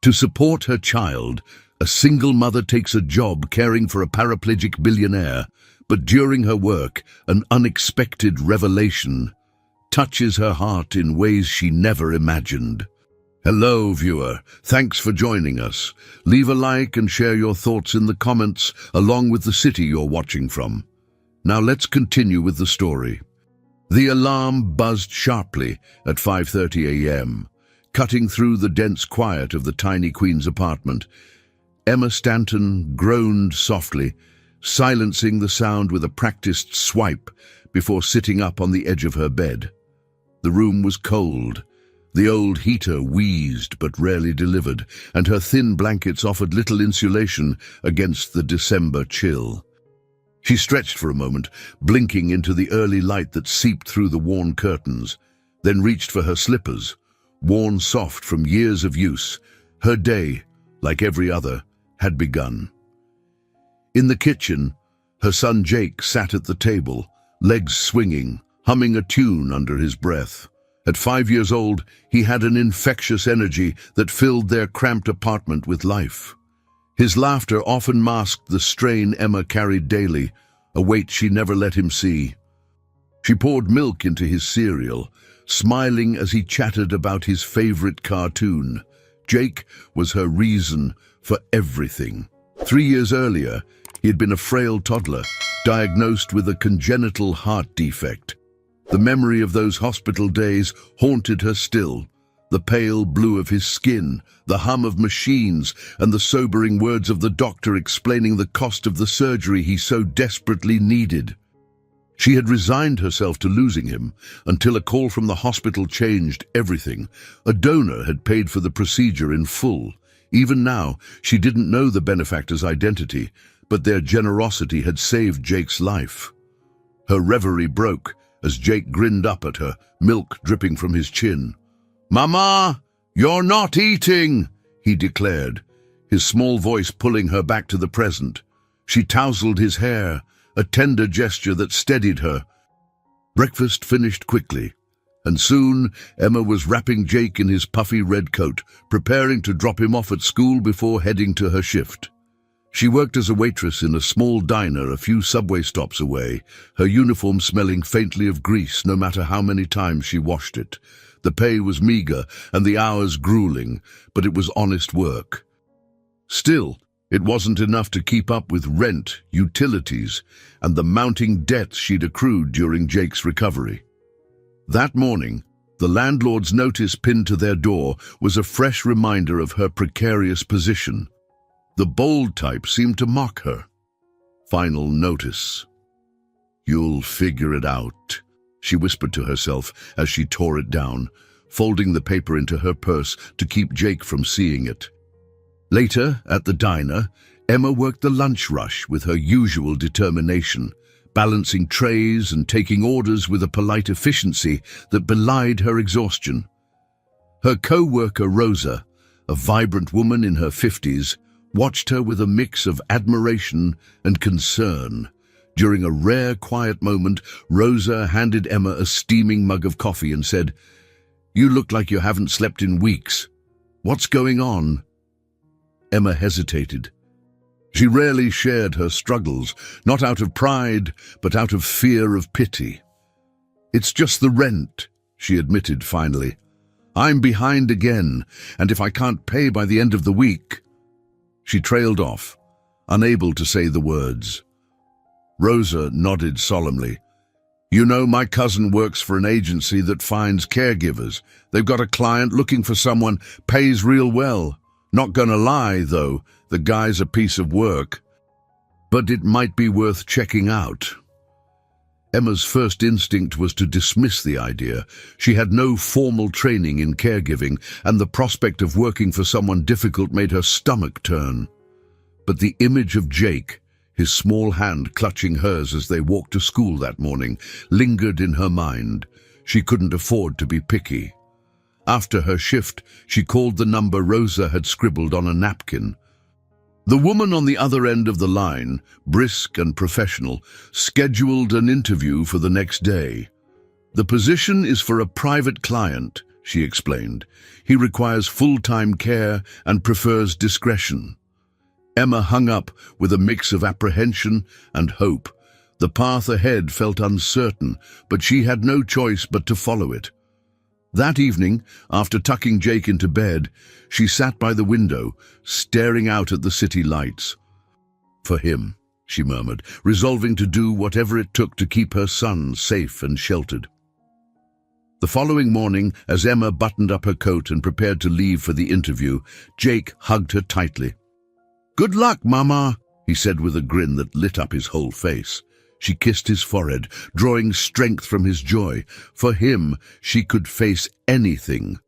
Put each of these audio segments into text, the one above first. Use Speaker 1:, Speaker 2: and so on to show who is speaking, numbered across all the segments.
Speaker 1: To support her child, a single mother takes a job caring for a paraplegic billionaire, but during her work, an unexpected revelation touches her heart in ways she never imagined. Hello, viewer. Thanks for joining us. Leave a like and share your thoughts in the comments, along with the city you're watching from. Now let's continue with the story. The alarm buzzed sharply at 5:30 a.m., cutting through the dense quiet of the tiny Queen's apartment. Emma Stanton groaned softly, silencing the sound with a practiced swipe before sitting up on the edge of her bed. The room was cold. The old heater wheezed but rarely delivered, and her thin blankets offered little insulation against the December chill. She stretched for a moment, blinking into the early light that seeped through the worn curtains, then reached for her slippers, worn soft from years of use. Her day, like every other, had begun. In the kitchen, her son Jake sat at the table, legs swinging, humming a tune under his breath. At 5 years old, he had an infectious energy that filled their cramped apartment with life. His laughter often masked the strain Emma carried daily, a weight she never let him see. She poured milk into his cereal, smiling as he chattered about his favorite cartoon. Jake was her reason for everything. 3 years earlier, he had been a frail toddler, diagnosed with a congenital heart defect. The memory of those hospital days haunted her still. The pale blue of his skin, the hum of machines, and the sobering words of the doctor explaining the cost of the surgery he so desperately needed. She had resigned herself to losing him until a call from the hospital changed everything. A donor had paid for the procedure in full. Even now, she didn't know the benefactor's identity, but their generosity had saved Jake's life. Her reverie broke as Jake grinned up at her, milk dripping from his chin. "Mama, you're not eating," he declared, his small voice pulling her back to the present. She tousled his hair, a tender gesture that steadied her. Breakfast finished quickly, and soon Emma was wrapping Jake in his puffy red coat, preparing to drop him off at school before heading to her shift. She worked as a waitress in a small diner a few subway stops away, her uniform smelling faintly of grease no matter how many times she washed it. The pay was meager and the hours grueling, but it was honest work. Still, it wasn't enough to keep up with rent, utilities, and the mounting debts she'd accrued during Jake's recovery. That morning, the landlord's notice pinned to their door was a fresh reminder of her precarious position. The bold type seemed to mock her. Final notice. "You'll figure it out," she whispered to herself as she tore it down, folding the paper into her purse to keep Jake from seeing it. Later, at the diner, Emma worked the lunch rush with her usual determination, balancing trays and taking orders with a polite efficiency that belied her exhaustion. Her co-worker Rosa, a vibrant woman in her 50s, watched her with a mix of admiration and concern. During a rare quiet moment, Rosa handed Emma a steaming mug of coffee and said, "You look like you haven't slept in weeks. What's going on?" Emma hesitated. She rarely shared her struggles, not out of pride, but out of fear of pity. "It's just the rent," she admitted finally. "I'm behind again, and if I can't pay by the end of the week..." She trailed off, unable to say the words. Rosa nodded solemnly. "You know, my cousin works for an agency that finds caregivers. They've got a client looking for someone, pays real well. Not gonna lie, though, the guy's a piece of work. But it might be worth checking out." Emma's first instinct was to dismiss the idea. She had no formal training in caregiving, and the prospect of working for someone difficult made her stomach turn. But the image of Jake, his small hand clutching hers as they walked to school that morning, lingered in her mind. She couldn't afford to be picky. After her shift, she called the number Rosa had scribbled on a napkin. The woman on the other end of the line, brisk and professional, scheduled an interview for the next day. "The position is for a private client," she explained. He requires full-time care and prefers discretion. Emma hung up with a mix of apprehension and hope. The path ahead felt uncertain, but she had no choice but to follow it. That evening, after tucking Jake into bed, she sat by the window, staring out at the city lights. For him, she murmured, resolving to do whatever it took to keep her son safe and sheltered. The following morning, as Emma buttoned up her coat and prepared to leave for the interview, Jake hugged her tightly. "Good luck, Mama," he said with a grin that lit up his whole face. She kissed his forehead, drawing strength from his joy. For him, she could face anything.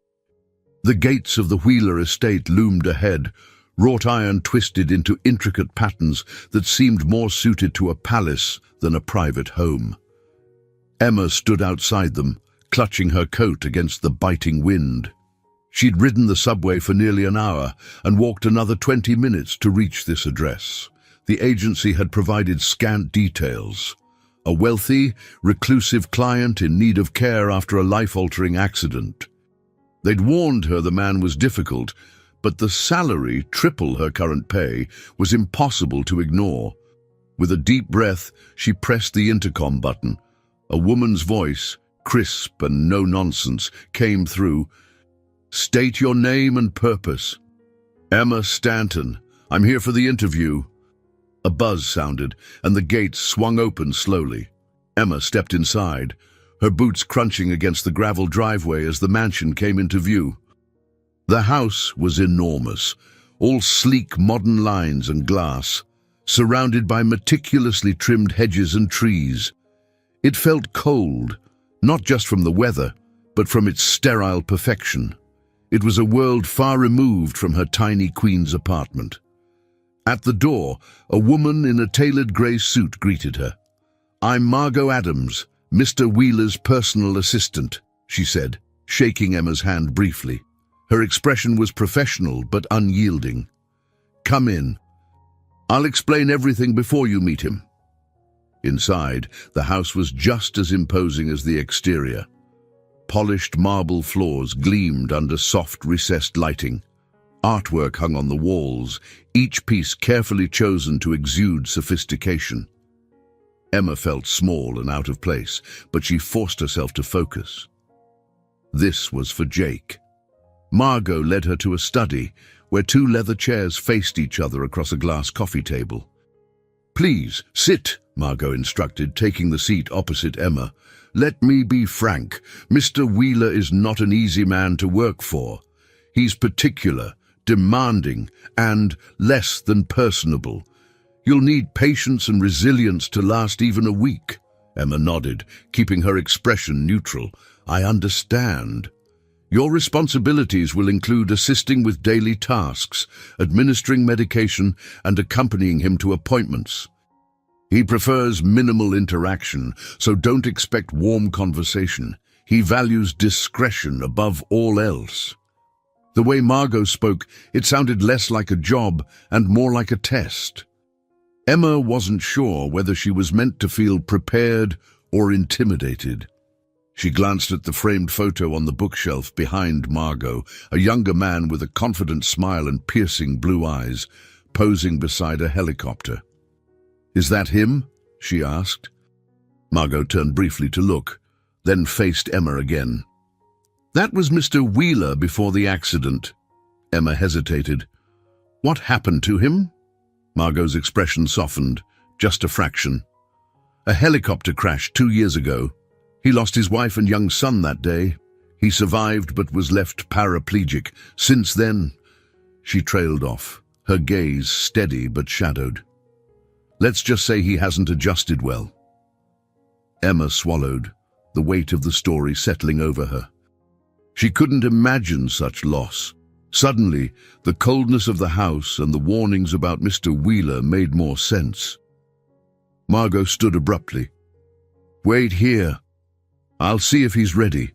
Speaker 1: The gates of the Wheeler estate loomed ahead, wrought iron twisted into intricate patterns that seemed more suited to a palace than a private home. Emma stood outside them, clutching her coat against the biting wind. She'd ridden the subway for nearly an hour and walked another 20 minutes to reach this address. The agency had provided scant details. A wealthy, reclusive client in need of care after a life-altering accident. They'd warned her the man was difficult, but the salary, triple her current pay, was impossible to ignore. With a deep breath, she pressed the intercom button. A woman's voice, crisp and no-nonsense, came through. "State your name and purpose." "Emma Stanton. I'm here for the interview." A buzz sounded, and the gates swung open slowly. Emma stepped inside, her boots crunching against the gravel driveway as the mansion came into view. The house was enormous, all sleek modern lines and glass, surrounded by meticulously trimmed hedges and trees. It felt cold, not just from the weather, but from its sterile perfection. It was a world far removed from her tiny queen's apartment. At the door, a woman in a tailored grey suit greeted her. "I'm Margot Adams, Mr. Wheeler's personal assistant," she said, shaking Emma's hand briefly. Her expression was professional but unyielding. "Come in. I'll explain everything before you meet him." Inside, the house was just as imposing as the exterior. Polished marble floors gleamed under soft recessed lighting. Artwork hung on the walls, each piece carefully chosen to exude sophistication. Emma felt small and out of place, but she forced herself to focus. This was for Jake. Margot led her to a study, where two leather chairs faced each other across a glass coffee table. "Please, sit," Margot instructed, taking the seat opposite Emma. "Let me be frank. Mr. Wheeler is not an easy man to work for. He's particular, demanding, and less than personable. You'll need patience and resilience to last even a week." Emma nodded, keeping her expression neutral. "I understand. Your responsibilities will include assisting with daily tasks, administering medication, and accompanying him to appointments. He prefers minimal interaction, so don't expect warm conversation. He values discretion above all else." The way Margot spoke, it sounded less like a job and more like a test. Emma wasn't sure whether she was meant to feel prepared or intimidated. She glanced at the framed photo on the bookshelf behind Margot, a younger man with a confident smile and piercing blue eyes, posing beside a helicopter. "Is that him?" she asked. Margot turned briefly to look, then faced Emma again. "That was Mr. Wheeler before the accident." Emma hesitated. "What happened to him?" Margot's expression softened, just a fraction. "A helicopter crash 2 years ago. He lost his wife and young son that day. He survived but was left paraplegic. Since then—" She trailed off, her gaze steady but shadowed. "Let's just say he hasn't adjusted well." Emma swallowed, the weight of the story settling over her. She couldn't imagine such loss. Suddenly, the coldness of the house and the warnings about Mr. Wheeler made more sense. Margot stood abruptly. "Wait here. I'll see if he's ready."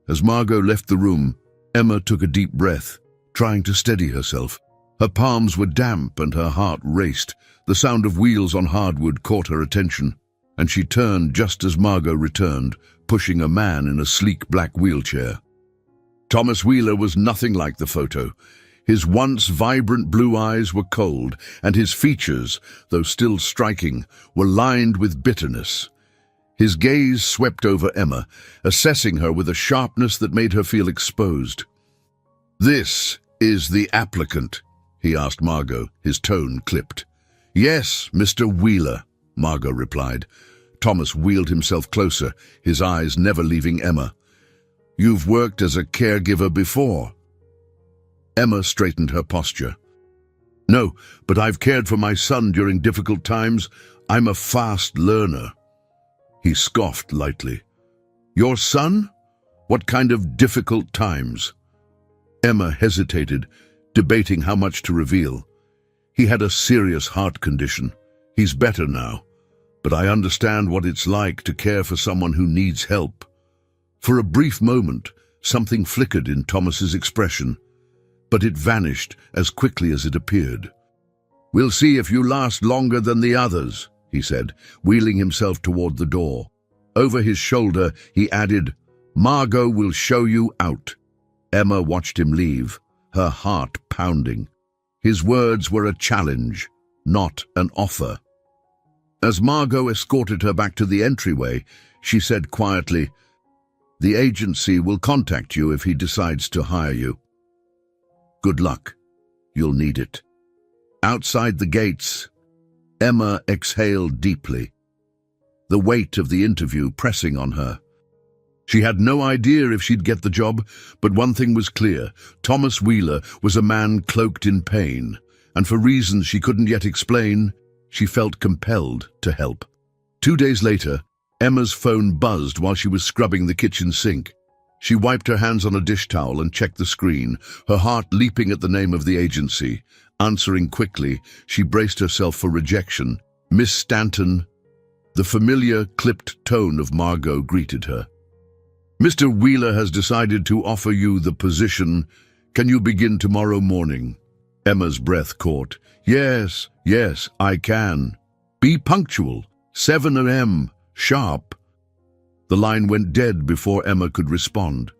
Speaker 1: As Margot left the room, Emma took a deep breath, trying to steady herself. Her palms were damp and her heart raced. The sound of wheels on hardwood caught her attention, and she turned just as Margot returned, pushing a man in a sleek black wheelchair. Thomas Wheeler was nothing like the photo. His once vibrant blue eyes were cold, and his features, though still striking, were lined with bitterness. His gaze swept over Emma, assessing her with a sharpness that made her feel exposed. "This is the applicant?" he asked Margot, his tone clipped. "Yes, Mr. Wheeler," Margot replied. Thomas wheeled himself closer, his eyes never leaving Emma. "You've worked as a caregiver before?" Emma straightened her posture. "No, but I've cared for my son during difficult times. I'm a fast learner." He scoffed lightly. "Your son? What kind of difficult times?" Emma hesitated, debating how much to reveal. "He had a serious heart condition. He's better now, but I understand what it's like to care for someone who needs help." For a brief moment, something flickered in Thomas's expression, but it vanished as quickly as it appeared. "We'll see if you last longer than the others," he said, wheeling himself toward the door. Over his shoulder, he added, "Margot will show you out." Emma watched him leave, her heart pounding. His words were a challenge, not an offer. As Margot escorted her back to the entryway, she said quietly, "The agency will contact you if he decides to hire you. Good luck. You'll need it." Outside the gates, Emma exhaled deeply, the weight of the interview pressing on her. She had no idea if she'd get the job, but one thing was clear. Thomas Wheeler was a man cloaked in pain, and for reasons she couldn't yet explain, she felt compelled to help. 2 days later, Emma's phone buzzed while she was scrubbing the kitchen sink. She wiped her hands on a dish towel and checked the screen, her heart leaping at the name of the agency. Answering quickly, she braced herself for rejection. "Miss Stanton." The familiar, clipped tone of Margot greeted her. "Mr. Wheeler has decided to offer you the position. Can you begin tomorrow morning?" Emma's breath caught. Yes, I can. Be punctual. 7 a.m. sharp." The line went dead before Emma could respond.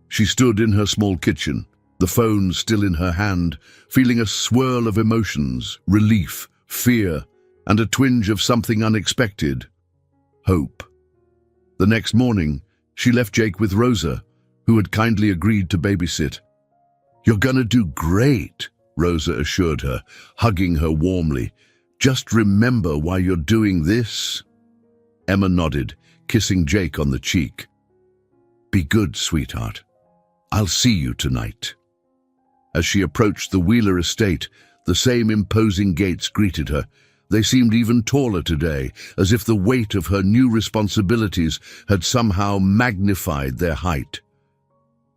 Speaker 1: She stood in her small kitchen, the phone still in her hand, feeling a swirl of emotions, relief, fear, and a twinge of something unexpected. Hope. The next morning, she left Jake with Rosa, who had kindly agreed to babysit. "You're gonna do great," Rosa assured her, hugging her warmly. "Just remember why you're doing this." Emma nodded, kissing Jake on the cheek. "Be good, sweetheart. I'll see you tonight." As she approached the Wheeler estate, the same imposing gates greeted her. They seemed even taller today, as if the weight of her new responsibilities had somehow magnified their height.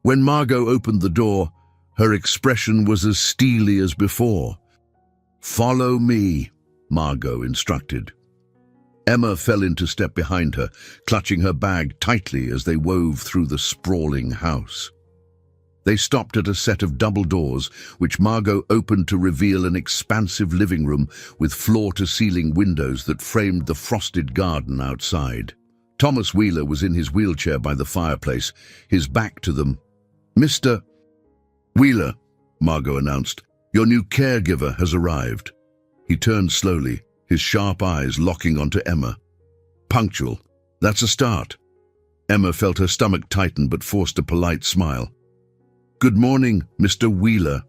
Speaker 1: When Margot opened the door, her expression was as steely as before. "Follow me," Margot instructed. Emma fell into step behind her, clutching her bag tightly as they wove through the sprawling house. They stopped at a set of double doors, which Margot opened to reveal an expansive living room with floor-to-ceiling windows that framed the frosted garden outside. Thomas Wheeler was in his wheelchair by the fireplace, his back to them. "Mr. Wheeler," Margot announced, "your new caregiver has arrived." He turned slowly, his sharp eyes locking onto Emma. "Punctual. That's a start." Emma felt her stomach tighten but forced a polite smile. "Good morning, Mr. Wheeler."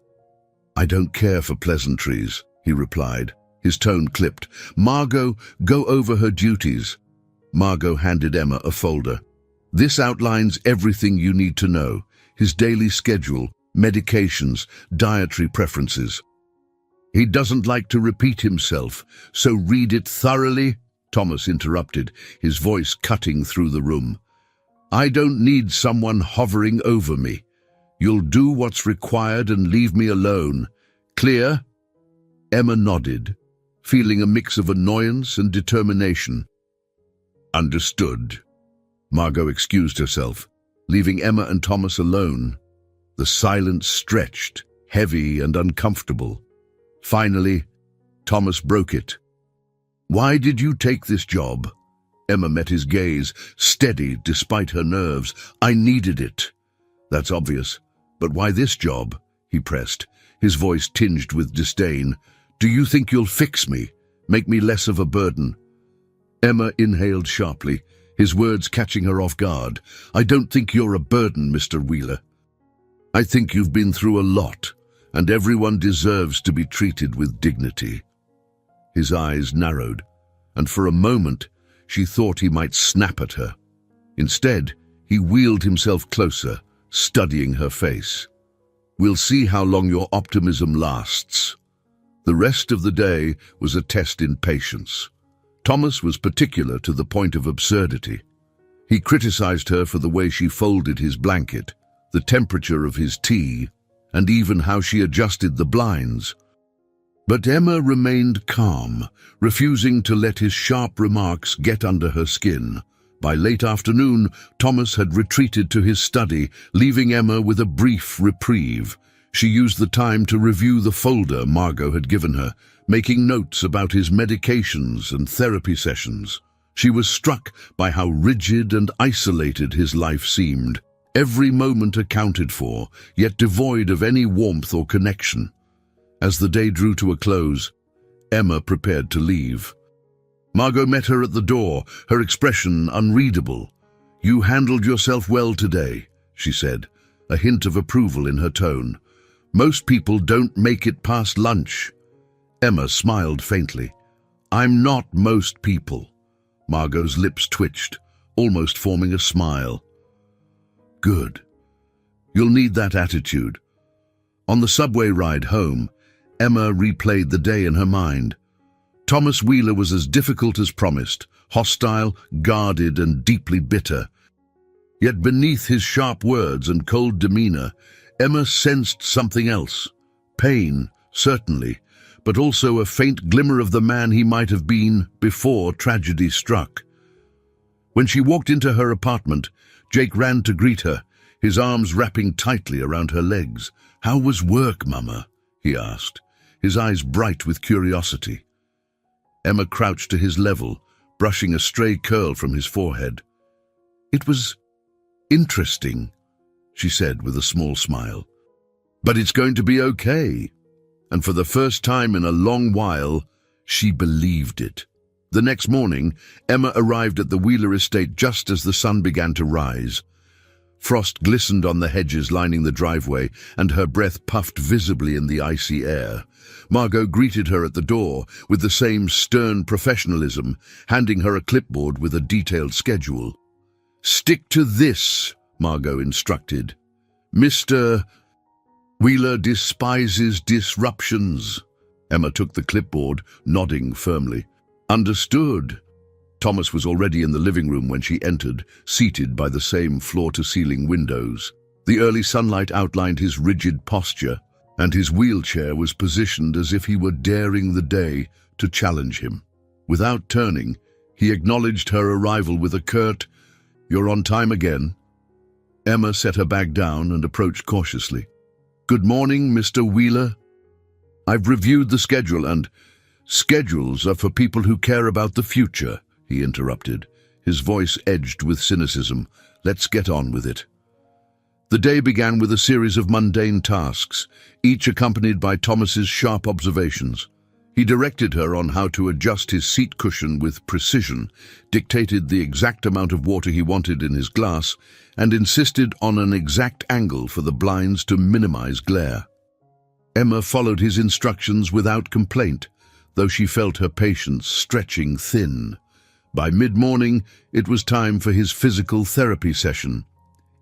Speaker 1: "I don't care for pleasantries," he replied, his tone clipped. "Margot, go over her duties." Margot handed Emma a folder. "This outlines everything you need to know: his daily schedule, medications, dietary preferences." "He doesn't like to repeat himself, so read it thoroughly," Thomas interrupted, his voice cutting through the room. "I don't need someone hovering over me. You'll do what's required and leave me alone. Clear?" Emma nodded, feeling a mix of annoyance and determination. "Understood." Margot excused herself, leaving Emma and Thomas alone. The silence stretched, heavy and uncomfortable. Finally, Thomas broke it. "Why did you take this job?" Emma met his gaze, steady despite her nerves. "I needed it." That's obvious. But why this job? He pressed, his voice tinged with disdain. Do you think you'll fix me? Make me less of a burden? Emma inhaled sharply, his words catching her off guard. I don't think you're a burden, Mr. Wheeler. I think you've been through a lot, and everyone deserves to be treated with dignity. His eyes narrowed, and for a moment she thought he might snap at her. Instead, he wheeled himself closer, studying her face. We'll see how long your optimism lasts. The rest of the day was a test in patience. Thomas was particular to the point of absurdity. He criticized her for the way she folded his blanket, the temperature of his tea, and even how she adjusted the blinds. But Emma remained calm, refusing to let his sharp remarks get under her skin. By late afternoon, Thomas had retreated to his study, leaving Emma with a brief reprieve. She used the time to review the folder Margot had given her, making notes about his medications and therapy sessions. She was struck by how rigid and isolated his life seemed, every moment accounted for, yet devoid of any warmth or connection. As the day drew to a close, Emma prepared to leave. Margot met her at the door, her expression unreadable. You handled yourself well today, she said, a hint of approval in her tone. Most people don't make it past lunch. Emma smiled faintly. I'm not most people. Margot's lips twitched, almost forming a smile. Good. You'll need that attitude. On the subway ride home, Emma replayed the day in her mind. Thomas Wheeler was as difficult as promised, hostile, guarded, and deeply bitter. Yet beneath his sharp words and cold demeanor, Emma sensed something else. Pain, certainly, but also a faint glimmer of the man he might have been before tragedy struck. When she walked into her apartment, Jake ran to greet her, his arms wrapping tightly around her legs. How was work, Mama? He asked, his eyes bright with curiosity. Emma crouched to his level, brushing a stray curl from his forehead. It was interesting, she said with a small smile. But it's going to be okay. And for the first time in a long while, she believed it. The next morning, Emma arrived at the Wheeler estate just as the sun began to rise. Frost glistened on the hedges lining the driveway, and her breath puffed visibly in the icy air. Margot greeted her at the door with the same stern professionalism, handing her a clipboard with a detailed schedule. Stick to this, Margot instructed. Mr. Wheeler despises disruptions. Emma took the clipboard, nodding firmly. Understood. Thomas was already in the living room when she entered, seated by the same floor-to-ceiling windows. The early sunlight outlined his rigid posture, and his wheelchair was positioned as if he were daring the day to challenge him. Without turning, he acknowledged her arrival with a curt, "You're on time again." Emma set her bag down and approached cautiously. "Good morning, Mr. Wheeler. I've reviewed the schedule and—" "Schedules are for people who care about the future," he interrupted, his voice edged with cynicism. "Let's get on with it." The day began with a series of mundane tasks, each accompanied by Thomas's sharp observations. He directed her on how to adjust his seat cushion with precision, dictated the exact amount of water he wanted in his glass, and insisted on an exact angle for the blinds to minimize glare. Emma followed his instructions without complaint, though she felt her patience stretching thin. By mid-morning, it was time for his physical therapy session.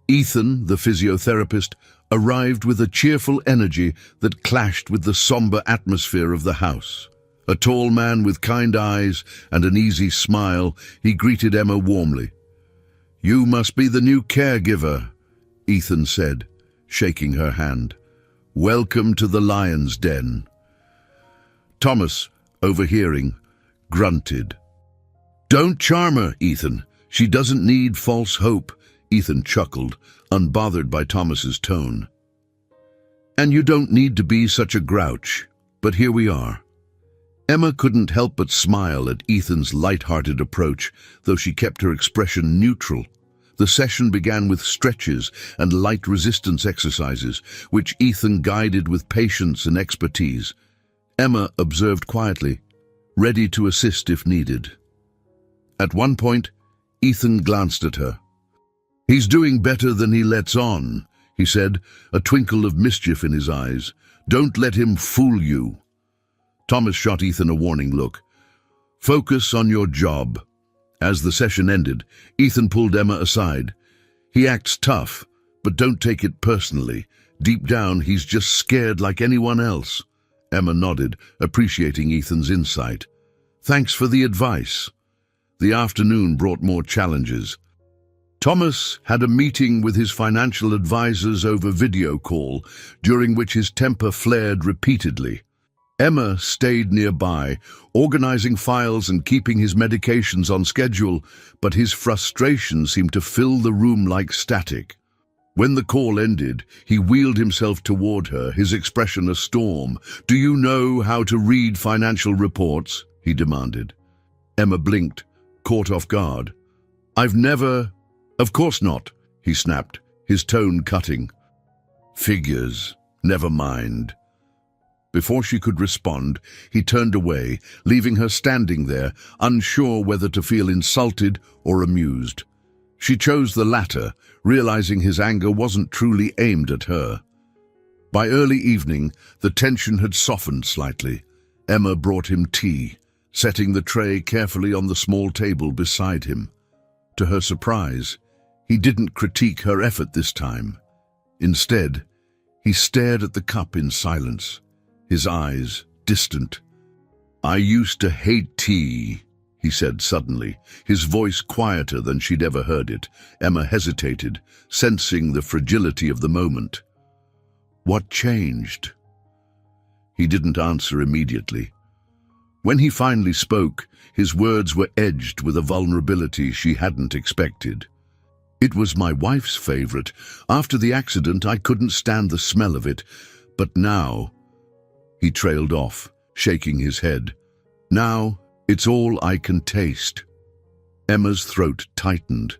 Speaker 1: Ethan, the physiotherapist, arrived with a cheerful energy that clashed with the somber atmosphere of the house. A tall man with kind eyes and an easy smile, he greeted Emma warmly. "You must be the new caregiver," Ethan said, shaking her hand. "Welcome to the lion's den." Thomas, overhearing, grunted. "Don't charm her, Ethan. She doesn't need false hope," Ethan chuckled, unbothered by Thomas's tone. "And you don't need to be such a grouch, but here we are." Emma couldn't help but smile at Ethan's light-hearted approach, though she kept her expression neutral. The session began with stretches and light resistance exercises, which Ethan guided with patience and expertise. Emma observed quietly, ready to assist if needed. At one point, Ethan glanced at her. "He's doing better than he lets on," he said, a twinkle of mischief in his eyes. "Don't let him fool you." Thomas shot Ethan a warning look. "Focus on your job." As the session ended, Ethan pulled Emma aside. "He acts tough, but don't take it personally. Deep down, he's just scared like anyone else." Emma nodded, appreciating Ethan's insight. "Thanks for the advice." The afternoon brought more challenges. Thomas had a meeting with his financial advisors over video call, during which his temper flared repeatedly. Emma stayed nearby, organizing files and keeping his medications on schedule, but his frustration seemed to fill the room like static. When the call ended, he wheeled himself toward her, his expression a storm. "Do you know how to read financial reports?" he demanded. Emma blinked, caught off guard. "I've never—" "Of course not," he snapped, his tone cutting. "Figures, never mind." Before she could respond, he turned away, leaving her standing there, unsure whether to feel insulted or amused. She chose the latter, realizing his anger wasn't truly aimed at her. By early evening, the tension had softened slightly. Emma brought him tea, setting the tray carefully on the small table beside him. To her surprise, he didn't critique her effort this time. Instead, he stared at the cup in silence, his eyes distant. "I used to hate tea," he said suddenly, his voice quieter than she'd ever heard it. Emma hesitated, sensing the fragility of the moment. "What changed?" He didn't answer immediately. When he finally spoke, his words were edged with a vulnerability she hadn't expected. "It was my wife's favorite. After the accident, I couldn't stand the smell of it. But now—" He trailed off, shaking his head. "Now, it's all I can taste." Emma's throat tightened.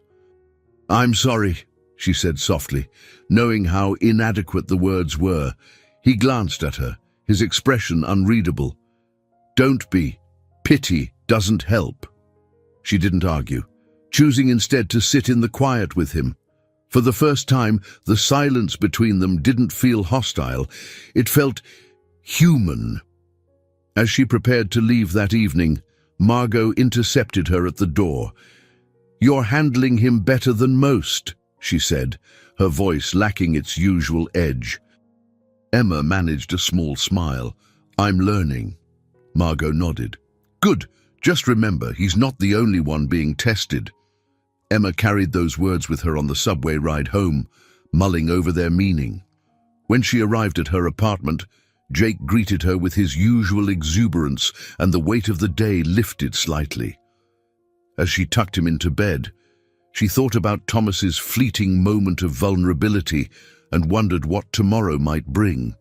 Speaker 1: "I'm sorry," she said softly, knowing how inadequate the words were. He glanced at her, his expression unreadable. "Don't be. Pity doesn't help." She didn't argue, choosing instead to sit in the quiet with him. For the first time, the silence between them didn't feel hostile. It felt human. As she prepared to leave that evening, Margot intercepted her at the door. "You're handling him better than most," she said, her voice lacking its usual edge. Emma managed a small smile. "I'm learning." Margot nodded. "Good. Just remember, he's not the only one being tested." Emma carried those words with her on the subway ride home, mulling over their meaning. When she arrived at her apartment, Jake greeted her with his usual exuberance, and the weight of the day lifted slightly. As she tucked him into bed, she thought about Thomas's fleeting moment of vulnerability and wondered what tomorrow might bring.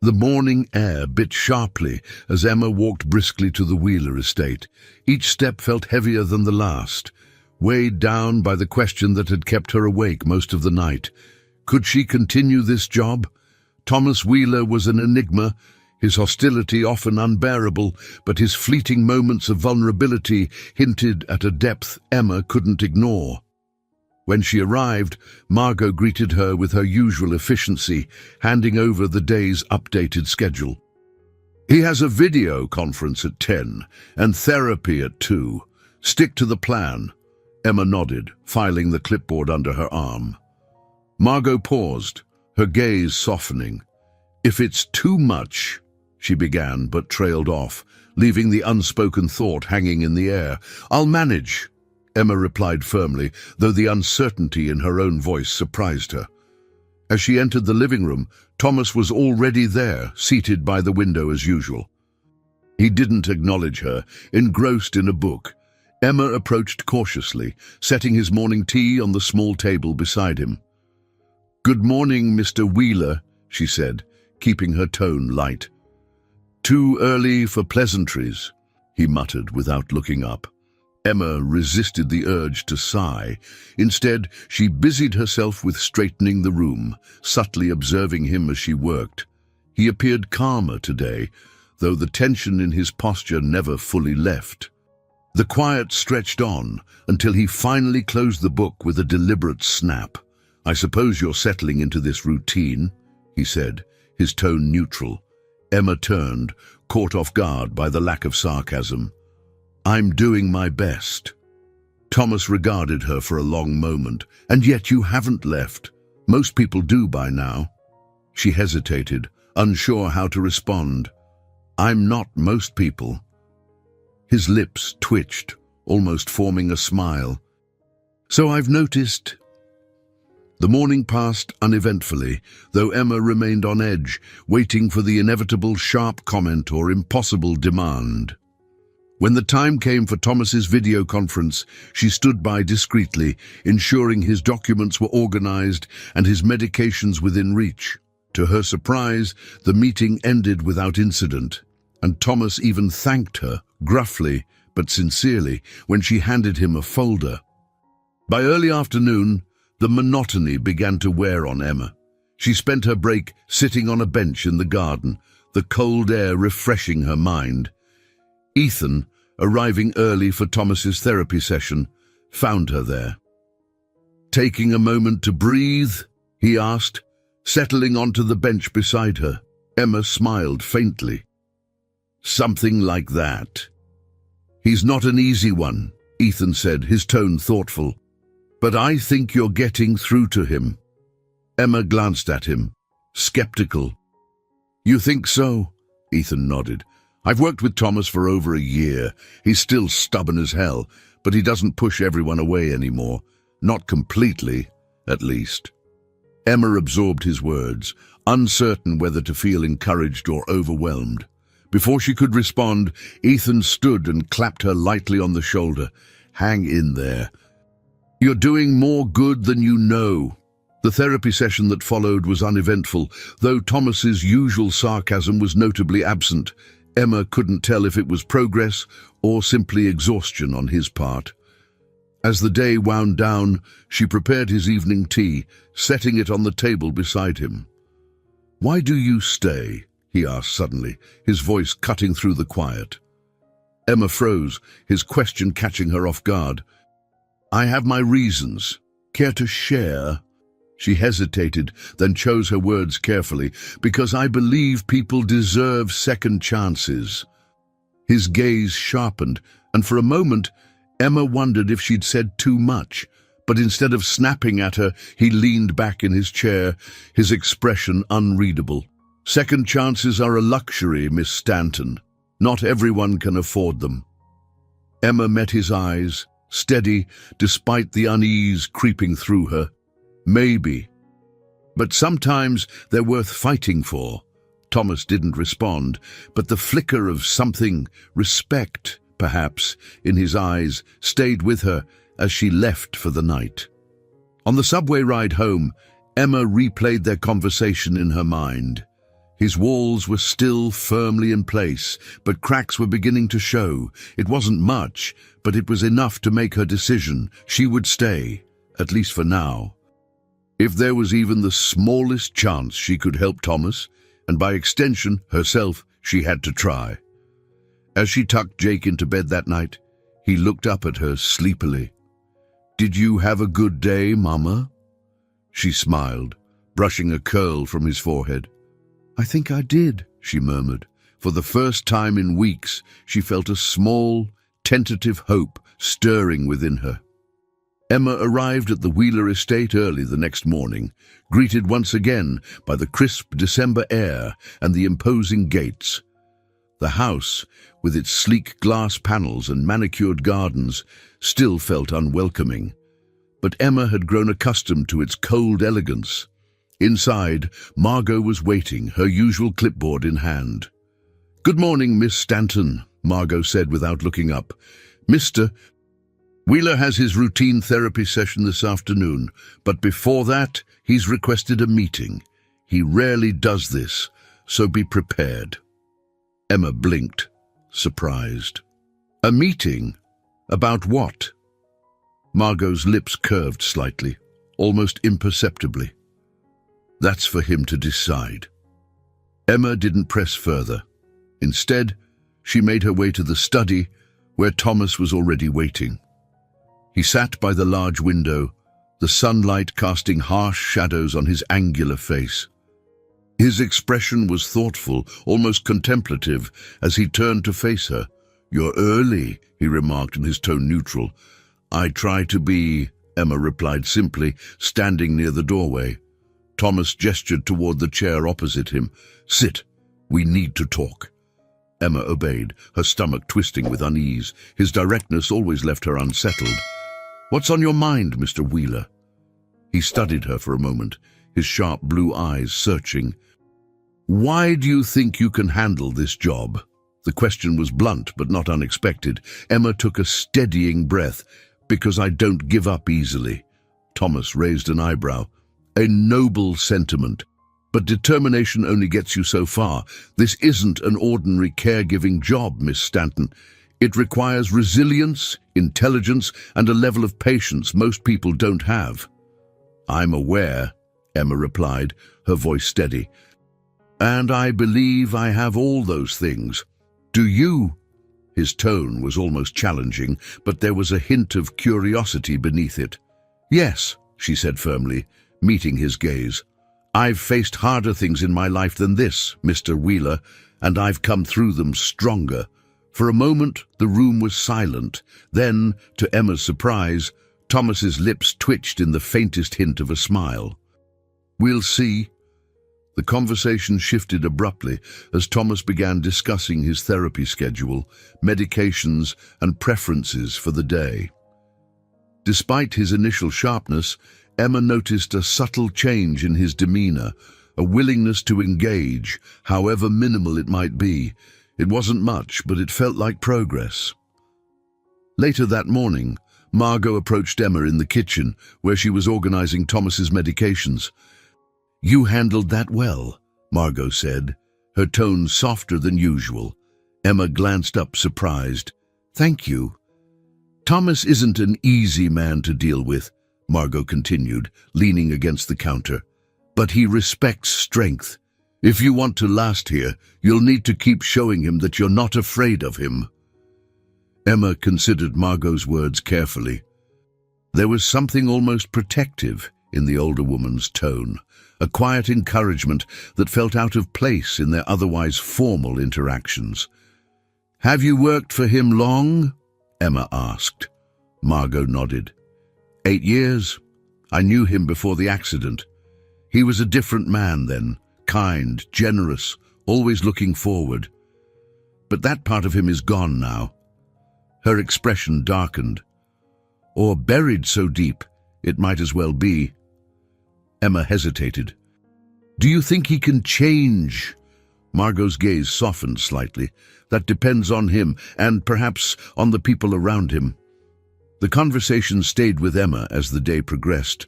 Speaker 1: The morning air bit sharply as Emma walked briskly to the Wheeler estate. Each step felt heavier than the last, weighed down by the question that had kept her awake most of the night. Could she continue this job? Thomas Wheeler was an enigma, his hostility often unbearable, but his fleeting moments of vulnerability hinted at a depth Emma couldn't ignore. When she arrived, Margot greeted her with her usual efficiency, handing over the day's updated schedule. "He has a video conference at 10 and therapy at 2. Stick to the plan." Emma nodded, filing the clipboard under her arm. Margot paused, her gaze softening. "If it's too much," she began, but trailed off, leaving the unspoken thought hanging in the air. "I'll manage," Emma replied firmly, though the uncertainty in her own voice surprised her. As she entered the living room, Thomas was already there, seated by the window as usual. He didn't acknowledge her, engrossed in a book. Emma approached cautiously, setting his morning tea on the small table beside him. "Good morning, Mr. Wheeler," she said, keeping her tone light. "Too early for pleasantries," he muttered without looking up. Emma resisted the urge to sigh. Instead, she busied herself with straightening the room, subtly observing him as she worked. He appeared calmer today, though the tension in his posture never fully left. The quiet stretched on until he finally closed the book with a deliberate snap. "I suppose you're settling into this routine," he said, his tone neutral. Emma turned, caught off guard by the lack of sarcasm. "I'm doing my best." Thomas regarded her for a long moment. "And yet you haven't left. Most people do by now." She hesitated, unsure how to respond. "I'm not most people." His lips twitched, almost forming a smile. "So I've noticed." The morning passed uneventfully, though Emma remained on edge, waiting for the inevitable sharp comment or impossible demand. When the time came for Thomas's video conference, she stood by discreetly, ensuring his documents were organized and his medications within reach. To her surprise, the meeting ended without incident, and Thomas even thanked her, gruffly but sincerely, when she handed him a folder. By early afternoon, the monotony began to wear on Emma. She spent her break sitting on a bench in the garden, the cold air refreshing her mind. Ethan, arriving early for Thomas's therapy session, found her there. "Taking a moment to breathe?" he asked, settling onto the bench beside her. Emma smiled faintly. "Something like that." "He's not an easy one," Ethan said, his tone thoughtful. "But I think you're getting through to him." Emma glanced at him, skeptical. "You think so?" Ethan nodded. "I've worked with Thomas for over a year. He's still stubborn as hell, but he doesn't push everyone away anymore. Not completely, at least." Emma absorbed his words, uncertain whether to feel encouraged or overwhelmed. Before she could respond, Ethan stood and clapped her lightly on the shoulder. "Hang in there. You're doing more good than you know." The therapy session that followed was uneventful, though Thomas's usual sarcasm was notably absent. Emma couldn't tell if it was progress or simply exhaustion on his part. As the day wound down, she prepared his evening tea, setting it on the table beside him. "Why do you stay?" he asked suddenly, his voice cutting through the quiet. Emma froze, his question catching her off guard. "I have my reasons. Care to share?" She hesitated, then chose her words carefully. "Because I believe people deserve second chances." His gaze sharpened, and for a moment, Emma wondered if she'd said too much. But instead of snapping at her, he leaned back in his chair, his expression unreadable. "Second chances are a luxury, Miss Stanton. Not everyone can afford them." Emma met his eyes, steady despite the unease creeping through her. "Maybe. But sometimes they're worth fighting for." Thomas didn't respond, but the flicker of something, respect, perhaps, in his eyes stayed with her as she left for the night. On the subway ride home, Emma replayed their conversation in her mind. His walls were still firmly in place, but cracks were beginning to show. It wasn't much, but it was enough to make her decision. She would stay, at least for now. If there was even the smallest chance she could help Thomas, and by extension herself, she had to try. As she tucked Jake into bed that night, he looked up at her sleepily. "Did you have a good day, Mama?" She smiled, brushing a curl from his forehead. "I think I did," she murmured. For the first time in weeks, she felt a small, tentative hope stirring within her. Emma arrived at the Wheeler estate early the next morning, greeted once again by the crisp December air and the imposing gates. The house, with its sleek glass panels and manicured gardens, still felt unwelcoming. But Emma had grown accustomed to its cold elegance. Inside, Margot was waiting, her usual clipboard in hand. "Good morning, Miss Stanton," Margot said without looking up. "Mr. Wheeler has his routine therapy session this afternoon, but before that, he's requested a meeting. He rarely does this, so be prepared." Emma blinked, surprised. "A meeting?" About what? Margot's lips curved slightly, almost imperceptibly. That's for him to decide. Emma didn't press further. Instead, she made her way to the study where Thomas was already waiting. He sat by the large window, the sunlight casting harsh shadows on his angular face. His expression was thoughtful, almost contemplative, as he turned to face her. "You're early," he remarked in his tone neutral. "I try to be," Emma replied simply, standing near the doorway. Thomas gestured toward the chair opposite him. "Sit. We need to talk." Emma obeyed, her stomach twisting with unease. His directness always left her unsettled. "What's on your mind, Mr. Wheeler?" He studied her for a moment, his sharp blue eyes searching. "Why do you think you can handle this job?" The question was blunt but not unexpected. Emma took a steadying breath. "Because I don't give up easily." Thomas raised an eyebrow. "A noble sentiment. But determination only gets you so far. This isn't an ordinary caregiving job, Miss Stanton. It requires resilience, intelligence, and a level of patience most people don't have." "I'm aware," Emma replied, her voice steady. "And I believe I have all those things. Do you?" His tone was almost challenging, but there was a hint of curiosity beneath it. "Yes," she said firmly, meeting his gaze. "I've faced harder things in my life than this, Mr. Wheeler, and I've come through them stronger." For a moment, the room was silent. Then, to Emma's surprise, Thomas's lips twitched in the faintest hint of a smile. "We'll see." The conversation shifted abruptly as Thomas began discussing his therapy schedule, medications, and preferences for the day. Despite his initial sharpness, Emma noticed a subtle change in his demeanor, a willingness to engage, however minimal it might be. It wasn't much, but it felt like progress. Later that morning, Margot approached Emma in the kitchen, where she was organizing Thomas's medications. "You handled that well," Margot said, her tone softer than usual. Emma glanced up, surprised. "Thank you." "Thomas isn't an easy man to deal with," Margot continued, leaning against the counter. "But he respects strength. If you want to last here, you'll need to keep showing him that you're not afraid of him." Emma considered Margot's words carefully. There was something almost protective in the older woman's tone, a quiet encouragement that felt out of place in their otherwise formal interactions. "Have you worked for him long?" Emma asked. Margot nodded. 8 years. I knew him before the accident. He was a different man then, kind, generous, always looking forward. But that part of him is gone now. Her expression darkened. Or buried so deep, it might as well be. Emma hesitated. "Do you think he can change?" Margot's gaze softened slightly. "That depends on him, and perhaps on the people around him." The conversation stayed with Emma as the day progressed.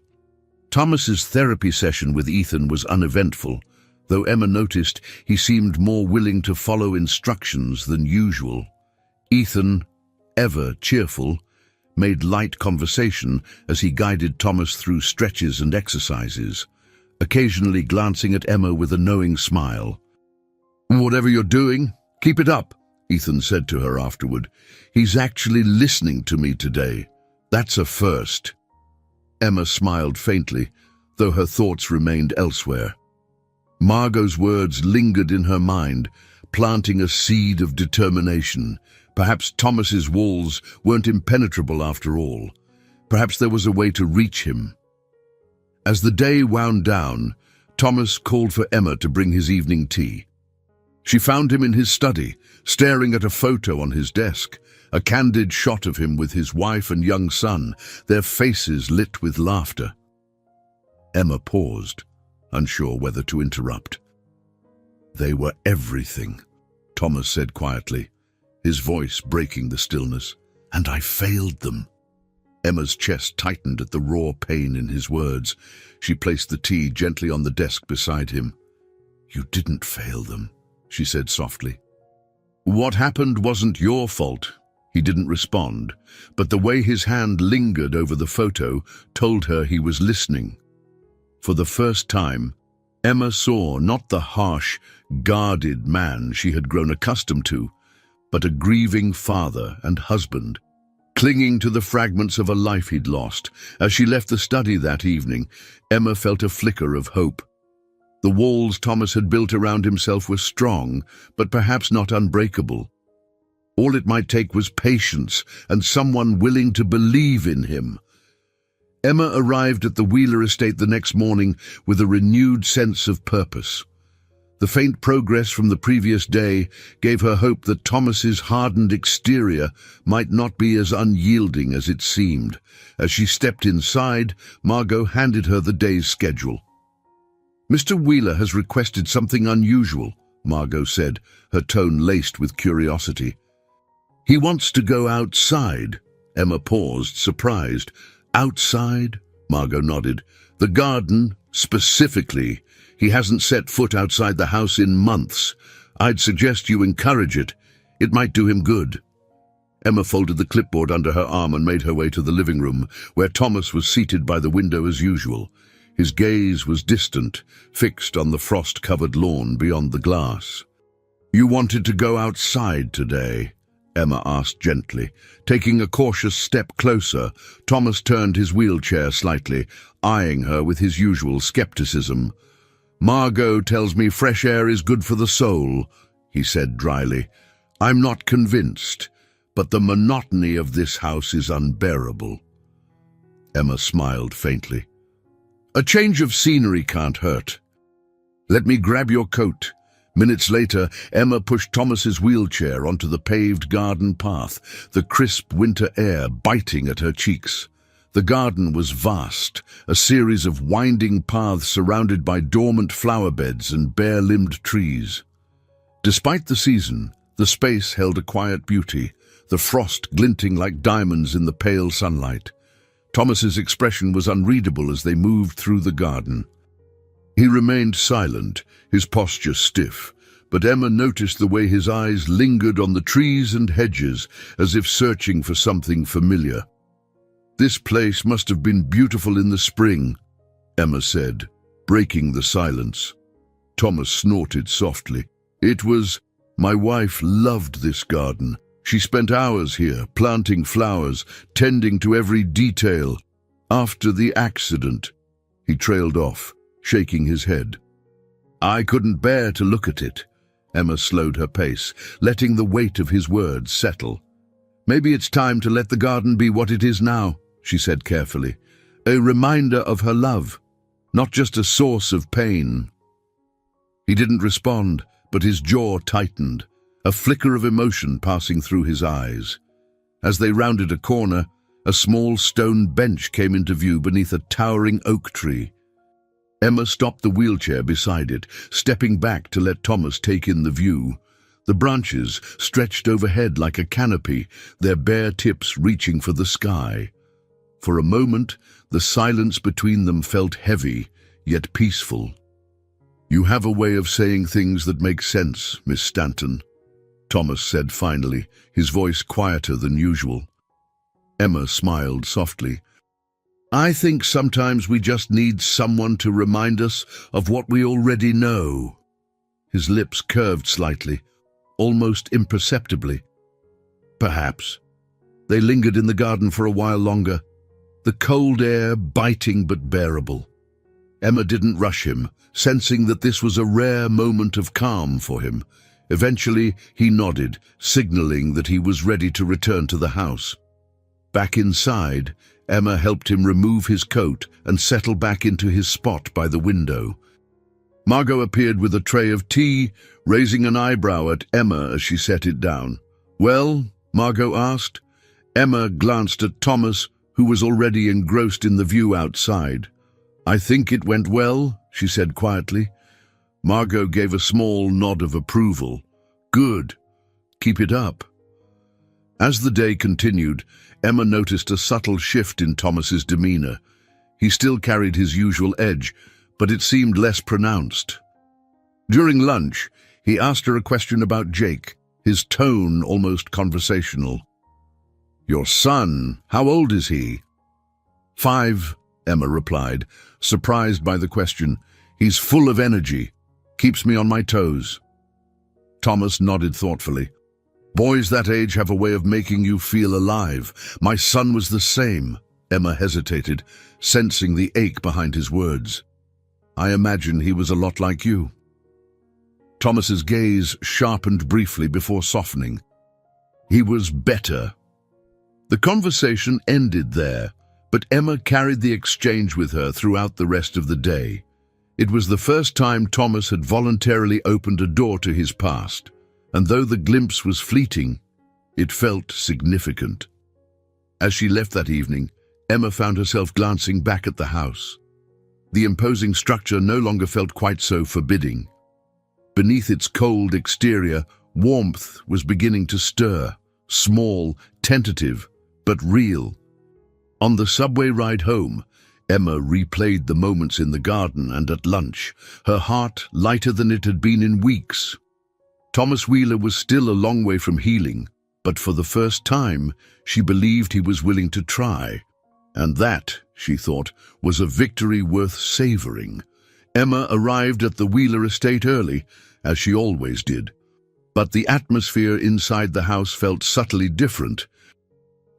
Speaker 1: Thomas's therapy session with Ethan was uneventful, though Emma noticed he seemed more willing to follow instructions than usual. Ethan, ever cheerful, made light conversation as he guided Thomas through stretches and exercises, occasionally glancing at Emma with a knowing smile. "Whatever you're doing, keep it up," Ethan said to her afterward. "He's actually listening to me today. That's a first." Emma smiled faintly, though her thoughts remained elsewhere. Margot's words lingered in her mind, planting a seed of determination. Perhaps Thomas's walls weren't impenetrable after all. Perhaps there was a way to reach him. As the day wound down, Thomas called for Emma to bring his evening tea. She found him in his study, staring at a photo on his desk, a candid shot of him with his wife and young son, their faces lit with laughter. Emma paused, unsure whether to interrupt. "They were everything," Thomas said quietly, his voice breaking the stillness. "And I failed them." Emma's chest tightened at the raw pain in his words. She placed the tea gently on the desk beside him. "You didn't fail them," she said softly. "What happened wasn't your fault," He didn't respond, but the way his hand lingered over the photo told her he was listening. For the first time, Emma saw not the harsh, guarded man she had grown accustomed to, but a grieving father and husband, clinging to the fragments of a life he'd lost. As she left the study that evening, Emma felt a flicker of hope. The walls Thomas had built around himself were strong, but perhaps not unbreakable. All it might take was patience and someone willing to believe in him. Emma arrived at the Wheeler estate the next morning with a renewed sense of purpose. The faint progress from the previous day gave her hope that Thomas's hardened exterior might not be as unyielding as it seemed. As she stepped inside, Margot handed her the day's schedule. "Mr. Wheeler has requested something unusual," Margot said, her tone laced with curiosity. "He wants to go outside." Emma paused, surprised. "Outside?" Margot nodded. "The garden, specifically. He hasn't set foot outside the house in months. I'd suggest you encourage it. It might do him good." Emma folded the clipboard under her arm and made her way to the living room, where Thomas was seated by the window as usual. His gaze was distant, fixed on the frost-covered lawn beyond the glass. "You wanted to go outside today?" Emma asked gently. Taking a cautious step closer, Thomas turned his wheelchair slightly, eyeing her with his usual skepticism. "Margot tells me fresh air is good for the soul," he said dryly. "I'm not convinced, but the monotony of this house is unbearable." Emma smiled faintly. "A change of scenery can't hurt. Let me grab your coat." Minutes later, Emma pushed Thomas's wheelchair onto the paved garden path, the crisp winter air biting at her cheeks. The garden was vast, a series of winding paths surrounded by dormant flower beds and bare-limbed trees. Despite the season, the space held a quiet beauty, the frost glinting like diamonds in the pale sunlight. Thomas's expression was unreadable as they moved through the garden. He remained silent, his posture stiff, but Emma noticed the way his eyes lingered on the trees and hedges, as if searching for something familiar. "This place must have been beautiful in the spring," Emma said, breaking the silence. Thomas snorted softly. "It was. My wife loved this garden. She spent hours here, planting flowers, tending to every detail. After the accident," he trailed off, shaking his head. "I couldn't bear to look at it." Emma slowed her pace, letting the weight of his words settle. "Maybe it's time to let the garden be what it is now," she said carefully. "A reminder of her love, not just a source of pain." He didn't respond, but his jaw tightened, a flicker of emotion passing through his eyes. As they rounded a corner, a small stone bench came into view beneath a towering oak tree. Emma stopped the wheelchair beside it, stepping back to let Thomas take in the view. The branches stretched overhead like a canopy, their bare tips reaching for the sky. For a moment, the silence between them felt heavy, yet peaceful. "You have a way of saying things that make sense, Miss Stanton," Thomas said finally, his voice quieter than usual. Emma smiled softly. "I think sometimes we just need someone to remind us of what we already know." His lips curved slightly, almost imperceptibly. "Perhaps." They lingered in the garden for a while longer, the cold air biting but bearable. Emma didn't rush him, sensing that this was a rare moment of calm for him. Eventually, he nodded, signaling that he was ready to return to the house. Back inside, Emma helped him remove his coat and settle back into his spot by the window. Margot appeared with a tray of tea, raising an eyebrow at Emma as she set it down. "Well?" Margot asked. Emma glanced at Thomas, who was already engrossed in the view outside. "I think it went well," she said quietly. Margot gave a small nod of approval. "Good. Keep it up." As the day continued, Emma noticed a subtle shift in Thomas's demeanor. He still carried his usual edge, but it seemed less pronounced. During lunch, he asked her a question about Jake, his tone almost conversational. Your son? How old is he?" "5," Emma replied, surprised by the question. "He's full of energy. Keeps me on my toes." Thomas nodded thoughtfully. "Boys that age have a way of making you feel alive. My son was the same." Emma hesitated, sensing the ache behind his words. "I imagine he was a lot like you." Thomas's gaze sharpened briefly before softening. "He was better." The conversation ended there, but Emma carried the exchange with her throughout the rest of the day. It was the first time Thomas had voluntarily opened a door to his past, and though the glimpse was fleeting, it felt significant. As she left that evening, Emma found herself glancing back at the house. The imposing structure no longer felt quite so forbidding. Beneath its cold exterior, warmth was beginning to stir, small, tentative, but real. On the subway ride home, Emma replayed the moments in the garden and at lunch, her heart lighter than it had been in weeks. Thomas Wheeler was still a long way from healing, but for the first time, she believed he was willing to try. And that, she thought, was a victory worth savoring. Emma arrived at the Wheeler estate early, as she always did. But the atmosphere inside the house felt subtly different.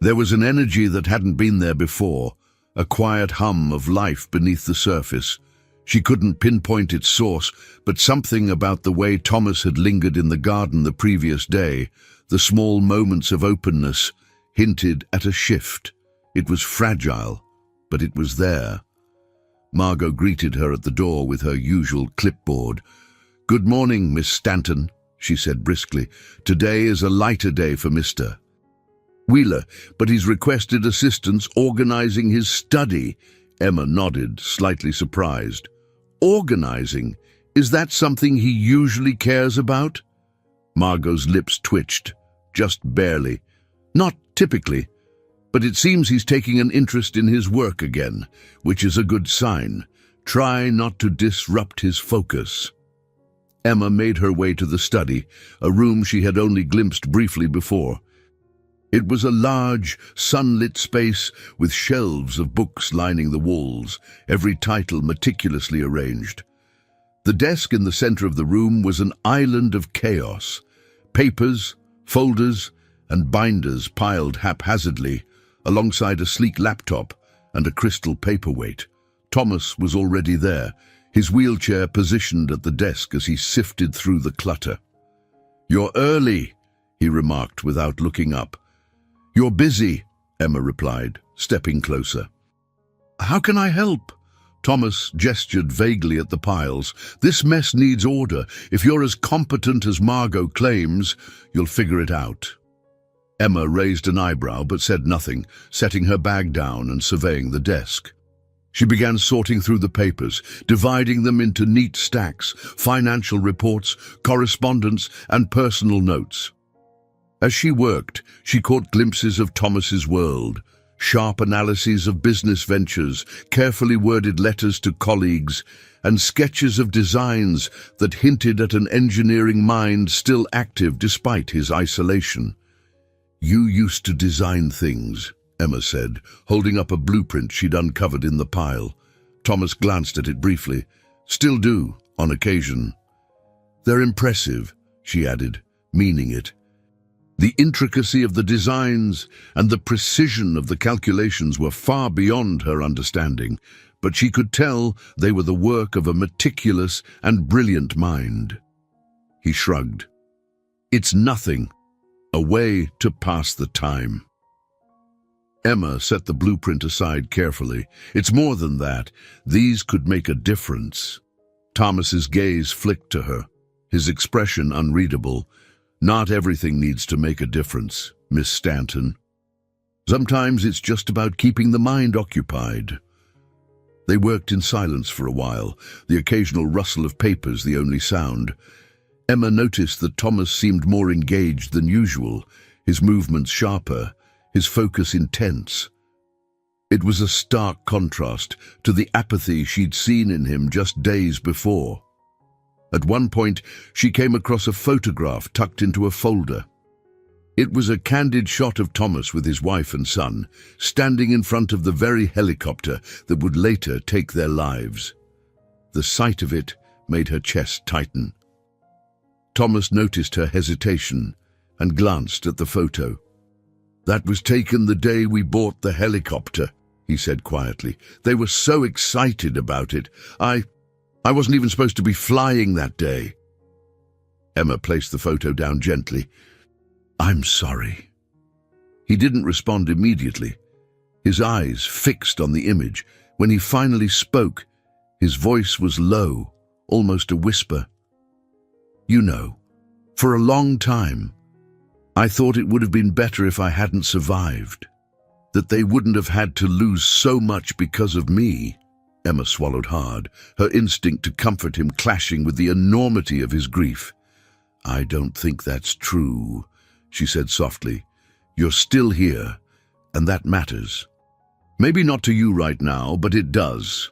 Speaker 1: There was an energy that hadn't been there before, a quiet hum of life beneath the surface. She couldn't pinpoint its source, but something about the way Thomas had lingered in the garden the previous day, the small moments of openness, hinted at a shift. It was fragile, but it was there. Margot greeted her at the door with her usual clipboard. "Good morning, Miss Stanton," she said briskly. "Today is a lighter day for Mr. Wheeler, but he's requested assistance organizing his study." Emma nodded, slightly surprised. "Organizing? Is that something he usually cares about?" Margot's lips twitched, just barely. "Not typically, but it seems he's taking an interest in his work again, which is a good sign. Try not to disrupt his focus." Emma made her way to the study, a room she had only glimpsed briefly before. It was a large, sunlit space with shelves of books lining the walls, every title meticulously arranged. The desk in the center of the room was an island of chaos. Papers, folders, and binders piled haphazardly, alongside a sleek laptop and a crystal paperweight. Thomas was already there, his wheelchair positioned at the desk as he sifted through the clutter. "You're early," he remarked without looking up. "You're busy," Emma replied, stepping closer. "How can I help?" Thomas gestured vaguely at the piles. "This mess needs order. If you're as competent as Margot claims, you'll figure it out." Emma raised an eyebrow but said nothing, setting her bag down and surveying the desk. She began sorting through the papers, dividing them into neat stacks, financial reports, correspondence, and personal notes. As she worked, she caught glimpses of Thomas's world, sharp analyses of business ventures, carefully worded letters to colleagues, and sketches of designs that hinted at an engineering mind still active despite his isolation. "You used to design things," Emma said, holding up a blueprint she'd uncovered in the pile. Thomas glanced at it briefly. "Still do, on occasion." "They're impressive," she added, meaning it. The intricacy of the designs and the precision of the calculations were far beyond her understanding, but she could tell they were the work of a meticulous and brilliant mind. He shrugged. "It's nothing. A way to pass the time." Emma set the blueprint aside carefully. "It's more than that. These could make a difference." Thomas's gaze flicked to her, his expression unreadable. "Not everything needs to make a difference, Miss Stanton. Sometimes it's just about keeping the mind occupied." They worked in silence for a while, the occasional rustle of papers the only sound. Emma noticed that Thomas seemed more engaged than usual, his movements sharper, his focus intense. It was a stark contrast to the apathy she'd seen in him just days before. At one point, she came across a photograph tucked into a folder. It was a candid shot of Thomas with his wife and son, standing in front of the very helicopter that would later take their lives. The sight of it made her chest tighten. Thomas noticed her hesitation and glanced at the photo. "That was taken the day we bought the helicopter," he said quietly. "They were so excited about it. I wasn't even supposed to be flying that day." Emma placed the photo down gently. "I'm sorry." He didn't respond immediately, his eyes fixed on the image. When he finally spoke, his voice was low, almost a whisper. "You know, for a long time, I thought it would have been better if I hadn't survived, that they wouldn't have had to lose so much because of me." Emma swallowed hard, her instinct to comfort him clashing with the enormity of his grief. "I don't think that's true," she said softly. "You're still here, and that matters. Maybe not to you right now, but it does."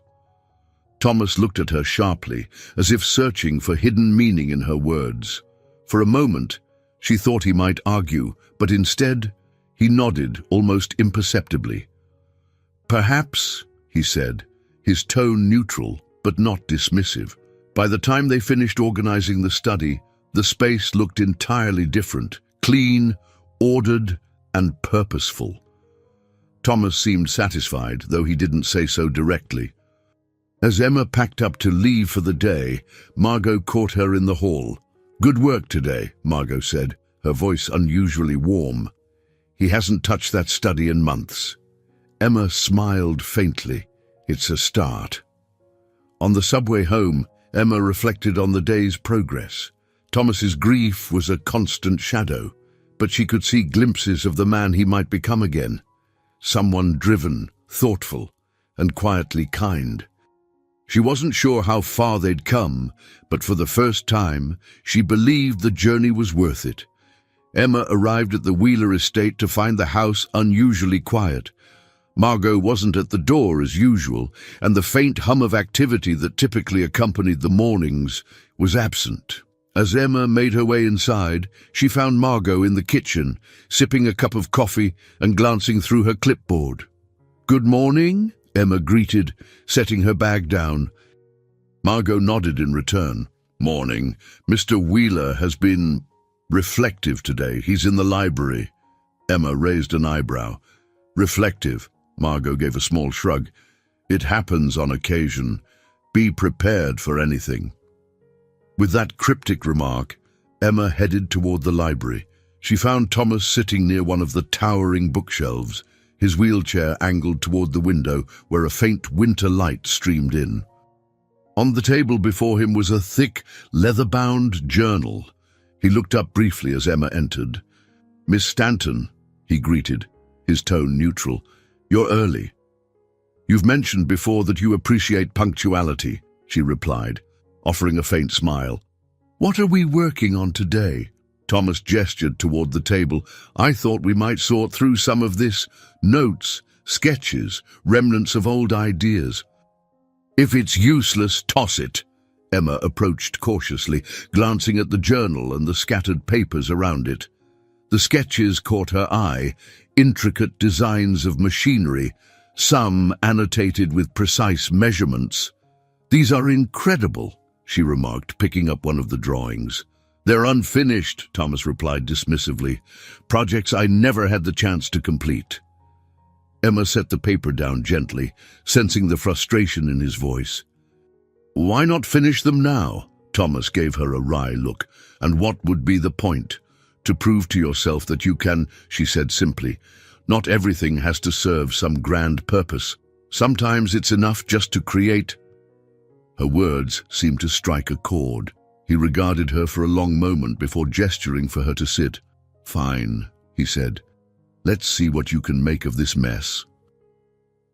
Speaker 1: Thomas looked at her sharply, as if searching for hidden meaning in her words. For a moment, she thought he might argue, but instead, he nodded almost imperceptibly. "Perhaps," he said, his tone neutral but not dismissive. By the time they finished organizing the study, the space looked entirely different, clean, ordered, and purposeful. Thomas seemed satisfied, though he didn't say so directly. As Emma packed up to leave for the day, Margot caught her in the hall. "Good work today," Margot said, her voice unusually warm. "He hasn't touched that study in months." Emma smiled faintly. "It's a start." On the subway home, Emma reflected on the day's progress. Thomas's grief was a constant shadow, but she could see glimpses of the man he might become again. Someone driven, thoughtful, and quietly kind. She wasn't sure how far they'd come, but for the first time, she believed the journey was worth it. Emma arrived at the Wheeler estate to find the house unusually quiet. Margot wasn't at the door as usual, and the faint hum of activity that typically accompanied the mornings was absent. As Emma made her way inside, she found Margot in the kitchen, sipping a cup of coffee and glancing through her clipboard. "Good morning," Emma greeted, setting her bag down. Margot nodded in return. "Morning. Mr. Wheeler has been reflective today. He's in the library." Emma raised an eyebrow. "Reflective?" Margot gave a small shrug. "It happens on occasion. Be prepared for anything." With that cryptic remark, Emma headed toward the library. She found Thomas sitting near one of the towering bookshelves, his wheelchair angled toward the window where a faint winter light streamed in. On the table before him was a thick, leather-bound journal. He looked up briefly as Emma entered. "Miss Stanton," he greeted, his tone neutral. "You're early." "You've mentioned before that you appreciate punctuality," she replied, offering a faint smile. "What are we working on today?" Thomas gestured toward the table. "I thought we might sort through some of this. Notes, sketches, remnants of old ideas." "If it's useless, toss it." Emma approached cautiously, glancing at the journal and the scattered papers around it. The sketches caught her eye, intricate designs of machinery, some annotated with precise measurements. "These are incredible," she remarked, picking up one of the drawings. "They're unfinished," Thomas replied dismissively. "Projects I never had the chance to complete." Emma set the paper down gently, sensing the frustration in his voice. "Why not finish them now?" Thomas gave her a wry look. "And what would be the point? To prove to yourself that you can," she said simply. "Not everything has to serve some grand purpose. Sometimes it's enough just to create." Her words seemed to strike a chord. He regarded her for a long moment before gesturing for her to sit. "Fine," he said. "Let's see what you can make of this mess."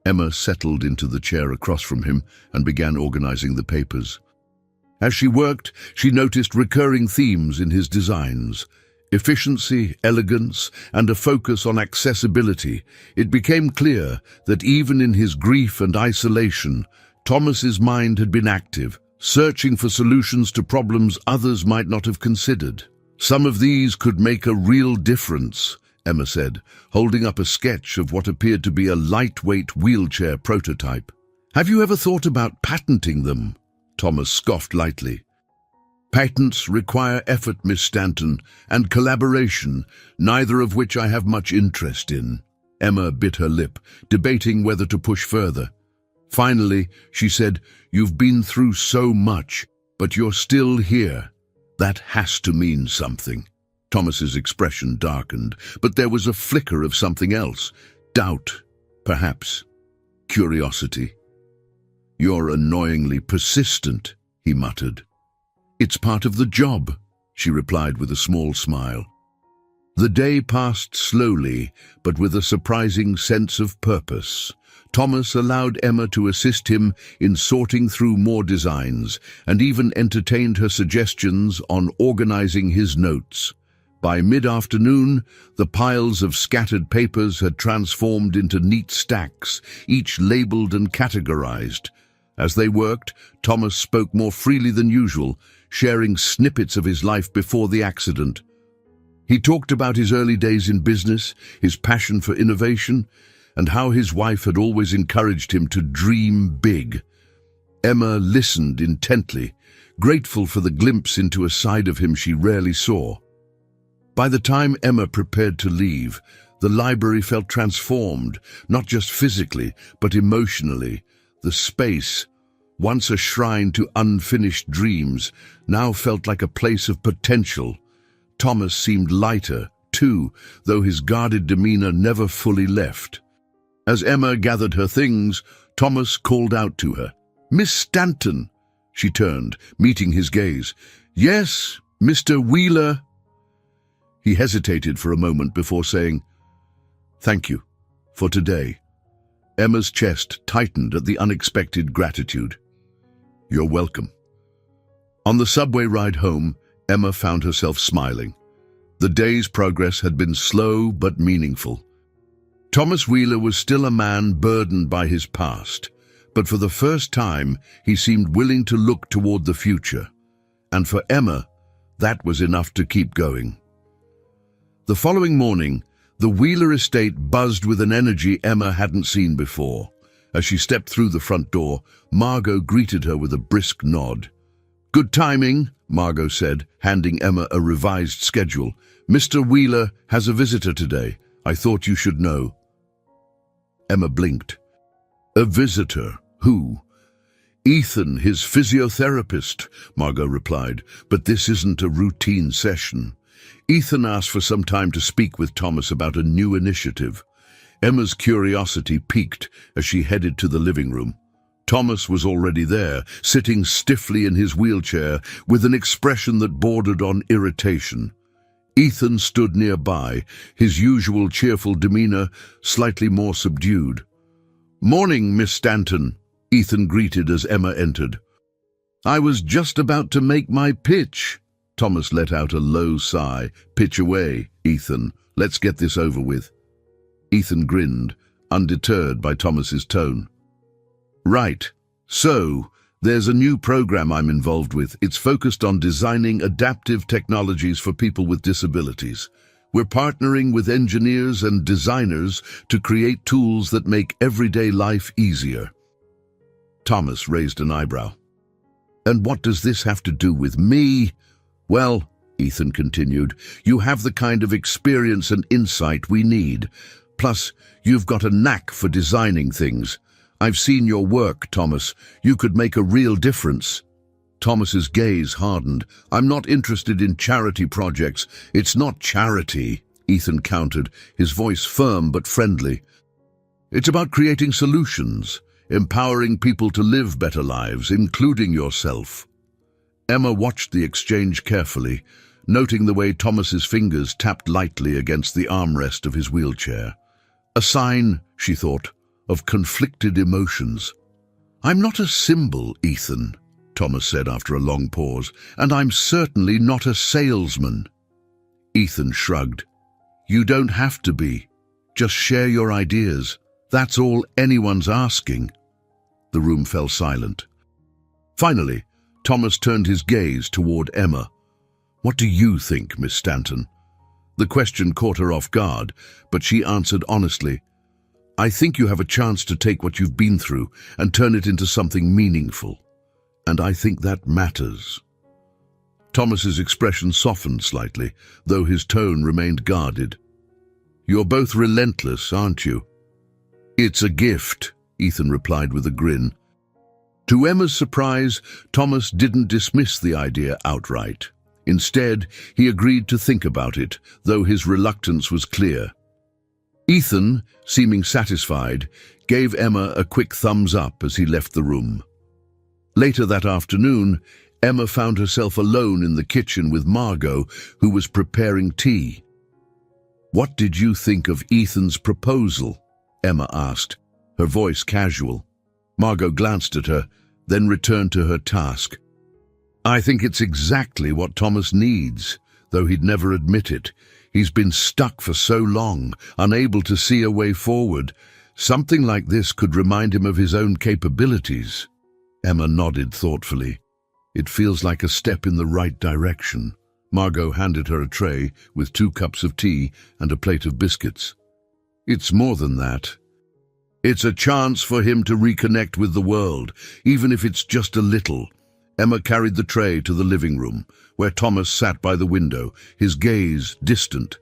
Speaker 1: Emma settled into the chair across from him and began organizing the papers. As she worked, she noticed recurring themes in his designs: efficiency, elegance, and a focus on accessibility. It became clear that even in his grief and isolation, Thomas's mind had been active, searching for solutions to problems others might not have considered. Some of these could make a real difference, Emma said, holding up a sketch of what appeared to be a lightweight wheelchair prototype. Have you ever thought about patenting them? Thomas scoffed lightly. Patents require effort, Miss Stanton, and collaboration, neither of which I have much interest in. Emma bit her lip, debating whether to push further. Finally, she said, You've been through so much, but you're still here. That has to mean something. Thomas's expression darkened, but there was a flicker of something else. Doubt, perhaps. Curiosity. You're annoyingly persistent, he muttered. It's part of the job, she replied with a small smile. The day passed slowly, but with a surprising sense of purpose. Thomas allowed Emma to assist him in sorting through more designs, and even entertained her suggestions on organizing his notes. By mid-afternoon, the piles of scattered papers had transformed into neat stacks, each labeled and categorized. As they worked, Thomas spoke more freely than usual, sharing snippets of his life before the accident. He talked about his early days in business, his passion for innovation, and how his wife had always encouraged him to dream big. Emma listened intently, grateful for the glimpse into a side of him she rarely saw. By the time Emma prepared to leave, the library felt transformed, not just physically, but emotionally. The space, once a shrine to unfinished dreams, now felt like a place of potential. Thomas seemed lighter, too, though his guarded demeanor never fully left. As Emma gathered her things, Thomas called out to her. "Miss Stanton!" She turned, meeting his gaze. "Yes, Mr. Wheeler." He hesitated for a moment before saying, "Thank you, for today." Emma's chest tightened at the unexpected gratitude. "You're welcome." On the subway ride home, Emma found herself smiling. The day's progress had been slow but meaningful. Thomas Wheeler was still a man burdened by his past, but for the first time he seemed willing to look toward the future. And for Emma, that was enough to keep going. The following morning, the Wheeler estate buzzed with an energy Emma hadn't seen before. As she stepped through the front door, Margot greeted her with a brisk nod. "Good timing," Margot said, handing Emma a revised schedule. "Mr. Wheeler has a visitor today. I thought you should know." Emma blinked. "A visitor? Who?" "Ethan, his physiotherapist," Margot replied, "but this isn't a routine session. Ethan asked for some time to speak with Thomas about a new initiative." Emma's curiosity piqued as she headed to the living room. Thomas was already there, sitting stiffly in his wheelchair with an expression that bordered on irritation. Ethan stood nearby, his usual cheerful demeanor slightly more subdued. "Morning, Miss Stanton," Ethan greeted as Emma entered. "I was just about to make my pitch." Thomas let out a low sigh. "Pitch away, Ethan. Let's get this over with." Ethan grinned, undeterred by Thomas's tone. "Right. So, there's a new program I'm involved with. It's focused on designing adaptive technologies for people with disabilities. We're partnering with engineers and designers to create tools that make everyday life easier." Thomas raised an eyebrow. "And what does this have to do with me?" "Well," Ethan continued, "you have the kind of experience and insight we need. Plus, you've got a knack for designing things. I've seen your work, Thomas. You could make a real difference." Thomas's gaze hardened. "I'm not interested in charity projects." "It's not charity," Ethan countered, his voice firm but friendly. "It's about creating solutions, empowering people to live better lives, including yourself." Emma watched the exchange carefully, noting the way Thomas's fingers tapped lightly against the armrest of his wheelchair. A sign, she thought, of conflicted emotions. "I'm not a symbol, Ethan," Thomas said after a long pause, "and I'm certainly not a salesman." Ethan shrugged. "You don't have to be. Just share your ideas. That's all anyone's asking." The room fell silent. Finally, Thomas turned his gaze toward Emma. "What do you think, Miss Stanton?" The question caught her off guard, but she answered honestly, "I think you have a chance to take what you've been through and turn it into something meaningful. And I think that matters." Thomas's expression softened slightly, though his tone remained guarded. "You're both relentless, aren't you?" "It's a gift," Ethan replied with a grin. To Emma's surprise, Thomas didn't dismiss the idea outright. Instead, he agreed to think about it, though his reluctance was clear. Ethan, seeming satisfied, gave Emma a quick thumbs up as he left the room. Later that afternoon, Emma found herself alone in the kitchen with Margot, who was preparing tea. "What did you think of Ethan's proposal?" Emma asked, her voice casual. Margot glanced at her, then returned to her task. "I think it's exactly what Thomas needs, though he'd never admit it. He's been stuck for so long, unable to see a way forward. Something like this could remind him of his own capabilities." Emma nodded thoughtfully. "It feels like a step in the right direction." Margot handed her a tray with 2 cups of tea and a plate of biscuits. "It's more than that. It's a chance for him to reconnect with the world, even if it's just a little." Emma carried the tray to the living room, where Thomas sat by the window, his gaze distant.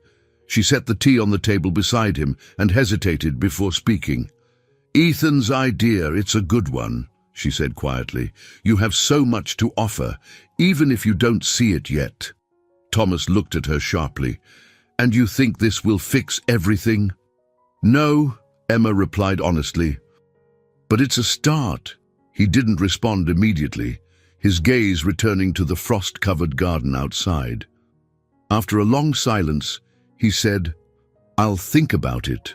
Speaker 1: She set the tea on the table beside him and hesitated before speaking. "Ethan's idea, it's a good one," she said quietly. "You have so much to offer, even if you don't see it yet." Thomas looked at her sharply. "And you think this will fix everything?" "No," Emma replied honestly. "But it's a start." He didn't respond immediately, his gaze returning to the frost-covered garden outside. After a long silence, he said, "I'll think about it."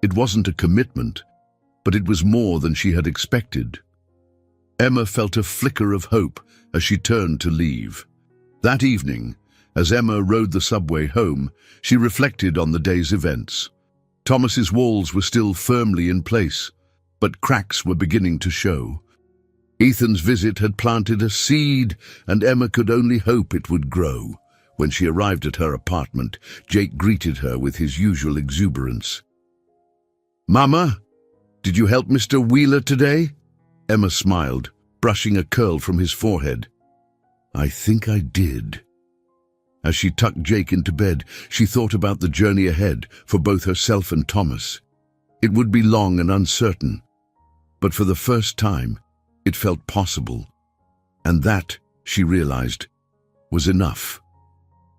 Speaker 1: It wasn't a commitment, but it was more than she had expected. Emma felt a flicker of hope as she turned to leave. That evening, as Emma rode the subway home, she reflected on the day's events. Thomas's walls were still firmly in place, but cracks were beginning to show. Ethan's visit had planted a seed, and Emma could only hope it would grow. When she arrived at her apartment, Jake greeted her with his usual exuberance. "Mama, did you help Mr. Wheeler today?" Emma smiled, brushing a curl from his forehead. "I think I did." As she tucked Jake into bed, she thought about the journey ahead for both herself and Thomas. It would be long and uncertain, but for the first time, it felt possible. And that, she realized, was enough.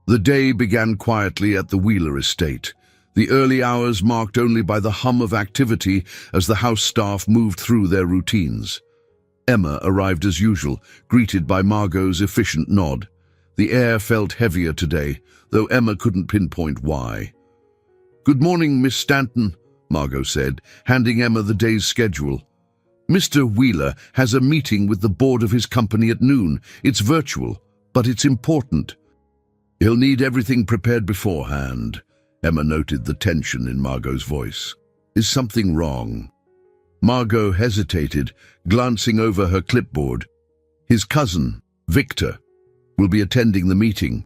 Speaker 1: The day began quietly at the Wheeler estate, the early hours marked only by the hum of activity as the house staff moved through their routines. Emma arrived as usual, greeted by Margot's efficient nod. The air felt heavier today, though Emma couldn't pinpoint why. "Good morning, Miss Stanton," Margot said, handing Emma the day's schedule. "Mr. Wheeler has a meeting with the board of his company at noon. It's virtual, but it's important. He'll need everything prepared beforehand." Emma noted the tension in Margot's voice. "Is something wrong?" Margot hesitated, glancing over her clipboard. "His cousin, Victor, will be attending the meeting.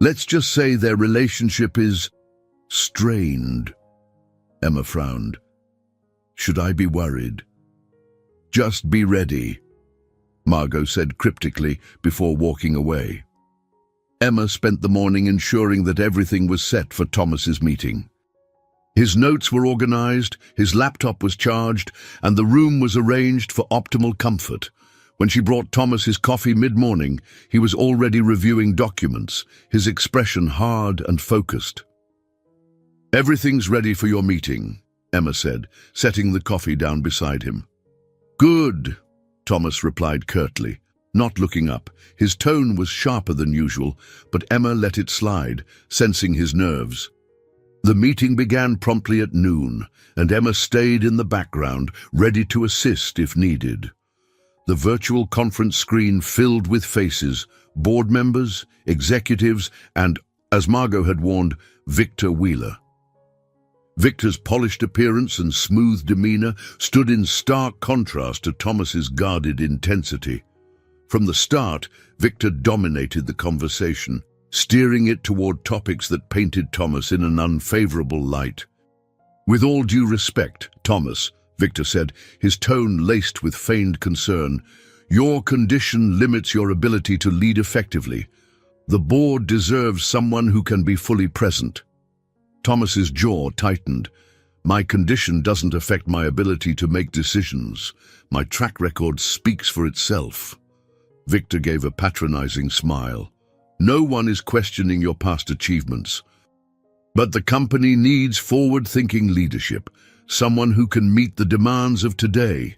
Speaker 1: Let's just say their relationship is strained." Emma frowned. "Should I be worried?" "Just be ready," Margot said cryptically before walking away. Emma spent the morning ensuring that everything was set for Thomas's meeting. His notes were organized, his laptop was charged, and the room was arranged for optimal comfort. When she brought Thomas his coffee mid-morning, he was already reviewing documents, his expression hard and focused. "Everything's ready for your meeting," Emma said, setting the coffee down beside him. "Good," Thomas replied curtly, not looking up. His tone was sharper than usual, but Emma let it slide, sensing his nerves. The meeting began promptly at noon, and Emma stayed in the background, ready to assist if needed. The virtual conference screen filled with faces, board members, executives, and, as Margot had warned, Victor Wheeler. Victor's polished appearance and smooth demeanor stood in stark contrast to Thomas's guarded intensity. From the start, Victor dominated the conversation, steering it toward topics that painted Thomas in an unfavorable light. "With all due respect, Thomas," Victor said, his tone laced with feigned concern, "your condition limits your ability to lead effectively. The board deserves someone who can be fully present." Thomas's jaw tightened. "My condition doesn't affect my ability to make decisions. My track record speaks for itself." Victor gave a patronizing smile. "No one is questioning your past achievements. But the company needs forward-thinking leadership, someone who can meet the demands of today."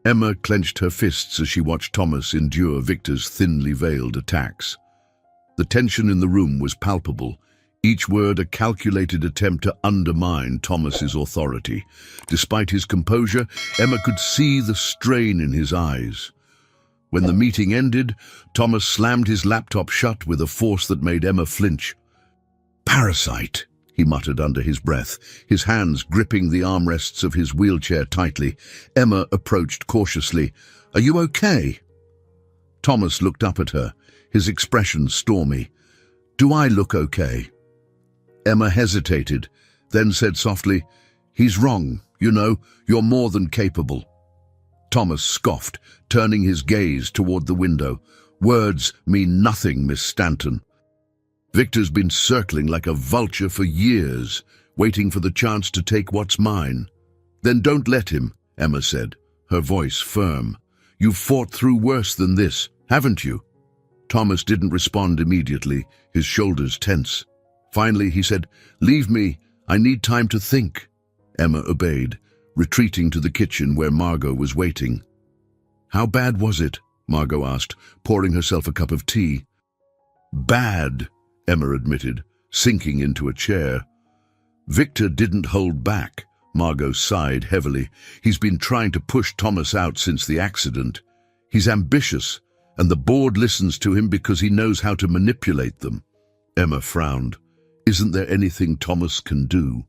Speaker 1: Emma clenched her fists as she watched Thomas endure Victor's thinly veiled attacks. The tension in the room was palpable, each word a calculated attempt to undermine Thomas's authority. Despite his composure, Emma could see the strain in his eyes. When the meeting ended, Thomas slammed his laptop shut with a force that made Emma flinch. "Parasite," he muttered under his breath, his hands gripping the armrests of his wheelchair tightly. Emma approached cautiously. "Are you okay?" Thomas looked up at her, his expression stormy. "Do I look okay?" Emma hesitated, then said softly, "He's wrong. You know, you're more than capable." Thomas scoffed, turning his gaze toward the window. "Words mean nothing, Miss Stanton. Victor's been circling like a vulture for years, waiting for the chance to take what's mine." "Then don't let him," Emma said, her voice firm. "You've fought through worse than this, haven't you?" Thomas didn't respond immediately, his shoulders tense. Finally, he said, "Leave me. I need time to think." Emma obeyed, retreating to the kitchen where Margot was waiting. "How bad was it?" Margot asked, pouring herself a cup of tea. "Bad," Emma admitted, sinking into a chair. "Victor didn't hold back," Margot sighed heavily. "He's been trying to push Thomas out since the accident. He's ambitious, and the board listens to him because he knows how to manipulate them." Emma frowned. "Isn't there anything Thomas can do?"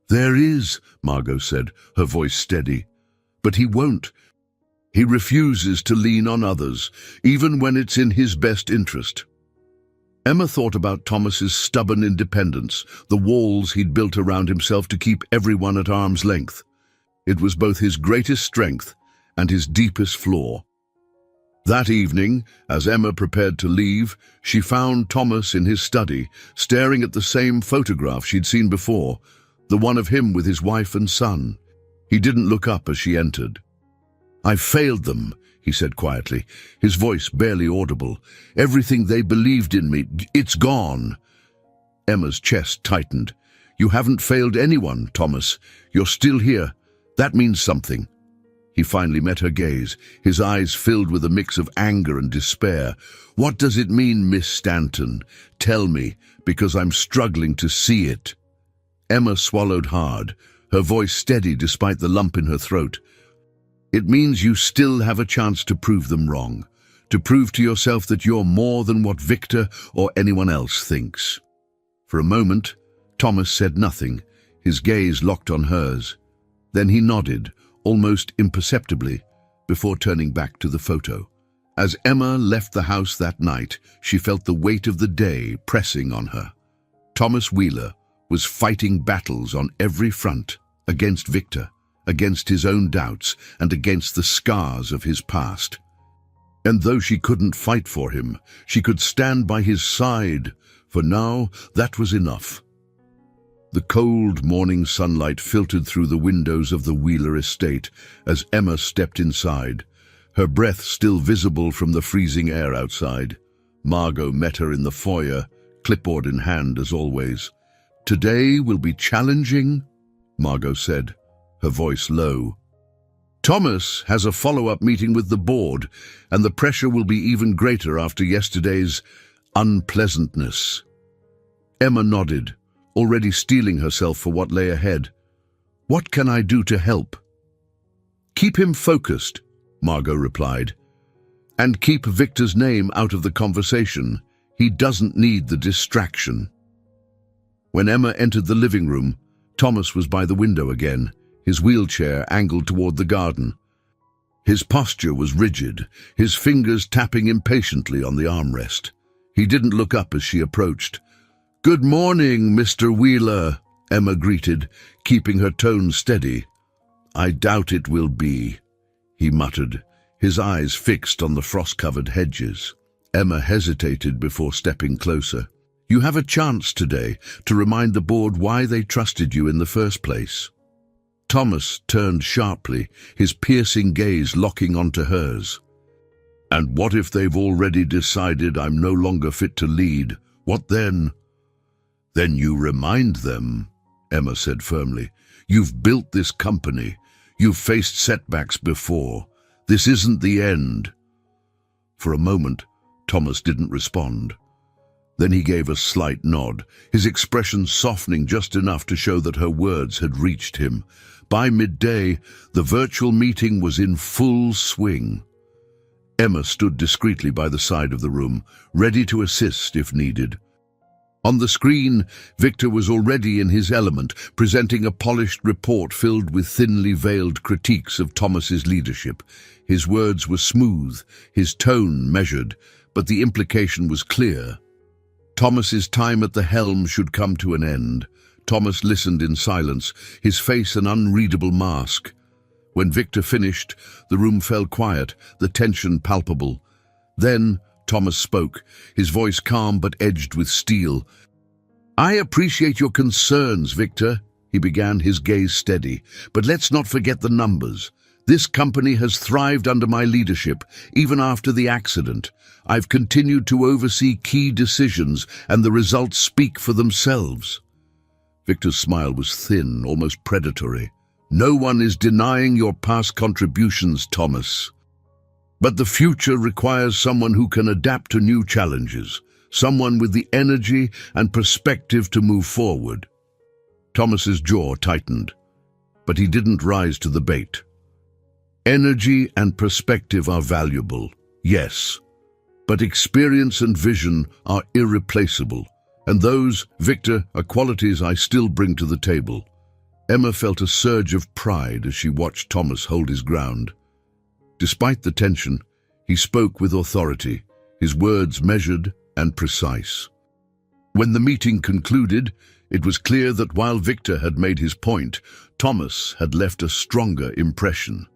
Speaker 1: "There is," Margot said, her voice steady. "But he won't. He refuses to lean on others, even when it's in his best interest." Emma thought about Thomas's stubborn independence, the walls he'd built around himself to keep everyone at arm's length. It was both his greatest strength and his deepest flaw. That evening, as Emma prepared to leave, she found Thomas in his study, staring at the same photograph she'd seen before, the one of him with his wife and son. He didn't look up as she entered. "I've failed them," he said quietly, his voice barely audible. "Everything they believed in me, it's gone." Emma's chest tightened. "You haven't failed anyone, Thomas. You're still here. That means something." He finally met her gaze, his eyes filled with a mix of anger and despair. "What does it mean, Miss Stanton? Tell me, because I'm struggling to see it." Emma swallowed hard, her voice steady despite the lump in her throat. "It means you still have a chance to prove them wrong, to prove to yourself that you're more than what Victor or anyone else thinks." For a moment, Thomas said nothing, his gaze locked on hers. Then he nodded, almost imperceptibly, before turning back to the photo. As Emma left the house that night, she felt the weight of the day pressing on her. Thomas Wheeler was fighting battles on every front, against Victor, against his own doubts, and against the scars of his past. And though she couldn't fight for him, she could stand by his side. For now, that was enough. The cold morning sunlight filtered through the windows of the Wheeler estate as Emma stepped inside, her breath still visible from the freezing air outside. Margot met her in the foyer, clipboard in hand as always. "Today will be challenging," Margot said, her voice low. "Thomas has a follow-up meeting with the board, and the pressure will be even greater after yesterday's unpleasantness." Emma nodded, already steeling herself for what lay ahead. "What can I do to help?" "Keep him focused," Margot replied. "And keep Victor's name out of the conversation. He doesn't need the distraction." When Emma entered the living room, Thomas was by the window again, his wheelchair angled toward the garden. His posture was rigid, his fingers tapping impatiently on the armrest. He didn't look up as she approached. "Good morning, Mr. Wheeler," Emma greeted, keeping her tone steady. "I doubt it will be," he muttered, his eyes fixed on the frost-covered hedges. Emma hesitated before stepping closer. "You have a chance today to remind the board why they trusted you in the first place." Thomas turned sharply, his piercing gaze locking onto hers. "And what if they've already decided I'm no longer fit to lead? What then?" "Then you remind them," Emma said firmly. "You've built this company. You've faced setbacks before. This isn't the end." For a moment, Thomas didn't respond. Then he gave a slight nod, his expression softening just enough to show that her words had reached him. By midday, the virtual meeting was in full swing. Emma stood discreetly by the side of the room, ready to assist if needed. On the screen, Victor was already in his element, presenting a polished report filled with thinly veiled critiques of Thomas's leadership. His words were smooth, his tone measured, but the implication was clear. Thomas's time at the helm should come to an end. Thomas listened in silence, his face an unreadable mask. When Victor finished, the room fell quiet, the tension palpable. Then Thomas spoke, his voice calm but edged with steel. "I appreciate your concerns, Victor," he began, his gaze steady. "But let's not forget the numbers. This company has thrived under my leadership, even after the accident. I've continued to oversee key decisions, and the results speak for themselves." Victor's smile was thin, almost predatory. "No one is denying your past contributions, Thomas. But the future requires someone who can adapt to new challenges, someone with the energy and perspective to move forward." Thomas's jaw tightened, but he didn't rise to the bait. "Energy and perspective are valuable, yes, but experience and vision are irreplaceable, and those, Victor, are qualities I still bring to the table." Emma felt a surge of pride as she watched Thomas hold his ground. Despite the tension, he spoke with authority, his words measured and precise. When the meeting concluded, it was clear that while Victor had made his point, Thomas had left a stronger impression.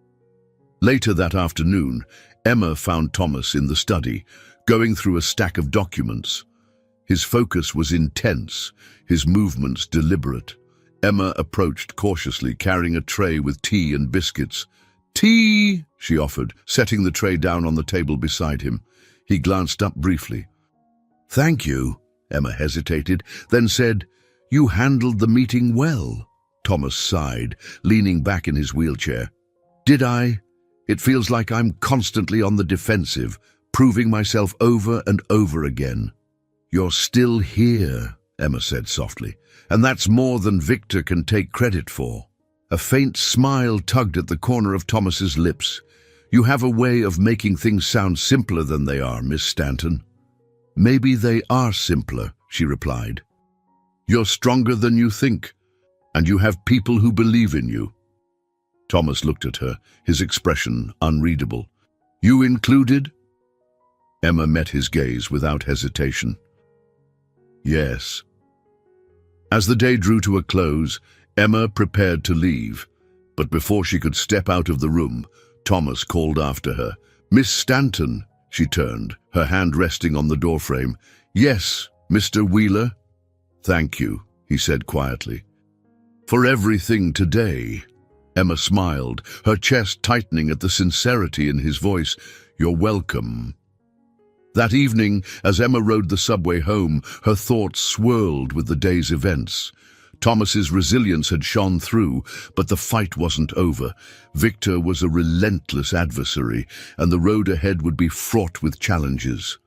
Speaker 1: Later that afternoon, Emma found Thomas in the study, going through a stack of documents. His focus was intense, his movements deliberate. Emma approached cautiously, carrying a tray with tea and biscuits. "Tea," she offered, setting the tray down on the table beside him. He glanced up briefly. "Thank you," Emma hesitated, then said, "You handled the meeting well." Thomas sighed, leaning back in his wheelchair. "Did I? It feels like I'm constantly on the defensive, proving myself over and over again." "You're still here," Emma said softly, "and that's more than Victor can take credit for." A faint smile tugged at the corner of Thomas's lips. "You have a way of making things sound simpler than they are, Miss Stanton." "Maybe they are simpler," she replied. "You're stronger than you think, and you have people who believe in you." Thomas looked at her, his expression unreadable. "You included?" Emma met his gaze without hesitation. "Yes." As the day drew to a close, Emma prepared to leave, but before she could step out of the room, Thomas called after her. "Miss Stanton," she turned, her hand resting on the doorframe. "Yes, Mr. Wheeler?" "Thank you," he said quietly. "For everything today." Emma smiled, her chest tightening at the sincerity in his voice. "You're welcome." That evening, as Emma rode the subway home, her thoughts swirled with the day's events. Thomas's resilience had shone through, but the fight wasn't over. Victor was a relentless adversary, and the road ahead would be fraught with challenges.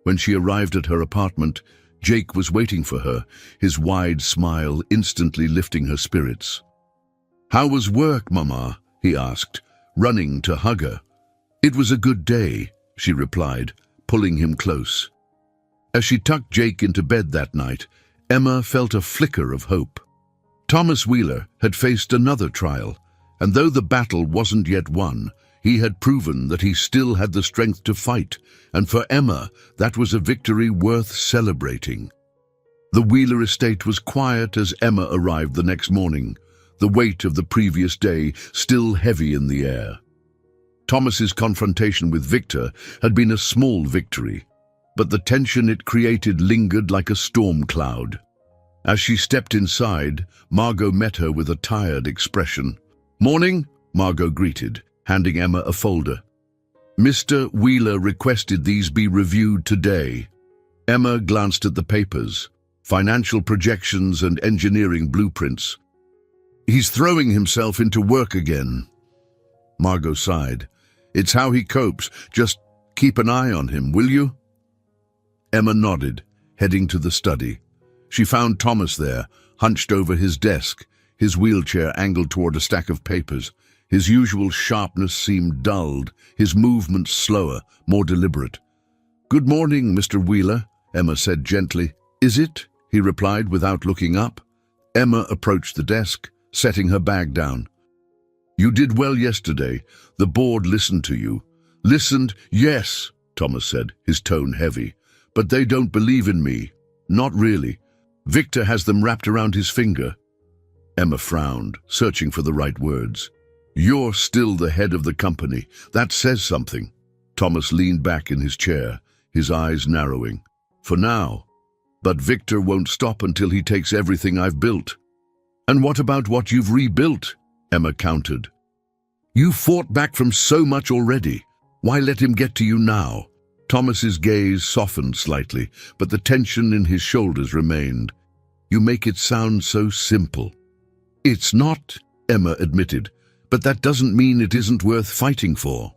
Speaker 1: When she arrived at her apartment, Jake was waiting for her, his wide smile instantly lifting her spirits. "How was work, Mama?" he asked, running to hug her. "It was a good day," she replied, pulling him close. As she tucked Jake into bed that night, Emma felt a flicker of hope. Thomas Wheeler had faced another trial, and though the battle wasn't yet won, He had proven that he still had the strength to fight, and for Emma, that was a victory worth celebrating. The Wheeler estate was quiet as Emma arrived the next morning, the weight of the previous day still heavy in the air. Thomas's confrontation with Victor had been a small victory, but the tension it created lingered like a storm cloud. As she stepped inside, Margot met her with a tired expression. "Morning," Margot greeted, handing Emma a folder. "Mr. Wheeler requested these be reviewed today." Emma glanced at the papers, financial projections and engineering blueprints. "He's throwing himself into work again." Margot sighed. "It's how he copes. Just keep an eye on him, will you?" Emma nodded, heading to the study. She found Thomas there, hunched over his desk, his wheelchair angled toward a stack of papers. His usual sharpness seemed dulled, his movements slower, more deliberate. "Good morning, Mr. Wheeler," Emma said gently. "Is it?" he replied without looking up. Emma approached the desk, setting her bag down. "You did well yesterday. The board listened to you." "Listened? Yes," Thomas said, his tone heavy. "But they don't believe in me. Not really. Victor has them wrapped around his finger." Emma frowned, searching for the right words. "You're still the head of the company. That says something." Thomas leaned back in his chair, his eyes narrowing. "For now. But Victor won't stop until he takes everything I've built." "And what about what you've rebuilt?" Emma countered. "You fought back from so much already. Why let him get to you now?" Thomas's gaze softened slightly, but the tension in his shoulders remained. "You make it sound so simple." "It's not," Emma admitted, "but that doesn't mean it isn't worth fighting for."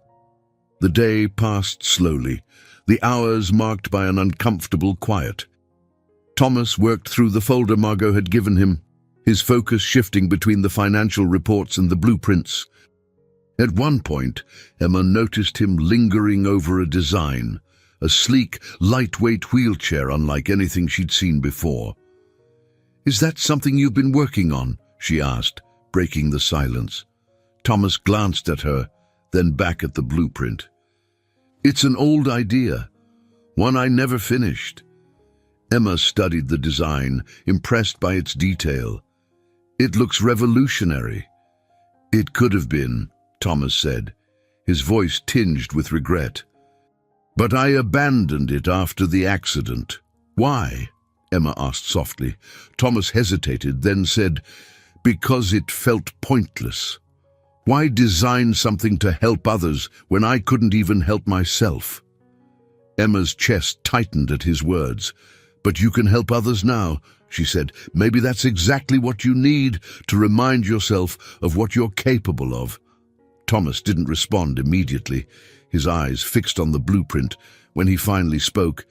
Speaker 1: The day passed slowly, the hours marked by an uncomfortable quiet. Thomas worked through the folder Margot had given him, his focus shifting between the financial reports and the blueprints. At one point, Emma noticed him lingering over a design, a sleek, lightweight wheelchair unlike anything she'd seen before. "Is that something you've been working on?" she asked, breaking the silence. Thomas glanced at her, then back at the blueprint. "It's an old idea, one I never finished." Emma studied the design, impressed by its detail. "It looks revolutionary." "It could have been," Thomas said, his voice tinged with regret. "But I abandoned it after the accident." "Why?" Emma asked softly. Thomas hesitated, then said, "Because it felt pointless. Why design something to help others when I couldn't even help myself?" Emma's chest tightened at his words. "But you can help others now," she said. "Maybe that's exactly what you need to remind yourself of what you're capable of." Thomas didn't respond immediately, his eyes fixed on the blueprint. When he finally spoke,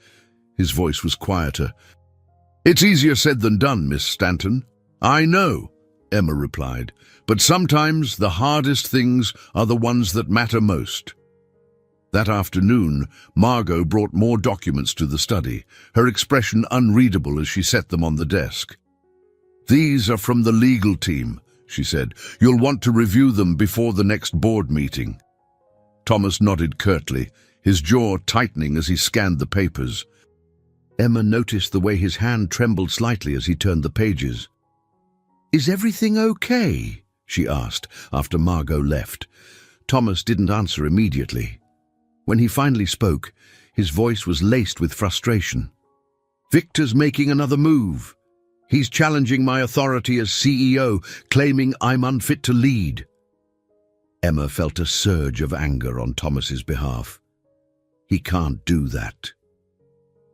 Speaker 1: his voice was quieter. "It's easier said than done, Miss Stanton." "I know," Emma replied, "but sometimes the hardest things are the ones that matter most." That afternoon, Margot brought more documents to the study, her expression unreadable as she set them on the desk. "These are from the legal team," she said. "You'll want to review them before the next board meeting." Thomas nodded curtly, his jaw tightening as he scanned the papers. Emma noticed the way his hand trembled slightly as he turned the pages. "Is everything okay?" she asked after Margot left. Thomas didn't answer immediately. When he finally spoke, his voice was laced with frustration. "Victor's making another move. He's challenging my authority as CEO, claiming I'm unfit to lead." Emma felt a surge of anger on Thomas's behalf. "He can't do that."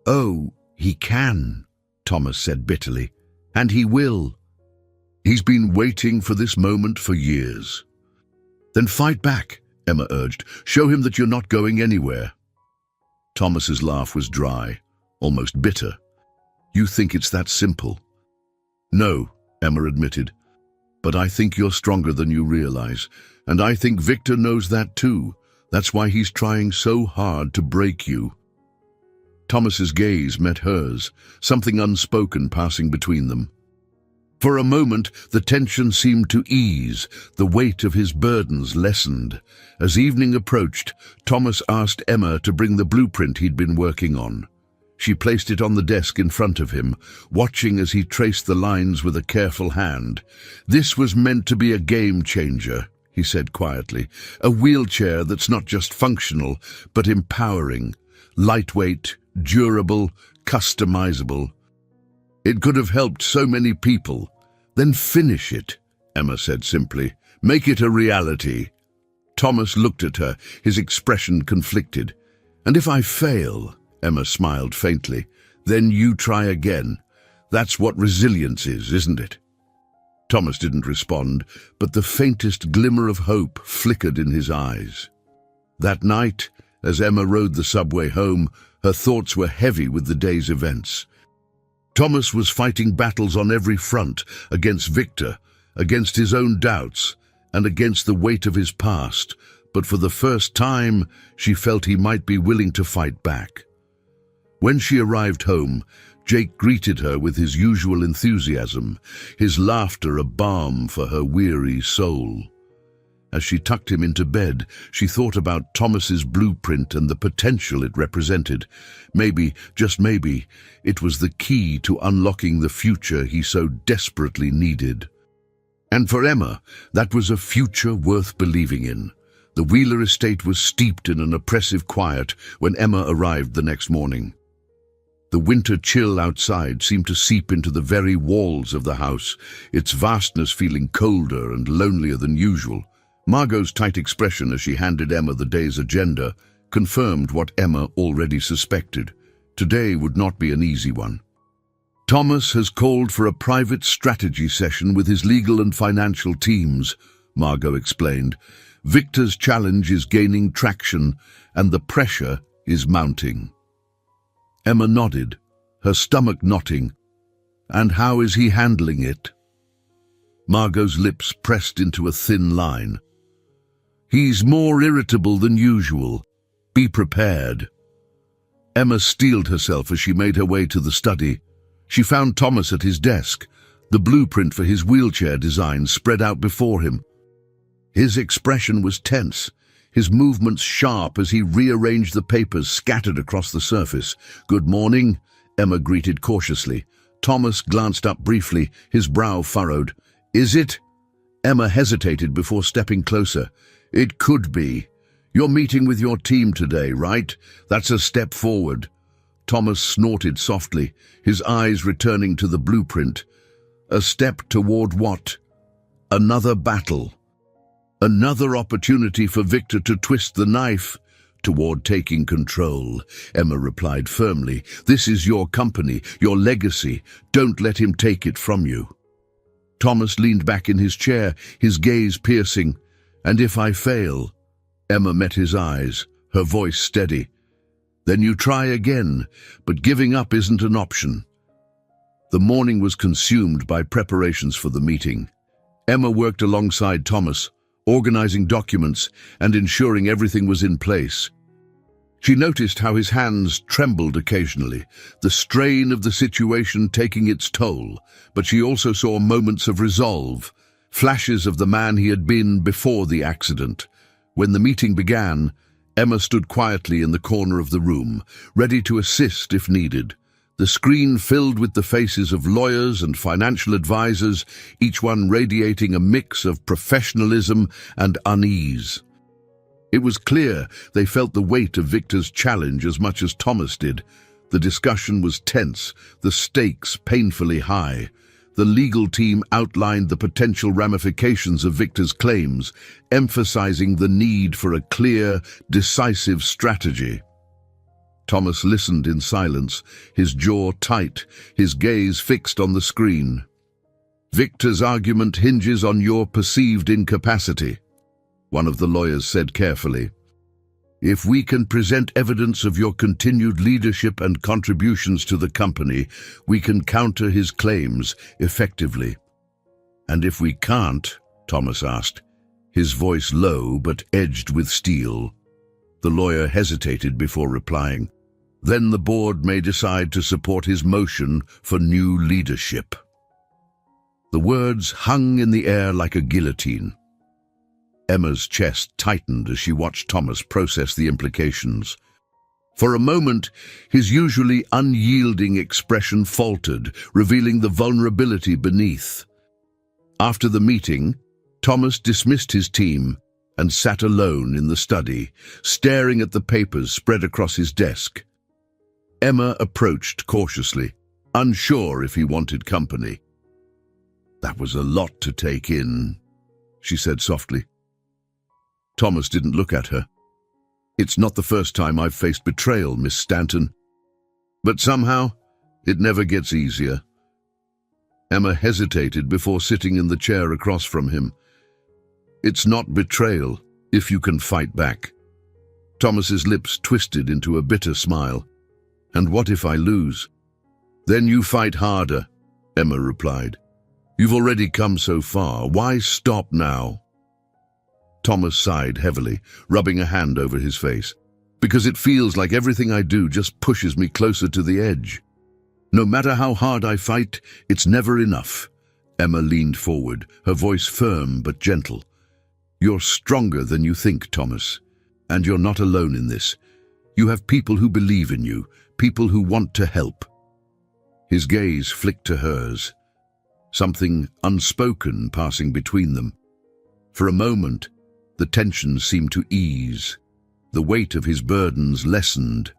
Speaker 1: "Oh, he can," Thomas said bitterly, "and he will. He's been waiting for this moment for years." "Then fight back," Emma urged. "Show him that you're not going anywhere." Thomas's laugh was dry, almost bitter. "You think it's that simple?" "No," Emma admitted, "but I think you're stronger than you realize, and I think Victor knows that too. That's why he's trying so hard to break you." Thomas's gaze met hers, something unspoken passing between them. For a moment, the tension seemed to ease, the weight of his burdens lessened. As evening approached, Thomas asked Emma to bring the blueprint he'd been working on. She placed it on the desk in front of him, watching as he traced the lines with a careful hand. "This was meant to be a game changer," he said quietly. "A wheelchair that's not just functional, but empowering. Lightweight, durable, customizable. It could have helped so many people." "Then finish it," Emma said simply. "Make it a reality." Thomas looked at her, his expression conflicted. "And if I fail," Emma smiled faintly, "then you try again. That's what resilience is, isn't it?" Thomas didn't respond, but the faintest glimmer of hope flickered in his eyes. That night, as Emma rode the subway home, her thoughts were heavy with the day's events. Thomas was fighting battles on every front, against Victor, against his own doubts, and against the weight of his past, but for the first time, she felt he might be willing to fight back. When she arrived home, Jake greeted her with his usual enthusiasm, his laughter a balm for her weary soul. As she tucked him into bed, she thought about Thomas's blueprint and the potential it represented. Maybe, just maybe, it was the key to unlocking the future he so desperately needed. And for Emma, that was a future worth believing in. The Wheeler estate was steeped in an oppressive quiet when Emma arrived the next morning. The winter chill outside seemed to seep into the very walls of the house, its vastness feeling colder and lonelier than usual. Margot's tight expression as she handed Emma the day's agenda confirmed what Emma already suspected. Today would not be an easy one. "Thomas has called for a private strategy session with his legal and financial teams," Margot explained. "Victor's challenge is gaining traction, and the pressure is mounting." Emma nodded, her stomach knotting. "And how is he handling it?" Margot's lips pressed into a thin line. "He's more irritable than usual. Be prepared." Emma steeled herself as she made her way to the study. She found Thomas at his desk, the blueprint for his wheelchair design spread out before him. His expression was tense, his movements sharp as he rearranged the papers scattered across the surface. "Good morning," Emma greeted cautiously. Thomas glanced up briefly, his brow furrowed. "Is it?" Emma hesitated before stepping closer. "It could be. You're meeting with your team today, right? That's a step forward." Thomas snorted softly, his eyes returning to the blueprint. "A step toward what?" "Another battle. Another opportunity for Victor to twist the knife." "Toward taking control," Emma replied firmly. "This is your company, your legacy. Don't let him take it from you." Thomas leaned back in his chair, his gaze piercing. "And if I fail?" Emma met his eyes, her voice steady. "Then you try again, but giving up isn't an option." The morning was consumed by preparations for the meeting. Emma worked alongside Thomas, organizing documents and ensuring everything was in place. She noticed how his hands trembled occasionally, the strain of the situation taking its toll, but she also saw moments of resolve, flashes of the man he had been before the accident. When the meeting began, Emma stood quietly in the corner of the room, ready to assist if needed. The screen filled with the faces of lawyers and financial advisors, each one radiating a mix of professionalism and unease. It was clear they felt the weight of Victor's challenge as much as Thomas did. The discussion was tense, the stakes painfully high. The legal team outlined the potential ramifications of Victor's claims, emphasizing the need for a clear, decisive strategy. Thomas listened in silence, his jaw tight, his gaze fixed on the screen. "Victor's argument hinges on your perceived incapacity," one of the lawyers said carefully. "If we can present evidence of your continued leadership and contributions to the company, we can counter his claims effectively." "And if we can't?" Thomas asked, his voice low but edged with steel. The lawyer hesitated before replying. "Then the board may decide to support his motion for new leadership." The words hung in the air like a guillotine. Emma's chest tightened as she watched Thomas process the implications. For a moment, his usually unyielding expression faltered, revealing the vulnerability beneath. After the meeting, Thomas dismissed his team and sat alone in the study, staring at the papers spread across his desk. Emma approached cautiously, unsure if he wanted company. "That was a lot to take in," she said softly. Thomas didn't look at her. "It's not the first time I've faced betrayal, Miss Stanton. But somehow, it never gets easier." Emma hesitated before sitting in the chair across from him. "It's not betrayal, if you can fight back." Thomas's lips twisted into a bitter smile. "And what if I lose?" "Then you fight harder," Emma replied. "You've already come so far. Why stop now?" Thomas sighed heavily, rubbing a hand over his face. "Because it feels like everything I do just pushes me closer to the edge. No matter how hard I fight, it's never enough." Emma leaned forward, her voice firm but gentle. "You're stronger than you think, Thomas. And you're not alone in this. You have people who believe in you, people who want to help." His gaze flicked to hers, something unspoken passing between them. For a moment, the tension seemed to ease. The weight of his burdens lessened.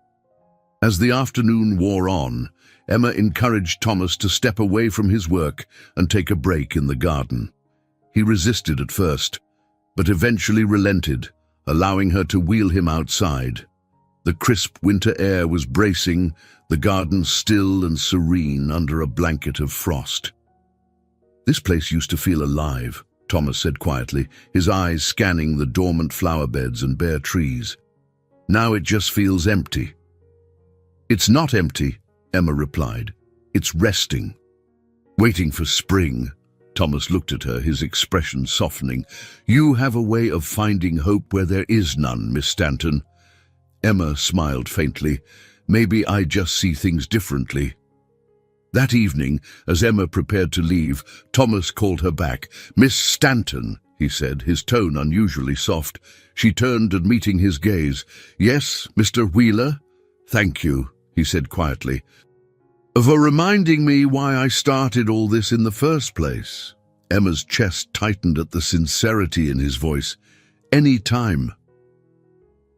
Speaker 1: As the afternoon wore on, Emma encouraged Thomas to step away from his work and take a break in the garden. He resisted at first, but eventually relented, allowing her to wheel him outside. The crisp winter air was bracing, the garden still and serene under a blanket of frost. "This place used to feel alive," Thomas said quietly, his eyes scanning the dormant flower beds and bare trees. "Now it just feels empty." "It's not empty," Emma replied. "It's resting. Waiting for spring." Thomas looked at her, his expression softening. "You have a way of finding hope where there is none, Miss Stanton." Emma smiled faintly. "Maybe I just see things differently." That evening, as Emma prepared to leave, Thomas called her back. "Miss Stanton," he said, his tone unusually soft. She turned and meeting his gaze. "Yes, Mr. Wheeler?" "Thank you," he said quietly, "for reminding me why I started all this in the first place." Emma's chest tightened at the sincerity in his voice. "Any time."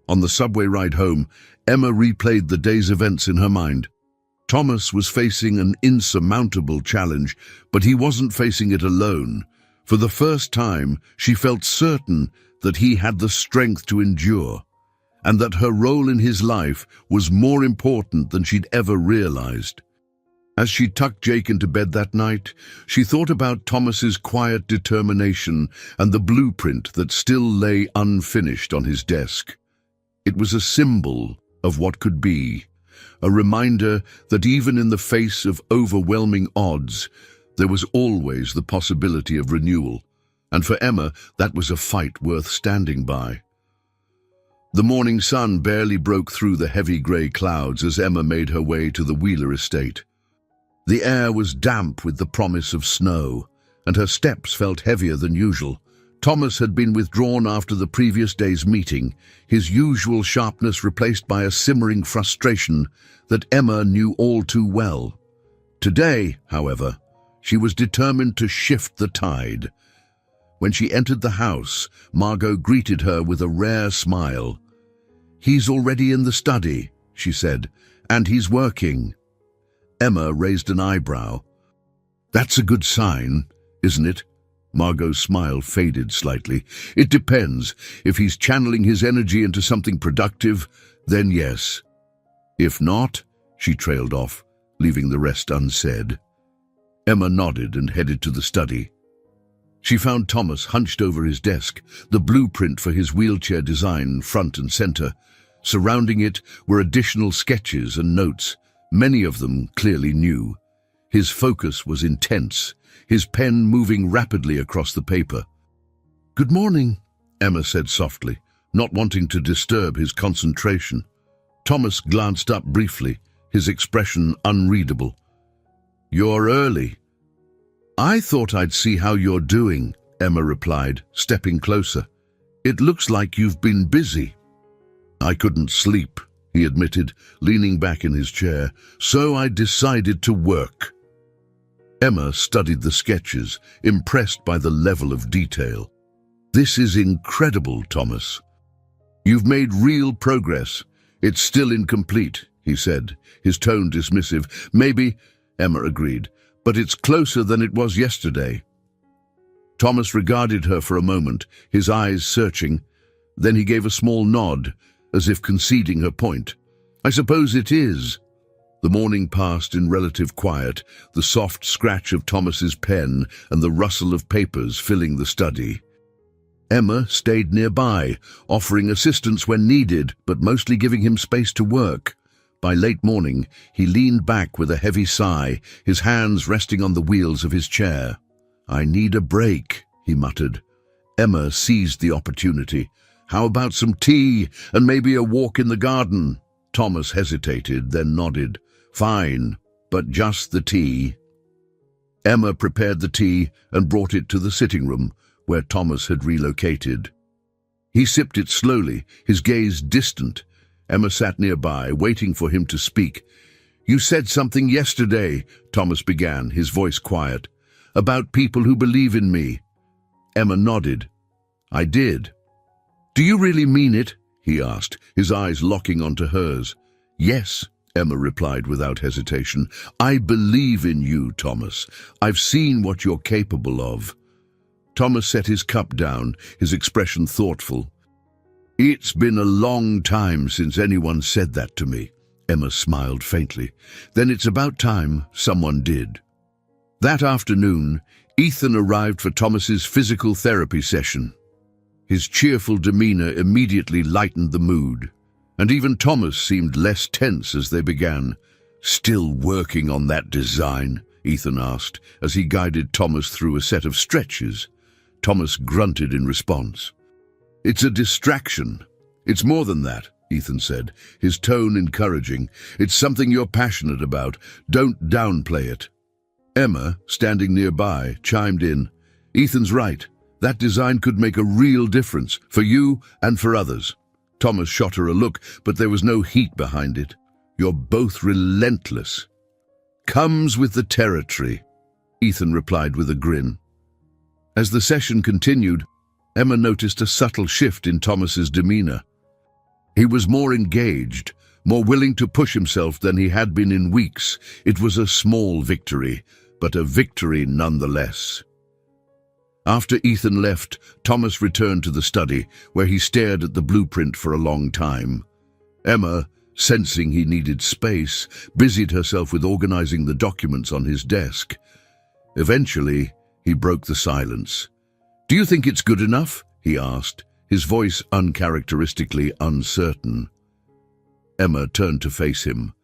Speaker 1: On the subway ride home, Emma replayed the day's events in her mind. Thomas was facing an insurmountable challenge, but he wasn't facing it alone. For the first time, she felt certain that he had the strength to endure, and that her role in his life was more important than she'd ever realized. As she tucked Jake into bed that night, she thought about Thomas's quiet determination and the blueprint that still lay unfinished on his desk. It was a symbol of what could be, a reminder that even in the face of overwhelming odds, there was always the possibility of renewal, and for Emma, that was a fight worth standing by. The morning sun barely broke through the heavy grey clouds as Emma made her way to the Wheeler estate. The air was damp with the promise of snow, and her steps felt heavier than usual. Thomas had been withdrawn after the previous day's meeting, his usual sharpness replaced by a simmering frustration that Emma knew all too well. Today, however, she was determined to shift the tide. When she entered the house, Margot greeted her with a rare smile. "He's already in the study," she said, "and he's working." Emma raised an eyebrow. "That's a good sign, isn't it?" Margot's smile faded slightly. "It depends. If he's channeling his energy into something productive, then yes. If not," she trailed off, leaving the rest unsaid. Emma nodded and headed to the study. She found Thomas hunched over his desk, the blueprint for his wheelchair design front and center. Surrounding it were additional sketches and notes, many of them clearly new. His focus was intense, his pen moving rapidly across the paper. "Good morning," Emma said softly, not wanting to disturb his concentration. Thomas glanced up briefly, his expression unreadable. "You're early." I thought I'd see how you're doing, Emma replied, stepping closer. It looks like you've been busy. I couldn't sleep, he admitted, leaning back in his chair, so I decided to work. Emma studied the sketches, impressed by the level of detail. This is incredible, Thomas. You've made real progress. It's still incomplete, he said, his tone dismissive. Maybe, Emma agreed, but it's closer than it was yesterday. Thomas regarded her for a moment, his eyes searching. Then he gave a small nod, as if conceding her point. I suppose it is. The morning passed in relative quiet, the soft scratch of Thomas's pen and the rustle of papers filling the study. Emma stayed nearby, offering assistance when needed, but mostly giving him space to work. By late morning, he leaned back with a heavy sigh, his hands resting on the wheels of his chair. I need a break, he muttered. Emma seized the opportunity. How about some tea and maybe a walk in the garden? Thomas hesitated, then nodded. Fine, but just the tea. Emma prepared the tea and brought it to the sitting room, where Thomas had relocated. He sipped it slowly, his gaze distant. Emma sat nearby, waiting for him to speak. You said something yesterday, Thomas began, his voice quiet, about people who believe in me. Emma nodded. I did. Do you really mean it? He asked, his eyes locking onto hers. Yes, Emma replied without hesitation. I believe in you, Thomas. I've seen what you're capable of. Thomas set his cup down, his expression thoughtful. It's been a long time since anyone said that to me, Emma smiled faintly. Then it's about time someone did. That afternoon, Ethan arrived for Thomas's physical therapy session. His cheerful demeanor immediately lightened the mood, and even Thomas seemed less tense as they began. Still working on that design? Ethan asked, as he guided Thomas through a set of stretches. Thomas grunted in response. It's a distraction. It's more than that, Ethan said, his tone encouraging. It's something you're passionate about. Don't downplay it. Emma, standing nearby, chimed in. Ethan's right. That design could make a real difference, for you and for others. Thomas shot her a look, but there was no heat behind it. You're both relentless. Comes with the territory, Ethan replied with a grin. As the session continued, Emma noticed a subtle shift in Thomas's demeanor. He was more engaged, more willing to push himself than he had been in weeks. It was a small victory, but a victory nonetheless. After Ethan left, Thomas returned to the study, where he stared at the blueprint for a long time. Emma, sensing he needed space, busied herself with organizing the documents on his desk. Eventually, he broke the silence. Do you think it's good enough? He asked, his voice uncharacteristically uncertain. Emma turned to face him.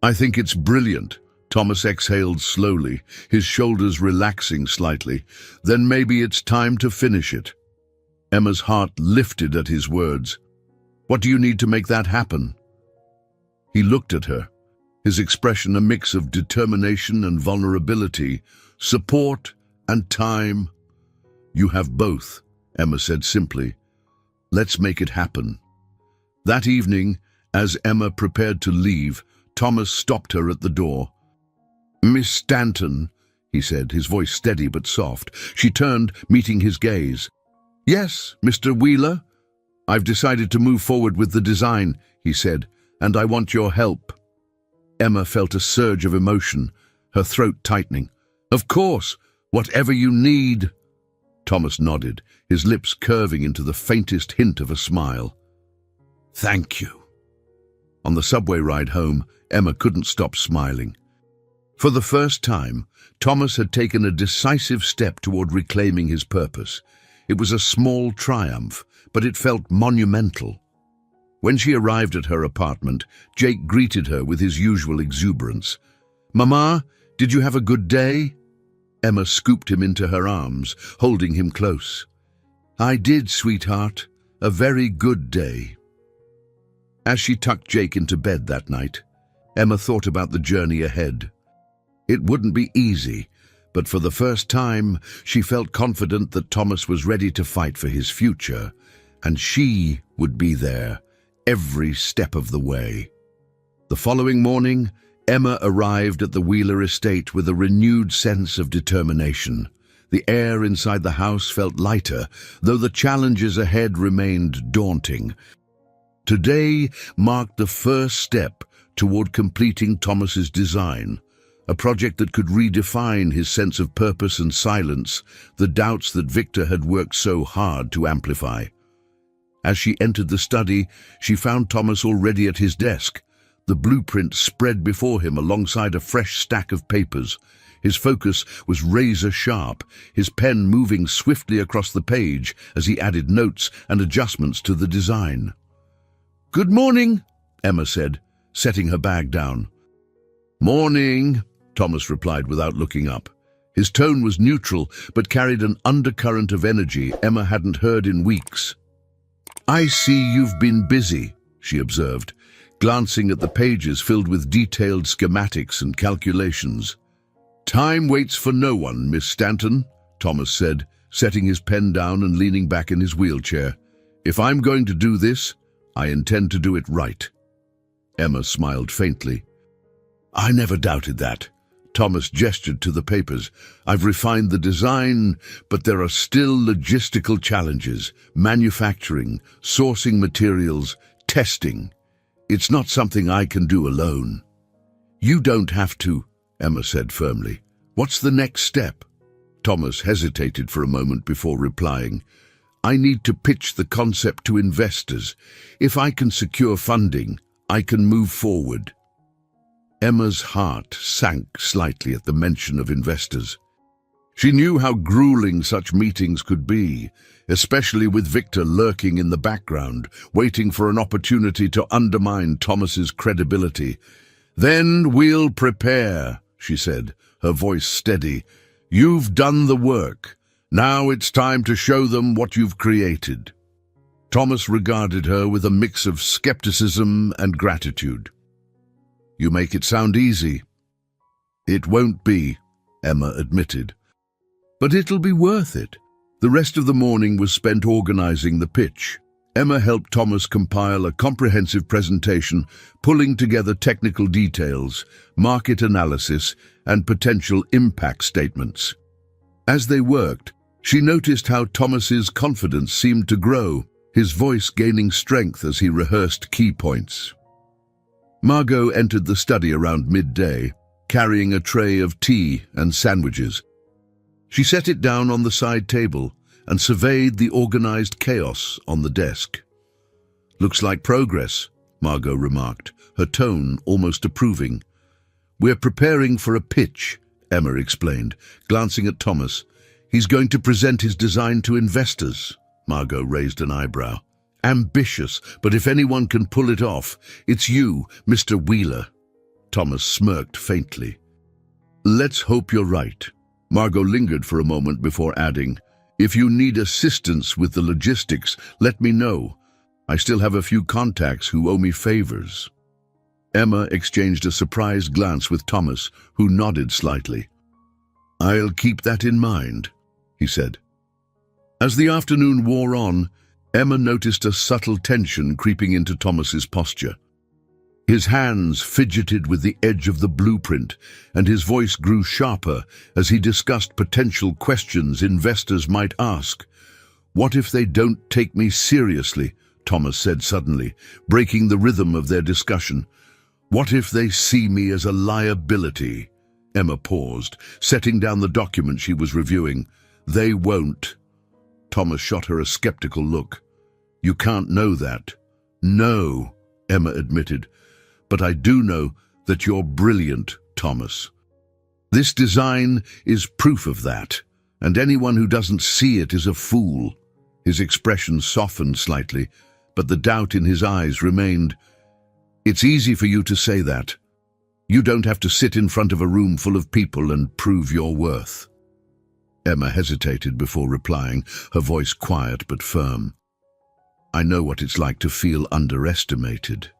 Speaker 1: I think it's brilliant. Thomas exhaled slowly, his shoulders relaxing slightly. Then maybe it's time to finish it. Emma's heart lifted at his words. What do you need to make that happen? He looked at her, his expression a mix of determination and vulnerability, support and time. You have both, Emma said simply. Let's make it happen. That evening, as Emma prepared to leave, Thomas stopped her at the door. Miss Stanton, he said, his voice steady but soft. She turned, meeting his gaze. Yes, Mr. Wheeler? I've decided to move forward with the design, he said, and I want your help. Emma felt a surge of emotion, her throat tightening. Of course, whatever you need. Thomas nodded, his lips curving into the faintest hint of a smile. Thank you. On the subway ride home, Emma couldn't stop smiling. For the first time, Thomas had taken a decisive step toward reclaiming his purpose. It was a small triumph, but it felt monumental. When she arrived at her apartment, Jake greeted her with his usual exuberance. Mama, did you have a good day? Emma scooped him into her arms, holding him close. I did, sweetheart. A very good day. As she tucked Jake into bed that night, Emma thought about the journey ahead. It wouldn't be easy, But for the first time, she felt confident that Thomas was ready to fight for his future, and she would be there every step of the way. The following morning, Emma arrived at the Wheeler estate with a renewed sense of determination. The air inside the house felt lighter, though the challenges ahead remained daunting. Today marked the first step toward completing Thomas's design, a project that could redefine his sense of purpose and silence the doubts that Victor had worked so hard to amplify. As she entered the study, she found Thomas already at his desk, the blueprint spread before him alongside a fresh stack of papers. His focus was razor-sharp, his pen moving swiftly across the page as he added notes and adjustments to the design. "Good morning," Emma said, setting her bag down. "Morning," Thomas replied without looking up. His tone was neutral, but carried an undercurrent of energy Emma hadn't heard in weeks. "I see you've been busy," she observed, glancing at the pages filled with detailed schematics and calculations. "Time waits for no one, Miss Stanton," Thomas said, setting his pen down and leaning back in his wheelchair. "If I'm going to do this, I intend to do it right." Emma smiled faintly. "I never doubted that." Thomas gestured to the papers. "I've refined the design, but there are still logistical challenges: manufacturing, sourcing materials, testing. It's not something I can do alone." "You don't have to," Emma said firmly. "What's the next step?" Thomas hesitated for a moment before replying. "I need to pitch the concept to investors. If I can secure funding, I can move forward." Emma's heart sank slightly at the mention of investors. She knew how grueling such meetings could be, especially with Victor lurking in the background, waiting for an opportunity to undermine Thomas's credibility. "Then we'll prepare," she said, her voice steady. "You've done the work. Now it's time to show them what you've created." Thomas regarded her with a mix of skepticism and gratitude. "You make it sound easy." "It won't be," Emma admitted. "But it'll be worth it." The rest of the morning was spent organizing the pitch. Emma helped Thomas compile a comprehensive presentation, pulling together technical details, market analysis, and potential impact statements. As they worked, she noticed how Thomas's confidence seemed to grow, his voice gaining strength as he rehearsed key points. Margot entered the study around midday, carrying a tray of tea and sandwiches. She set it down on the side table and surveyed the organized chaos on the desk. "Looks like progress," Margot remarked, her tone almost approving. "We're preparing for a pitch," Emma explained, glancing at Thomas. "He's going to present his design to investors." Margot raised an eyebrow. "Ambitious, but if anyone can pull it off, it's you, Mr. Wheeler." Thomas smirked faintly. "Let's hope you're right." Margot lingered for a moment before adding, "If you need assistance with the logistics, let me know. I still have a few contacts who owe me favors." Emma exchanged a surprised glance with Thomas, who nodded slightly. "I'll keep that in mind," he said. As the afternoon wore on, Emma noticed a subtle tension creeping into Thomas's posture. His hands fidgeted with the edge of the blueprint, and his voice grew sharper as he discussed potential questions investors might ask. "What if they don't take me seriously?" Thomas said suddenly, breaking the rhythm of their discussion. "What if they see me as a liability?" Emma paused, setting down the document she was reviewing. "They won't." Thomas shot her a skeptical look. "You can't know that." "No," Emma admitted. "But I do know that you're brilliant, Thomas. This design is proof of that, and anyone who doesn't see it is a fool." His expression softened slightly, but the doubt in his eyes remained. "It's easy for you to say that. You don't have to sit in front of a room full of people and prove your worth." Emma hesitated before replying, her voice quiet but firm. "I know what it's like to feel underestimated,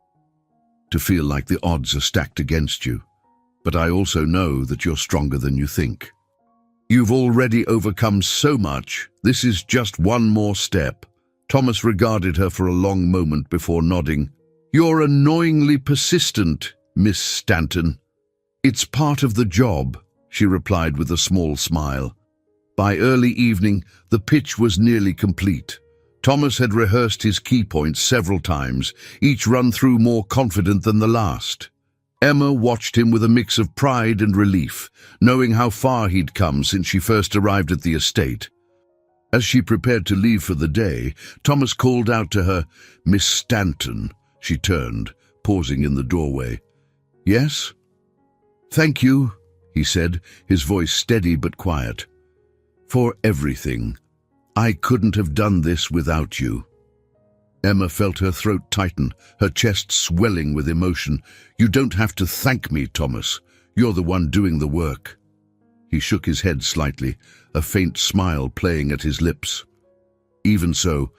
Speaker 1: to feel like the odds are stacked against you, but I also know that you're stronger than you think." You've already overcome so much. This is just one more step. Thomas regarded her for a long moment before nodding. You're annoyingly persistent, Miss Stanton. It's part of the job, she replied with a small smile. By early evening, the pitch was nearly complete. Thomas had rehearsed his key points several times, each run-through more confident than the last. Emma watched him with a mix of pride and relief, knowing how far he'd come since she first arrived at the estate. As she prepared to leave for the day, Thomas called out to her, "Miss Stanton." She turned, pausing in the doorway. "Yes?" "Thank you," he said, his voice steady but quiet. "For everything. I couldn't have done this without you." Emma felt her throat tighten, her chest swelling with emotion. "You don't have to thank me, Thomas. You're the one doing the work." He shook his head slightly, a faint smile playing at his lips. "Even so,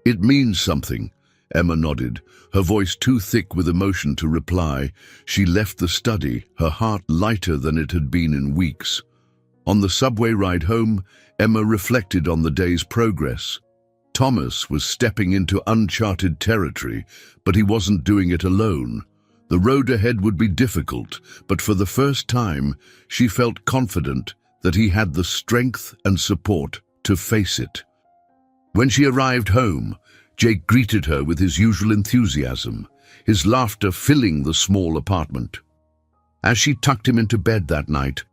Speaker 1: it means something," Emma nodded, her voice too thick with emotion to reply. She left the study, her heart lighter than it had been in weeks. On the subway ride home, Emma reflected on the day's progress. Thomas was stepping into uncharted territory, but he wasn't doing it alone. The road ahead would be difficult, but for the first time, she felt confident that he had the strength and support to face it. When she arrived home, Jake greeted her with his usual enthusiasm, his laughter filling the small apartment. As she tucked him into bed that night,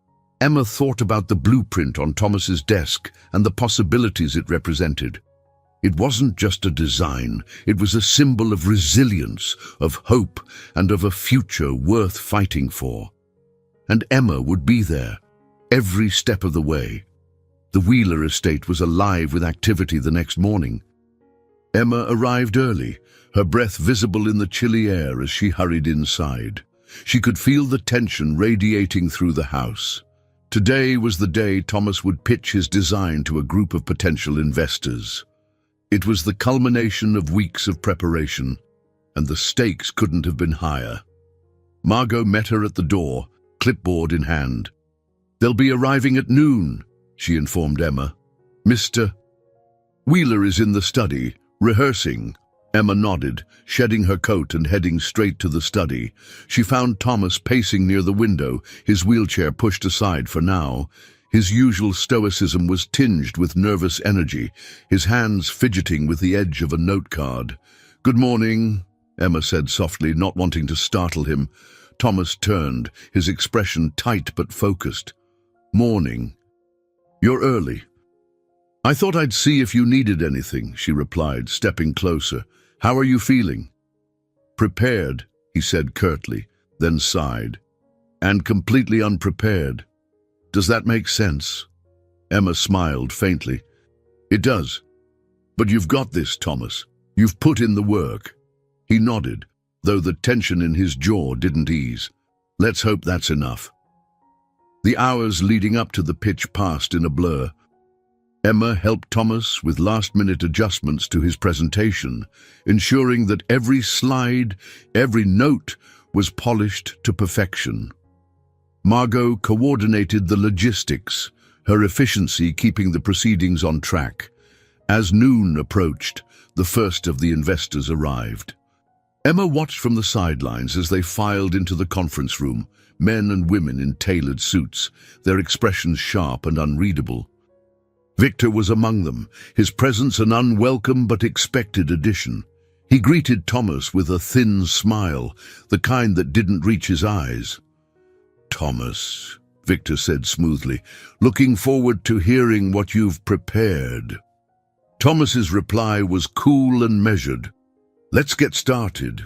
Speaker 1: Emma thought about the blueprint on Thomas's desk and the possibilities it represented. It wasn't just a design, it was a symbol of resilience, of hope, and of a future worth fighting for. And Emma would be there, every step of the way. The Wheeler estate was alive with activity the next morning. Emma arrived early, her breath visible in the chilly air as she hurried inside. She could feel the tension radiating through the house. Today was the day Thomas would pitch his design to a group of potential investors. It was the culmination of weeks of preparation, and the stakes couldn't have been higher. Margot met her at the door, clipboard in hand. "They'll be arriving at noon," she informed Emma. "Mr. Wheeler is in the study, rehearsing." Emma nodded, shedding her coat and heading straight to the study. She found Thomas pacing near the window, his wheelchair pushed aside for now. His usual stoicism was tinged with nervous energy, his hands fidgeting with the edge of a note card. "Good morning," Emma said softly, not wanting to startle him. Thomas turned, his expression tight but focused. "Morning. You're early." "I thought I'd see if you needed anything," she replied, stepping closer. "How are you feeling?" "Prepared," he said curtly, then sighed. "And completely unprepared. Does that make sense?" Emma smiled faintly. "It does. But you've got this, Thomas. You've put in the work." He nodded, though the tension in his jaw didn't ease. "Let's hope that's enough." The hours leading up to the pitch passed in a blur. Emma helped Thomas with last-minute adjustments to his presentation, ensuring that every slide, every note was polished to perfection. Margot coordinated the logistics, her efficiency keeping the proceedings on track. As noon approached, the first of the investors arrived. Emma watched from the sidelines as they filed into the conference room, men and women in tailored suits, their expressions sharp and unreadable. Victor was among them, his presence an unwelcome but expected addition. He greeted Thomas with a thin smile, the kind that didn't reach his eyes. "Thomas," Victor said smoothly, "looking forward to hearing what you've prepared." Thomas's reply was cool and measured. "Let's get started."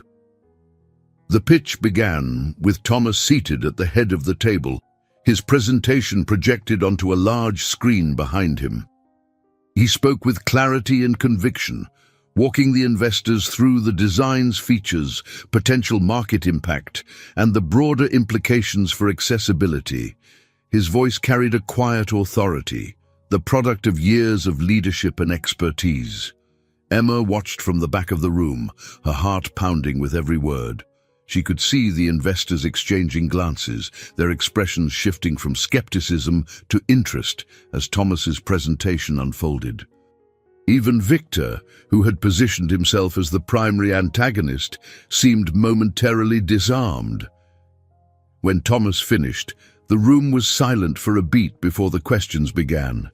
Speaker 1: The pitch began with Thomas seated at the head of the table, his presentation projected onto a large screen behind him. He spoke with clarity and conviction, walking the investors through the design's features, potential market impact, and the broader implications for accessibility. His voice carried a quiet authority, the product of years of leadership and expertise. Emma watched from the back of the room, her heart pounding with every word. She could see the investors exchanging glances, their expressions shifting from skepticism to interest as Thomas's presentation unfolded. Even Victor, who had positioned himself as the primary antagonist, seemed momentarily disarmed. When Thomas finished, the room was silent for a beat before the questions began.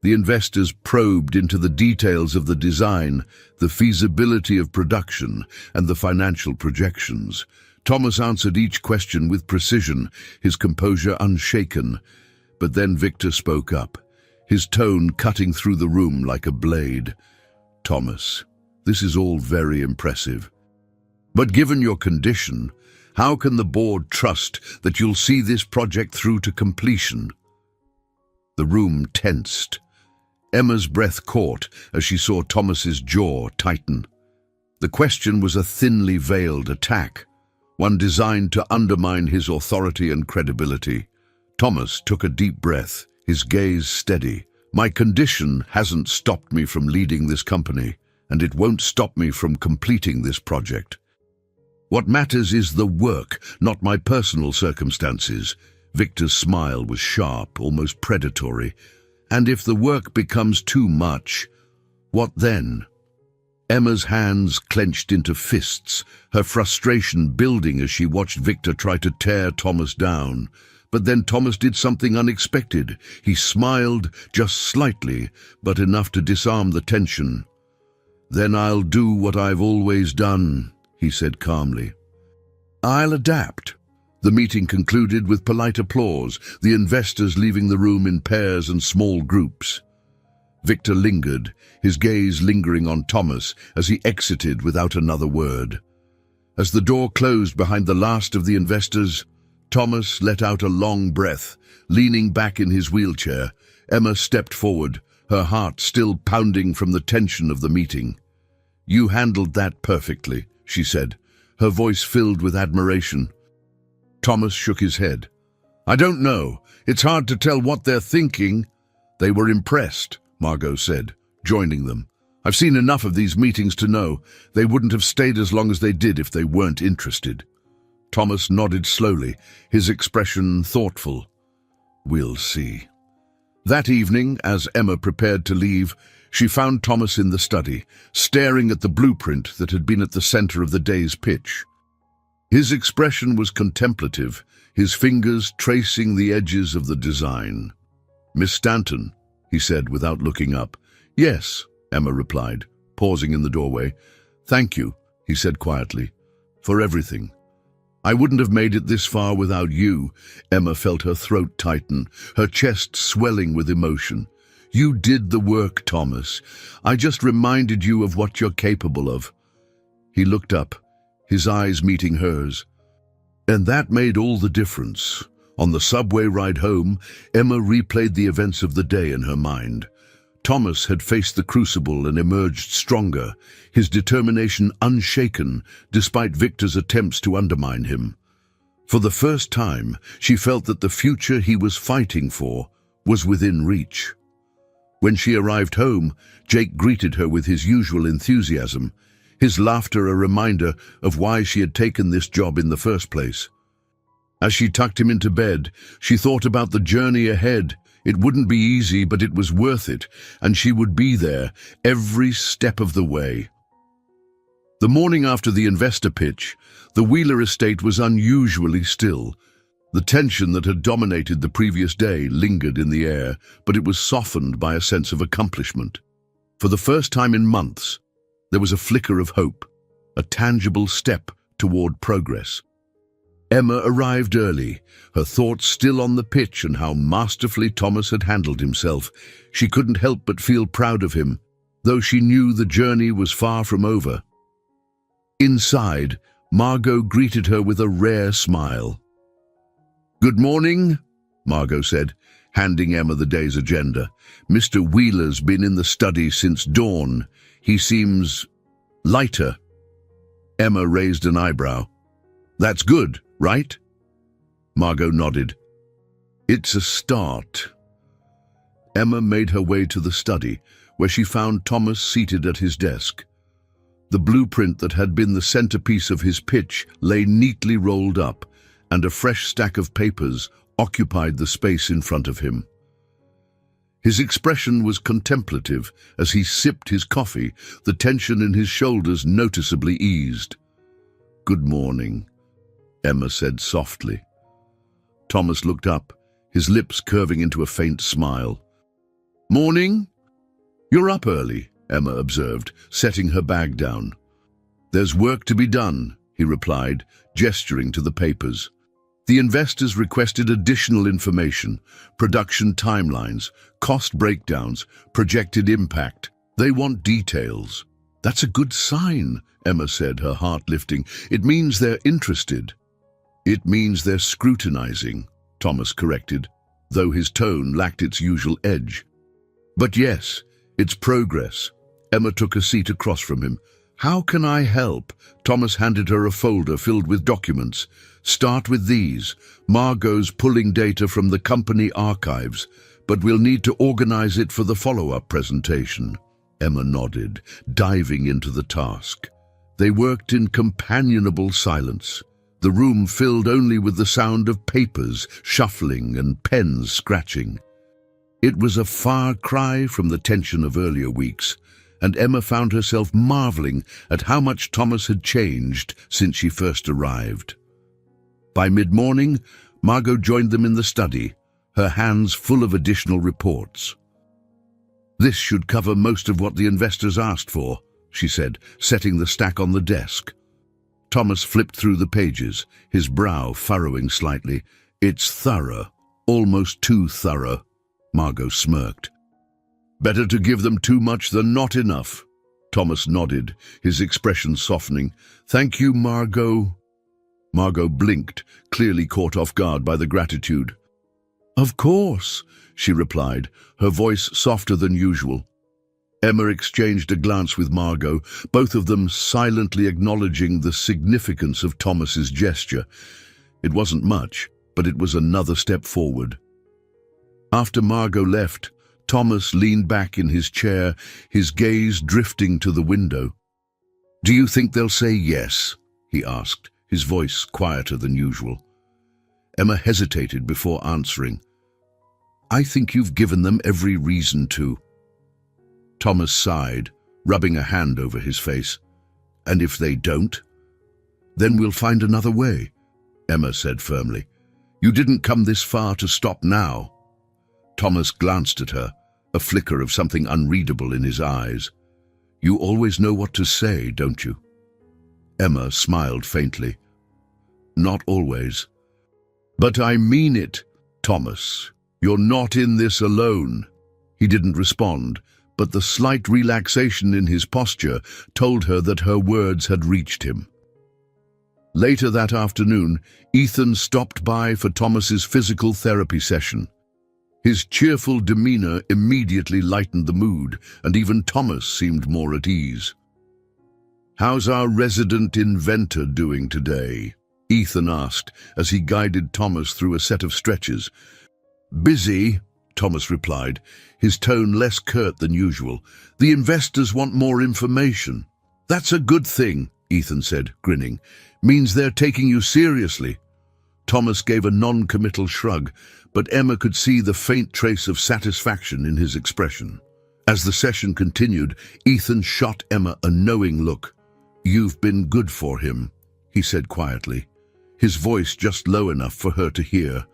Speaker 1: The investors probed into the details of the design, the feasibility of production, and the financial projections. Thomas answered each question with precision, his composure unshaken. But then Victor spoke up, his tone cutting through the room like a blade. "Thomas, this is all very impressive. But given your condition, how can the board trust that you'll see this project through to completion?" The room tensed. Emma's breath caught as she saw Thomas's jaw tighten. The question was a thinly veiled attack, one designed to undermine his authority and credibility. Thomas took a deep breath, his gaze steady. "My condition hasn't stopped me from leading this company, and it won't stop me from completing this project. What matters is the work, not my personal circumstances." Victor's smile was sharp, almost predatory. "And if the work becomes too much, what then?" Emma's hands clenched into fists, her frustration building as she watched Victor try to tear Thomas down. But then Thomas did something unexpected. He smiled, just slightly, but enough to disarm the tension. "Then I'll do what I've always done," he said calmly. "I'll adapt." The meeting concluded with polite applause, the investors leaving the room in pairs and small groups. Victor lingered, his gaze lingering on Thomas as he exited without another word. As the door closed behind the last of the investors, Thomas let out a long breath, leaning back in his wheelchair. Emma stepped forward, her heart still pounding from the tension of the meeting. "You handled that perfectly," she said, her voice filled with admiration. Thomas shook his head. "I don't know. It's hard to tell what they're thinking." "They were impressed," Margot said, joining them. "I've seen enough of these meetings to know they wouldn't have stayed as long as they did if they weren't interested." Thomas nodded slowly, his expression thoughtful. "We'll see." That evening, as Emma prepared to leave, she found Thomas in the study, staring at the blueprint that had been at the center of the day's pitch. His expression was contemplative, his fingers tracing the edges of the design. "Miss Stanton," he said without looking up. "Yes," Emma replied, pausing in the doorway. "Thank you," he said quietly, "for everything. I wouldn't have made it this far without you." Emma felt her throat tighten, her chest swelling with emotion. "You did the work, Thomas. I just reminded you of what you're capable of." He looked up, his eyes meeting hers. And that made all the difference. On the subway ride home, Emma replayed the events of the day in her mind. Thomas had faced the crucible and emerged stronger, his determination unshaken despite Victor's attempts to undermine him. For the first time, she felt that the future he was fighting for was within reach. When she arrived home, Jake greeted her with his usual enthusiasm, his laughter a reminder of why she had taken this job in the first place. As she tucked him into bed, she thought about the journey ahead. It wouldn't be easy, but it was worth it, and she would be there every step of the way. The morning after the investor pitch, the Wheeler estate was unusually still. The tension that had dominated the previous day lingered in the air, but it was softened by a sense of accomplishment. For the first time in months, there was a flicker of hope, a tangible step toward progress. Emma arrived early, her thoughts still on the pitch and how masterfully Thomas had handled himself. She couldn't help but feel proud of him, though she knew the journey was far from over. Inside, Margot greeted her with a rare smile. "Good morning," Margot said, handing Emma the day's agenda. "Mr. Wheeler's been in the study since dawn. He seems lighter." Emma raised an eyebrow. "That's good, right?" Margot nodded. "It's a start." Emma made her way to the study, where she found Thomas seated at his desk. The blueprint that had been the centerpiece of his pitch lay neatly rolled up, and a fresh stack of papers occupied the space in front of him. His expression was contemplative as he sipped his coffee, the tension in his shoulders noticeably eased. "Good morning," Emma said softly. Thomas looked up, his lips curving into a faint smile. "Morning? You're up early," Emma observed, setting her bag down. "There's work to be done," he replied, gesturing to the papers. The investors requested additional information, production timelines, cost breakdowns, projected impact. They want details. "That's a good sign," Emma said, her heart lifting. "It means they're interested." "It means they're scrutinizing," Thomas corrected, though his tone lacked its usual edge. "But yes, it's progress." Emma took a seat across from him. "How can I help?" Thomas handed her a folder filled with documents. "Start with these. Margot's pulling data from the company archives, but we'll need to organize it for the follow-up presentation." Emma nodded, diving into the task. They worked in companionable silence, the room filled only with the sound of papers shuffling and pens scratching. It was a far cry from the tension of earlier weeks, and Emma found herself marveling at how much Thomas had changed since she first arrived. By mid-morning, Margot joined them in the study, her hands full of additional reports. "This should cover most of what the investors asked for," she said, setting the stack on the desk. Thomas flipped through the pages, his brow furrowing slightly. "It's thorough, almost too thorough," Margot smirked. "Better to give them too much than not enough." Thomas nodded, his expression softening. "Thank you, Margot." Margot blinked, clearly caught off guard by the gratitude. "Of course," she replied, her voice softer than usual. Emma exchanged a glance with Margot, both of them silently acknowledging the significance of Thomas's gesture. It wasn't much, but it was another step forward. After Margot left, Thomas leaned back in his chair, his gaze drifting to the window. "Do you think they'll say yes?" he asked, his voice quieter than usual. Emma hesitated before answering. "I think you've given them every reason to." Thomas sighed, rubbing a hand over his face. "And if they don't?" "Then we'll find another way," Emma said firmly. "You didn't come this far to stop now." Thomas glanced at her, a flicker of something unreadable in his eyes. "You always know what to say, don't you?" Emma smiled faintly. "Not always." "But I mean it, Thomas. You're not in this alone." He didn't respond, but the slight relaxation in his posture told her that her words had reached him. Later that afternoon, Ethan stopped by for Thomas's physical therapy session. His cheerful demeanor immediately lightened the mood, and even Thomas seemed more at ease. "How's our resident inventor doing today?" Ethan asked as he guided Thomas through a set of stretches. "Busy," Thomas replied, his tone less curt than usual. "The investors want more information." "That's a good thing," Ethan said, grinning. "Means they're taking you seriously." Thomas gave a non-committal shrug, but Emma could see the faint trace of satisfaction in his expression. As the session continued, Ethan shot Emma a knowing look. "You've been good for him," he said quietly, his voice just low enough for her to hear.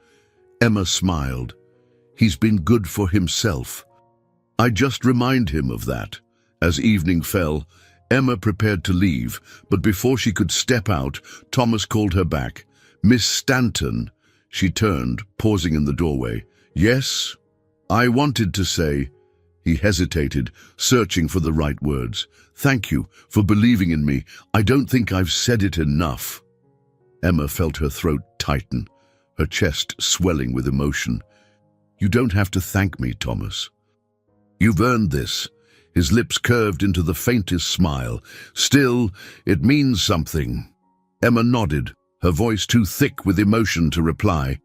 Speaker 1: Emma smiled. "He's been good for himself." "I just remind him of that." As evening fell, Emma prepared to leave, but before she could step out, Thomas called her back. "Miss Stanton." She turned, pausing in the doorway. "Yes?" "I wanted to say—" He hesitated, searching for the right words. "Thank you for believing in me. I don't think I've said it enough." Emma felt her throat tighten, her chest swelling with emotion. "You don't have to thank me, Thomas. You've earned this." His lips curved into the faintest smile. "Still, it means something." Emma nodded, her voice too thick with emotion to reply.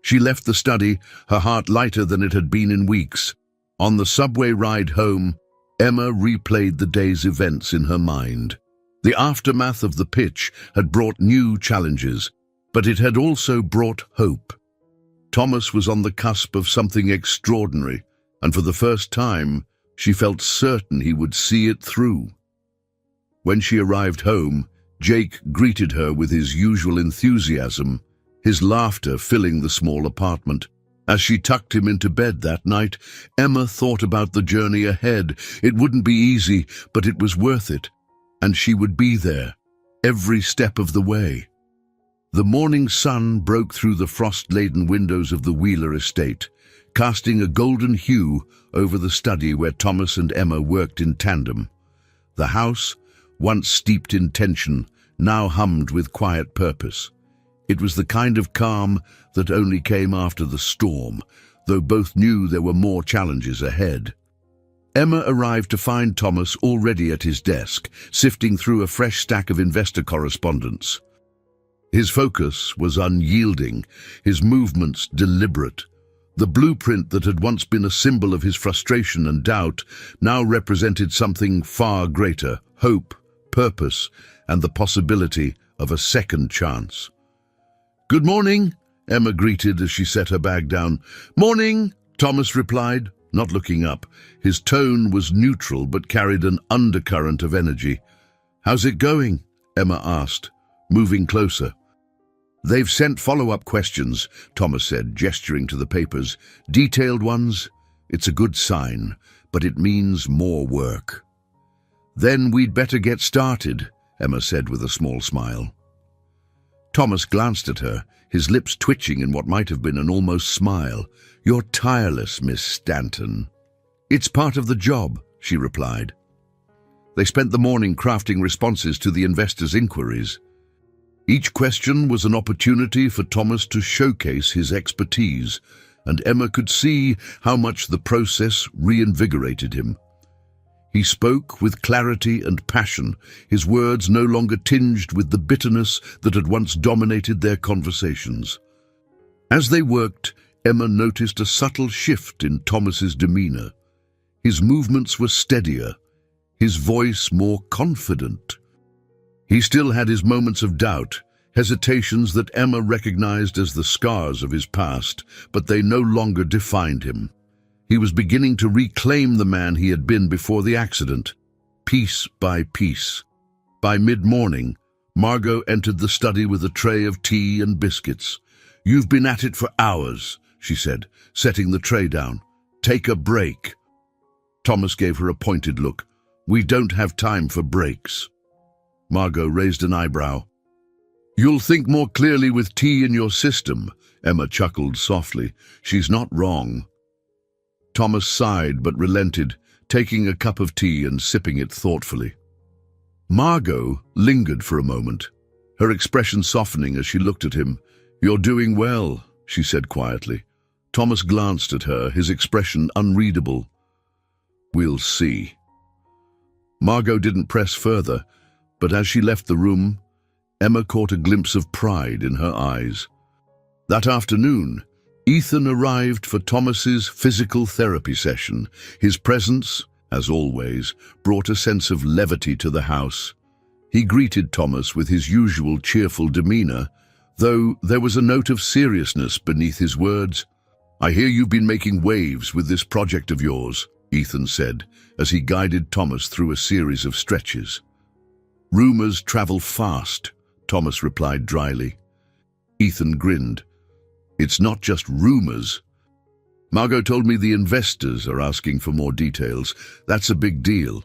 Speaker 1: She left the study, her heart lighter than it had been in weeks. On the subway ride home, Emma replayed the day's events in her mind. The aftermath of the pitch had brought new challenges, but it had also brought hope. Thomas was on the cusp of something extraordinary, and for the first time, she felt certain he would see it through. When she arrived home, Jake greeted her with his usual enthusiasm, his laughter filling the small apartment. As she tucked him into bed that night, Emma thought about the journey ahead. It wouldn't be easy, but it was worth it, and she would be there, every step of the way. The morning sun broke through the frost-laden windows of the Wheeler estate, casting a golden hue over the study where Thomas and Emma worked in tandem. The house, once steeped in tension, now hummed with quiet purpose. It was the kind of calm that only came after the storm, though both knew there were more challenges ahead. Emma arrived to find Thomas already at his desk, sifting through a fresh stack of investor correspondence. His focus was unyielding, his movements deliberate. The blueprint that had once been a symbol of his frustration and doubt now represented something far greater: hope, purpose, and the possibility of a second chance. "Good morning," Emma greeted as she set her bag down. "Morning," Thomas replied, not looking up. His tone was neutral but carried an undercurrent of energy. "How's it going?" Emma asked, moving closer. "They've sent follow-up questions," Thomas said, gesturing to the papers. "Detailed ones. It's a good sign, but it means more work." "Then we'd better get started," Emma said with a small smile. Thomas glanced at her, his lips twitching in what might have been an almost smile. "You're tireless, Miss Stanton." "It's part of the job," she replied. They spent the morning crafting responses to the investors' inquiries. Each question was an opportunity for Thomas to showcase his expertise, and Emma could see how much the process reinvigorated him. He spoke with clarity and passion, his words no longer tinged with the bitterness that had once dominated their conversations. As they worked, Emma noticed a subtle shift in Thomas's demeanor. His movements were steadier, his voice more confident. He still had his moments of doubt, hesitations that Emma recognized as the scars of his past, but they no longer defined him. He was beginning to reclaim the man he had been before the accident, piece by piece. By mid-morning, Margot entered the study with a tray of tea and biscuits. "You've been at it for hours," she said, setting the tray down. "Take a break." Thomas gave her a pointed look. "We don't have time for breaks." Margot raised an eyebrow. "You'll think more clearly with tea in your system," Emma chuckled softly. "She's not wrong." Thomas sighed but relented, taking a cup of tea and sipping it thoughtfully. Margot lingered for a moment, her expression softening as she looked at him. "You're doing well," she said quietly. Thomas glanced at her, his expression unreadable. "We'll see." Margot didn't press further, but as she left the room, Emma caught a glimpse of pride in her eyes. That afternoon, Ethan arrived for Thomas's physical therapy session. His presence, as always, brought a sense of levity to the house. He greeted Thomas with his usual cheerful demeanor, though there was a note of seriousness beneath his words. "I hear you've been making waves with this project of yours," Ethan said, as he guided Thomas through a series of stretches. "Rumors travel fast," Thomas replied dryly. Ethan grinned. "It's not just rumors. Margot told me the investors are asking for more details. That's a big deal."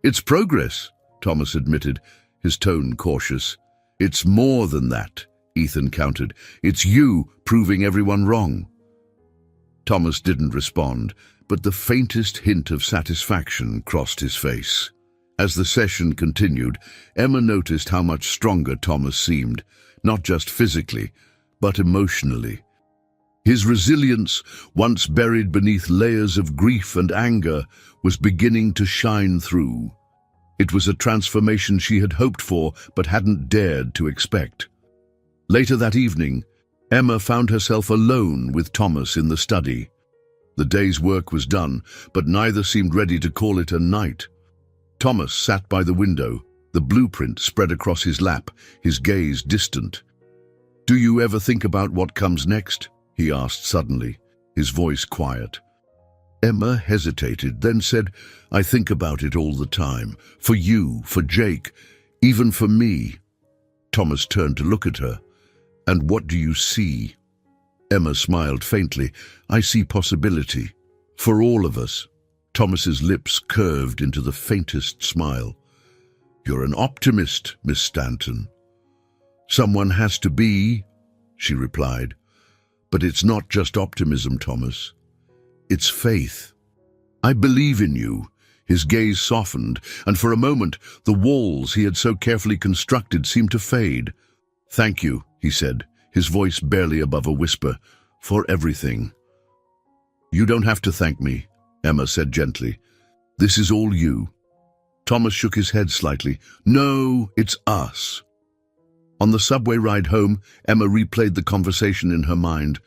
Speaker 1: "It's progress," Thomas admitted, his tone cautious. "It's more than that," Ethan countered. "It's you proving everyone wrong." Thomas didn't respond, but the faintest hint of satisfaction crossed his face. As the session continued, Emma noticed how much stronger Thomas seemed, not just physically, but emotionally. His resilience, once buried beneath layers of grief and anger, was beginning to shine through. It was a transformation she had hoped for but hadn't dared to expect. Later that evening, Emma found herself alone with Thomas in the study. The day's work was done, but neither seemed ready to call it a night. Thomas sat by the window, The blueprint spread across his lap, his gaze distant. "Do you ever think about what comes next?" he asked suddenly, his voice quiet. Emma hesitated, then said, "I think about it all the time. For you, for Jake, even for me." Thomas turned to look at her. "And what do you see?" Emma smiled faintly. "I see possibility. For all of us." Thomas's lips curved into the faintest smile. "You're an optimist, Miss Stanton." "Someone has to be," she replied. "But it's not just optimism, Thomas. It's faith. I believe in you." His gaze softened, and for a moment, the walls he had so carefully constructed seemed to fade. "Thank you," he said, his voice barely above a whisper, "for everything." "You don't have to thank me," Emma said gently. "This is all you." Thomas shook his head slightly. "No, it's us." On the subway ride home, Emma replayed the conversation in her mind.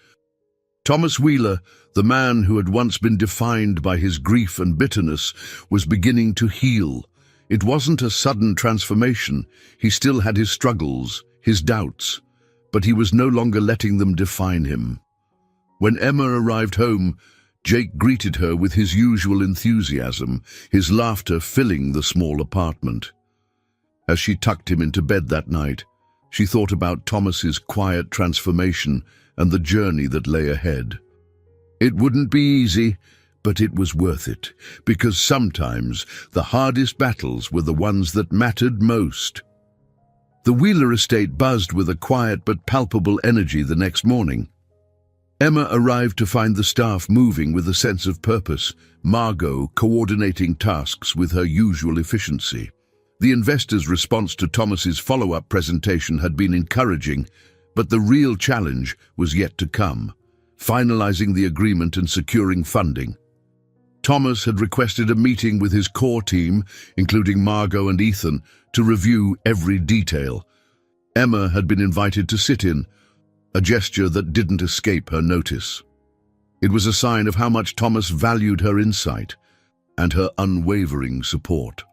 Speaker 1: Thomas Wheeler, the man who had once been defined by his grief and bitterness, was beginning to heal. It wasn't a sudden transformation. He still had his struggles, his doubts, but he was no longer letting them define him. When Emma arrived home, Jake greeted her with his usual enthusiasm, his laughter filling the small apartment. As she tucked him into bed that night, she thought about Thomas's quiet transformation and the journey that lay ahead. It wouldn't be easy, but it was worth it, because sometimes the hardest battles were the ones that mattered most. The Wheeler estate buzzed with a quiet but palpable energy the next morning. Emma arrived to find the staff moving with a sense of purpose, Margot coordinating tasks with her usual efficiency. The investors' response to Thomas's follow-up presentation had been encouraging, but the real challenge was yet to come, finalizing the agreement and securing funding. Thomas had requested a meeting with his core team, including Margot and Ethan, to review every detail. Emma had been invited to sit in, a gesture that didn't escape her notice. It was a sign of how much Thomas valued her insight and her unwavering support.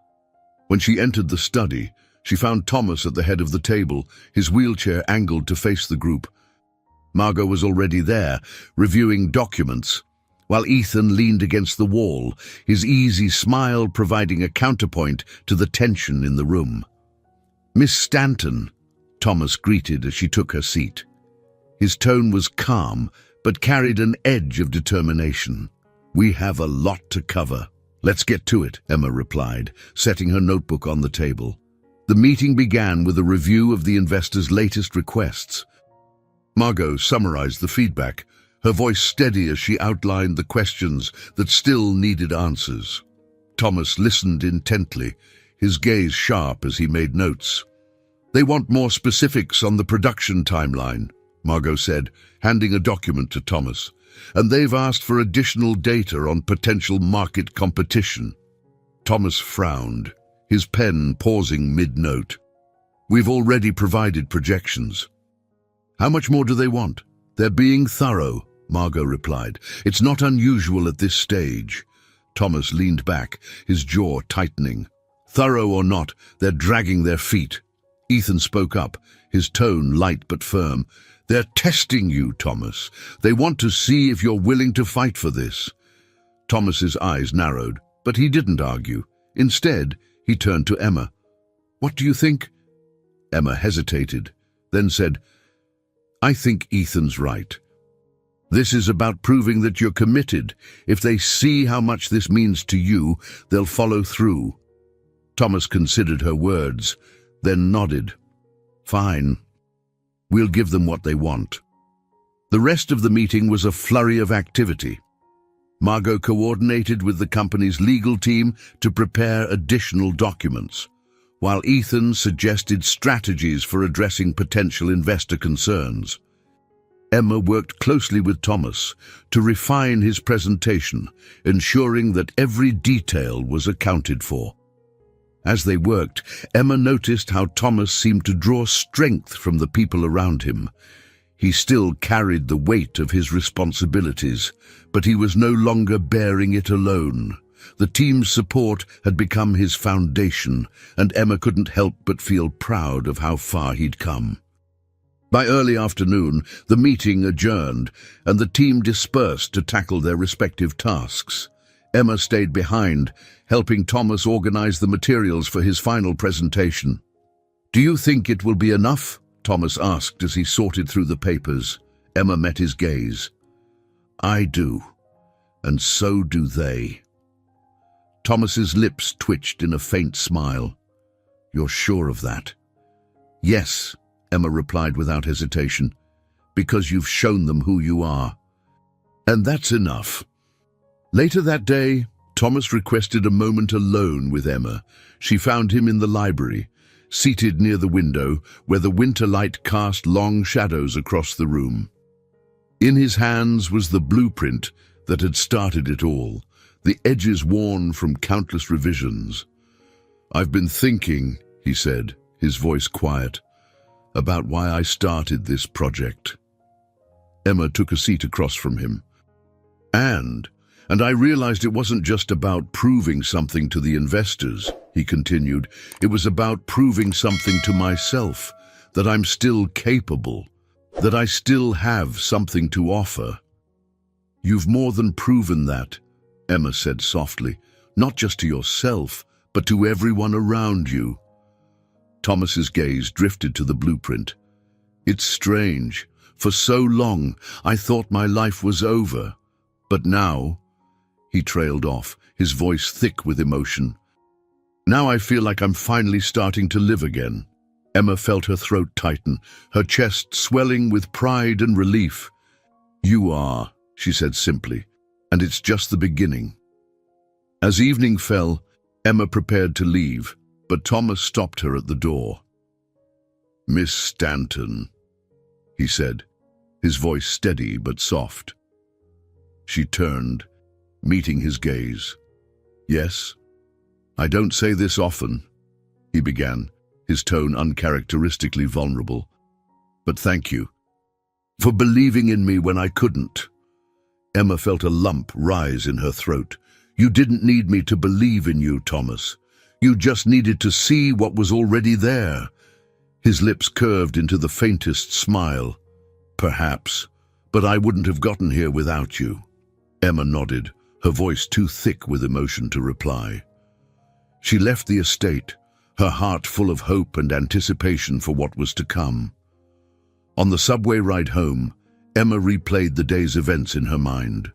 Speaker 1: When she entered the study, she found Thomas at the head of the table, his wheelchair angled to face the group. Margot was already there, reviewing documents, while Ethan leaned against the wall, his easy smile providing a counterpoint to the tension in the room. "Miss Stanton," Thomas greeted as she took her seat. His tone was calm, but carried an edge of determination. "We have a lot to cover." "Let's get to it," Emma replied, setting her notebook on the table. The meeting began with a review of the investors' latest requests. Margot summarized the feedback, her voice steady as she outlined the questions that still needed answers. Thomas listened intently, his gaze sharp as he made notes. "They want more specifics on the production timeline," Margot said, handing a document to Thomas. "And they've asked for additional data on potential market competition." Thomas frowned, his pen pausing mid-note. "We've already provided projections." "How much more do they want?" "They're being thorough," Margot replied. "It's not unusual at this stage." Thomas leaned back, his jaw tightening. "Thorough or not, they're dragging their feet." Ethan spoke up, his tone light but firm. "They're testing you, Thomas. They want to see if you're willing to fight for this." Thomas's eyes narrowed, but he didn't argue. Instead, he turned to Emma. "What do you think?" Emma hesitated, then said, "I think Ethan's right. This is about proving that you're committed. If they see how much this means to you, they'll follow through." Thomas considered her words, then nodded. "Fine. We'll give them what they want." The rest of the meeting was a flurry of activity. Margot coordinated with the company's legal team to prepare additional documents, while Ethan suggested strategies for addressing potential investor concerns. Emma worked closely with Thomas to refine his presentation, ensuring that every detail was accounted for. As they worked, Emma noticed how Thomas seemed to draw strength from the people around him. He still carried the weight of his responsibilities, but he was no longer bearing it alone. The team's support had become his foundation, and Emma couldn't help but feel proud of how far he'd come. By early afternoon, the meeting adjourned, and the team dispersed to tackle their respective tasks. Emma stayed behind, helping Thomas organize the materials for his final presentation. "Do you think it will be enough?" Thomas asked as he sorted through the papers. Emma met his gaze. "I do, and so do they." Thomas's lips twitched in a faint smile. "You're sure of that?" "Yes," Emma replied without hesitation, "because you've shown them who you are. And that's enough." Later that day, Thomas requested a moment alone with Emma. She found him in the library, seated near the window, where the winter light cast long shadows across the room. In his hands was the blueprint that had started it all, the edges worn from countless revisions. "I've been thinking," he said, his voice quiet, "about why I started this project." Emma took a seat across from him. And I realized it wasn't just about proving something to the investors," he continued. "It was about proving something to myself, that I'm still capable, that I still have something to offer." "You've more than proven that," Emma said softly, "not just to yourself, but to everyone around you." Thomas's gaze drifted to the blueprint. "It's strange. For so long, I thought my life was over. But now," he trailed off, his voice thick with emotion, "now I feel like I'm finally starting to live again." Emma felt her throat tighten, her chest swelling with pride and relief. "You are," she said simply, "and it's just the beginning." As evening fell, Emma prepared to leave, but Thomas stopped her at the door. "Miss Stanton," he said, his voice steady but soft. She turned, meeting his gaze. "Yes? I don't say this often," he began, his tone uncharacteristically vulnerable. "But thank you for believing in me when I couldn't." Emma felt a lump rise in her throat. "You didn't need me to believe in you, Thomas. You just needed to see what was already there." His lips curved into the faintest smile. "Perhaps, but I wouldn't have gotten here without you." Emma nodded, her voice too thick with emotion to reply. She left the estate, her heart full of hope and anticipation for what was to come. On the subway ride home, Emma replayed the day's events in her mind.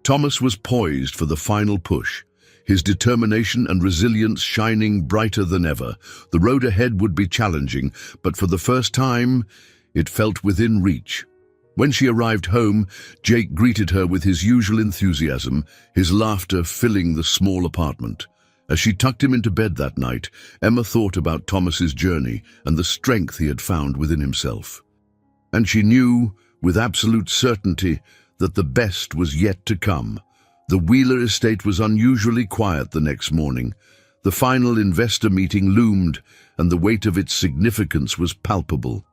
Speaker 1: Thomas was poised for the final push, his determination and resilience shining brighter than ever. The road ahead would be challenging, but for the first time, it felt within reach. When she arrived home, Jake greeted her with his usual enthusiasm, his laughter filling the small apartment. As she tucked him into bed that night, Emma thought about Thomas's journey and the strength he had found within himself. And she knew, with absolute certainty, that the best was yet to come. The Wheeler estate was unusually quiet the next morning. The final investor meeting loomed, and the weight of its significance was palpable.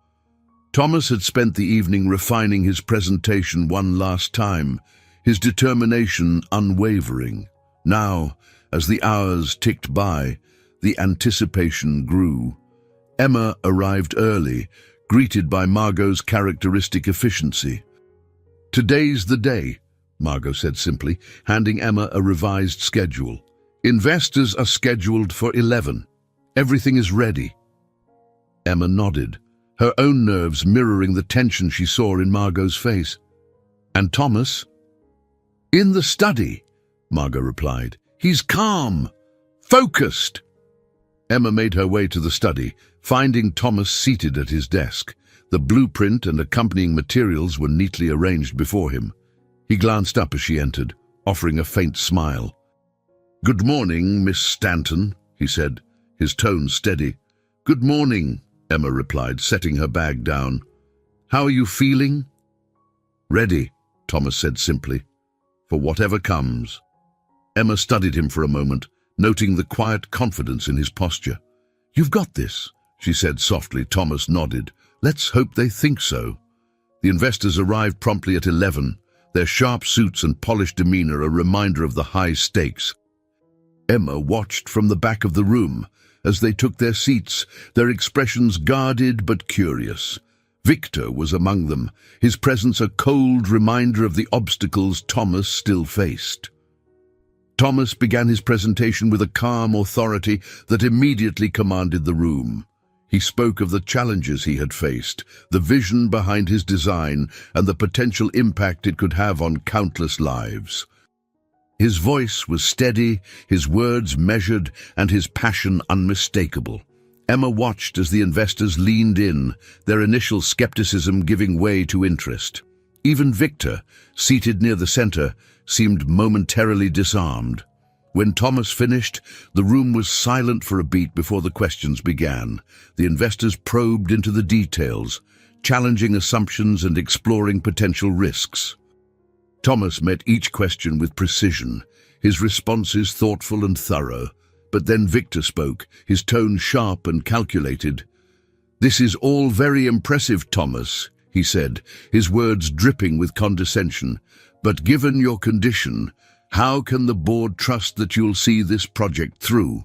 Speaker 1: Thomas had spent the evening refining his presentation one last time, his determination unwavering. Now, as the hours ticked by, the anticipation grew. Emma arrived early, greeted by Margot's characteristic efficiency. "Today's the day," Margot said simply, handing Emma a revised schedule. "Investors are scheduled for 11. Everything is ready." Emma nodded, her own nerves mirroring the tension she saw in Margot's face. "And Thomas?" "In the study," Margot replied. "He's calm, focused." Emma made her way to the study, finding Thomas seated at his desk. The blueprint and accompanying materials were neatly arranged before him. He glanced up as she entered, offering a faint smile. "Good morning, Miss Stanton," he said, his tone steady. "Good morning," Emma replied, setting her bag down. "How are you feeling?" "Ready," Thomas said simply, "for whatever comes." Emma studied him for a moment, noting the quiet confidence in his posture. "You've got this," she said softly. Thomas nodded. "Let's hope they think so." The investors arrived promptly at 11, their sharp suits and polished demeanor a reminder of the high stakes. Emma watched from the back of the room. As they took their seats, their expressions guarded but curious. Victor was among them, his presence a cold reminder of the obstacles Thomas still faced. Thomas began his presentation with a calm authority that immediately commanded the room. He spoke of the challenges he had faced, the vision behind his design, and the potential impact it could have on countless lives. His voice was steady, his words measured, and his passion unmistakable. Emma watched as the investors leaned in, their initial skepticism giving way to interest. Even Victor, seated near the center, seemed momentarily disarmed. When Thomas finished, the room was silent for a beat before the questions began. The investors probed into the details, challenging assumptions and exploring potential risks. Thomas met each question with precision, his responses thoughtful and thorough. But then Victor spoke, his tone sharp and calculated. "This is all very impressive, Thomas," he said, his words dripping with condescension. "But given your condition, how can the board trust that you'll see this project through?"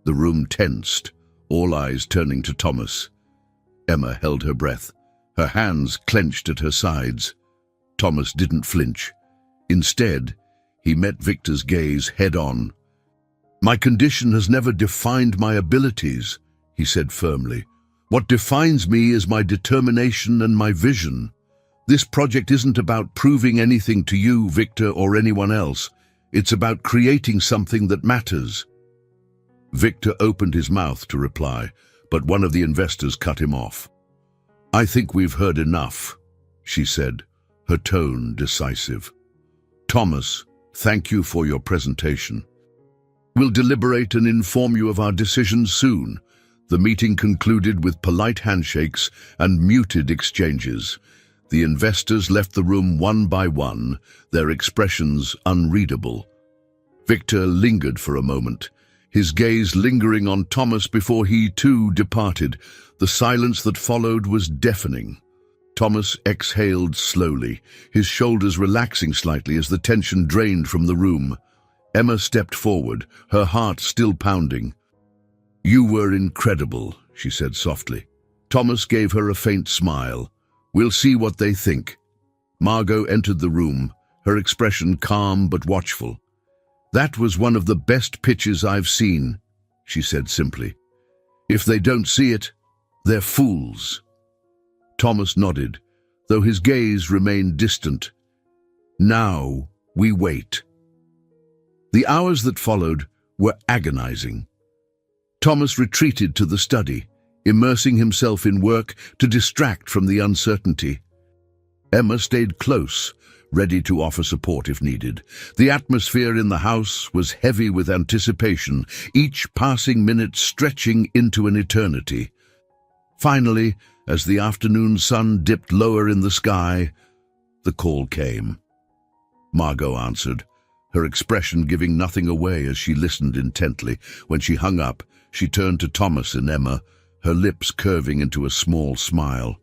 Speaker 1: The room tensed, all eyes turning to Thomas. Emma held her breath, her hands clenched at her sides. Thomas didn't flinch. Instead, he met Victor's gaze head-on. "My condition has never defined my abilities," he said firmly. "What defines me is my determination and my vision. This project isn't about proving anything to you, Victor, or anyone else. It's about creating something that matters." Victor opened his mouth to reply, but one of the investors cut him off. "I think we've heard enough," she said, her tone decisive. "Thomas, thank you for your presentation. We'll deliberate and inform you of our decisions soon." The meeting concluded with polite handshakes and muted exchanges. The investors left the room one by one, their expressions unreadable. Victor lingered for a moment, his gaze lingering on Thomas before he too departed. The silence that followed was deafening. Thomas exhaled slowly, his shoulders relaxing slightly as the tension drained from the room. Emma stepped forward, her heart still pounding. "You were incredible," she said softly. Thomas gave her a faint smile. "We'll see what they think." Margot entered the room, her expression calm but watchful. "That was one of the best pitches I've seen," she said simply. "If they don't see it, they're fools." Thomas nodded, though his gaze remained distant. "Now we wait." The hours that followed were agonizing. Thomas retreated to the study, immersing himself in work to distract from the uncertainty. Emma stayed close, ready to offer support if needed. The atmosphere in the house was heavy with anticipation, each passing minute stretching into an eternity. Finally, as the afternoon sun dipped lower in the sky, the call came. Margot answered, her expression giving nothing away as she listened intently. When she hung up, she turned to Thomas and Emma, her lips curving into a small smile.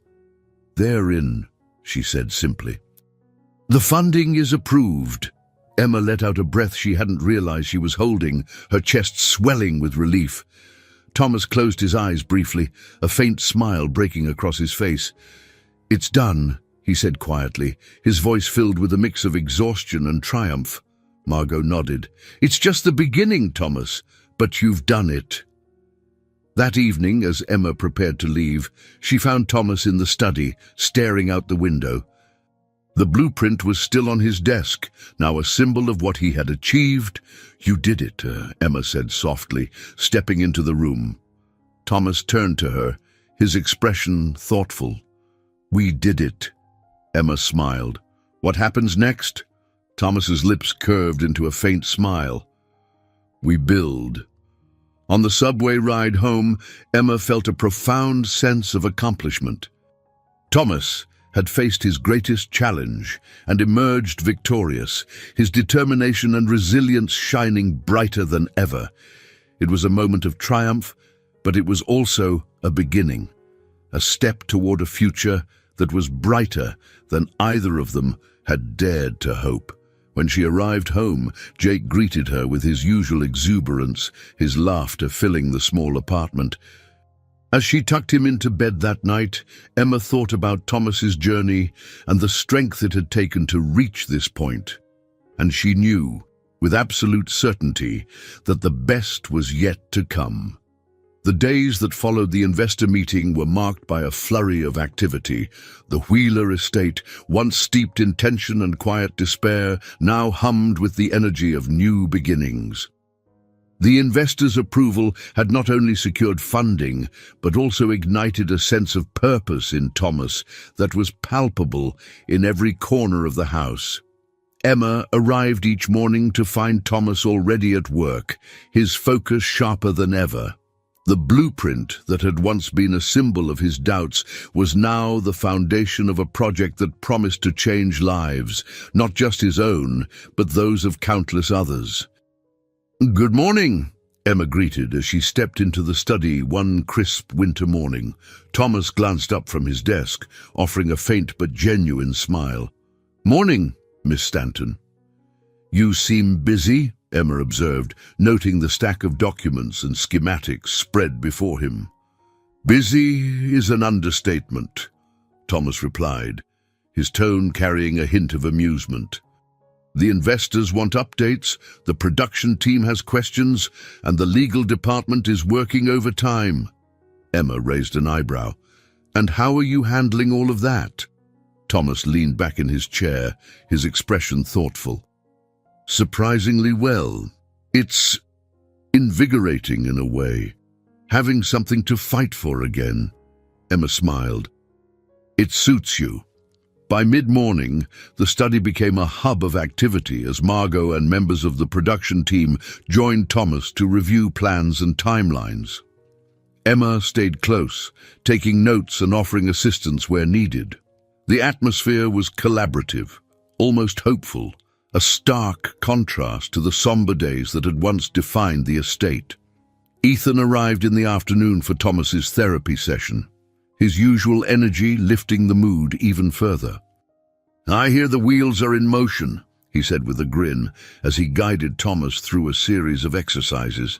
Speaker 1: "They're in," she said simply. "The funding is approved." Emma let out a breath she hadn't realized she was holding, her chest swelling with relief. Thomas closed his eyes briefly, a faint smile breaking across his face. "It's done," he said quietly, his voice filled with a mix of exhaustion and triumph. Margot nodded. "It's just the beginning, Thomas, but you've done it." That evening, as Emma prepared to leave, she found Thomas in the study, staring out the window. The blueprint was still on his desk, now a symbol of what he had achieved. "You did it," Emma said softly, stepping into the room. Thomas turned to her, his expression thoughtful. "We did it." Emma smiled. "What happens next?" Thomas's lips curved into a faint smile. "We build." On the subway ride home, Emma felt a profound sense of accomplishment. Thomas had faced his greatest challenge and emerged victorious, his determination and resilience shining brighter than ever. It was a moment of triumph, but it was also a beginning, a step toward a future that was brighter than either of them had dared to hope. When she arrived home, Jake greeted her with his usual exuberance, his laughter filling the small apartment. As she tucked him into bed that night, Emma thought about Thomas's journey and the strength it had taken to reach this point. And she knew, with absolute certainty, that the best was yet to come. The days that followed the investor meeting were marked by a flurry of activity. The Wheeler estate, once steeped in tension and quiet despair, now hummed with the energy of new beginnings. The investors' approval had not only secured funding, but also ignited a sense of purpose in Thomas that was palpable in every corner of the house. Emma arrived each morning to find Thomas already at work, his focus sharper than ever. The blueprint that had once been a symbol of his doubts was now the foundation of a project that promised to change lives, not just his own, but those of countless others. "Good morning," Emma greeted as she stepped into the study one crisp winter morning. Thomas glanced up from his desk, offering a faint but genuine smile. "Morning, Miss Stanton." "You seem busy," Emma observed, noting the stack of documents and schematics spread before him. "Busy is an understatement," Thomas replied, his tone carrying a hint of amusement. "The investors want updates, the production team has questions, and the legal department is working overtime." Emma raised an eyebrow. "And how are you handling all of that?" Thomas leaned back in his chair, his expression thoughtful. "Surprisingly well. It's invigorating in a way, having something to fight for again." Emma smiled. "It suits you." By mid-morning, the study became a hub of activity as Margot and members of the production team joined Thomas to review plans and timelines. Emma stayed close, taking notes and offering assistance where needed. The atmosphere was collaborative, almost hopeful, a stark contrast to the somber days that had once defined the estate. Ethan arrived in the afternoon for Thomas's therapy session, his usual energy lifting the mood even further. "I hear the wheels are in motion," he said with a grin as he guided Thomas through a series of exercises.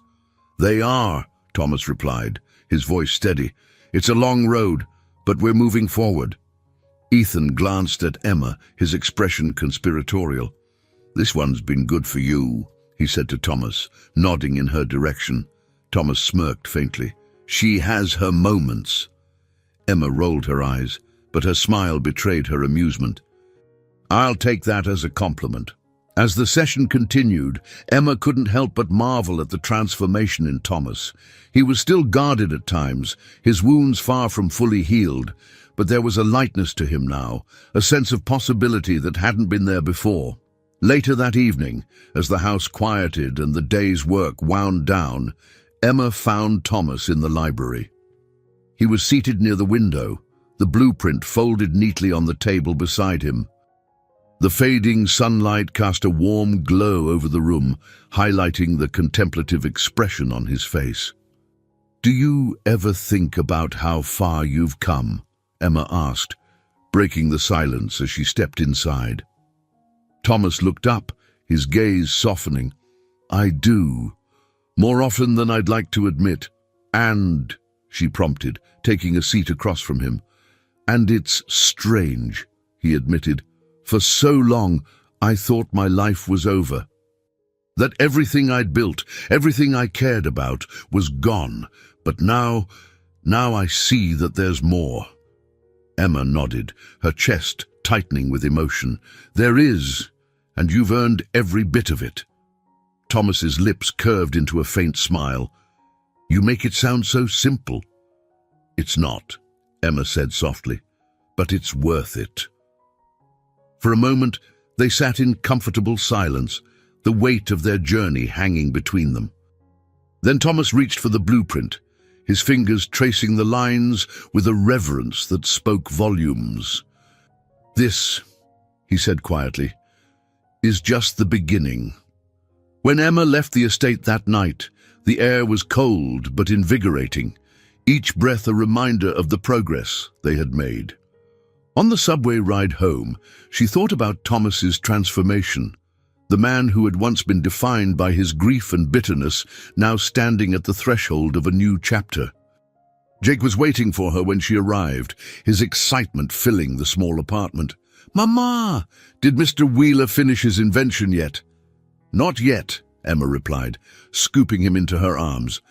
Speaker 1: "They are," Thomas replied, his voice steady. "It's a long road, but we're moving forward." Ethan glanced at Emma, his expression conspiratorial. "This one's been good for you," he said to Thomas, nodding in her direction. Thomas smirked faintly. "She has her moments." Emma rolled her eyes, but her smile betrayed her amusement. "I'll take that as a compliment." As the session continued, Emma couldn't help but marvel at the transformation in Thomas. He was still guarded at times, his wounds far from fully healed, but there was a lightness to him now, a sense of possibility that hadn't been there before. Later that evening, as the house quieted and the day's work wound down, Emma found Thomas in the library. He was seated near the window, the blueprint folded neatly on the table beside him. The fading sunlight cast a warm glow over the room, highlighting the contemplative expression on his face. "Do you ever think about how far you've come?" Emma asked, breaking the silence as she stepped inside. Thomas looked up, his gaze softening. "I do. More often than I'd like to admit. And," she prompted, taking a seat across from him. "And it's strange," he admitted. "For so long, I thought my life was over. That everything I'd built, everything I cared about, was gone. But now I see that there's more." Emma nodded, her chest tightening with emotion. "There is, and you've earned every bit of it." Thomas's lips curved into a faint smile. "You make it sound so simple." "It's not," Emma said softly, "but it's worth it." For a moment, they sat in comfortable silence, the weight of their journey hanging between them. Then Thomas reached for the blueprint, his fingers tracing the lines with a reverence that spoke volumes. "This," he said quietly, "is just the beginning." When Emma left the estate that night, the air was cold but invigorating, each breath a reminder of the progress they had made. On the subway ride home, she thought about Thomas's transformation, The man who had once been defined by his grief and bitterness, now standing at the threshold of a new chapter. Jake was waiting for her when she arrived, his excitement filling the small apartment. "Mama! Did Mr. Wheeler finish his invention yet?" "Not yet," Emma replied, scooping him into her arms.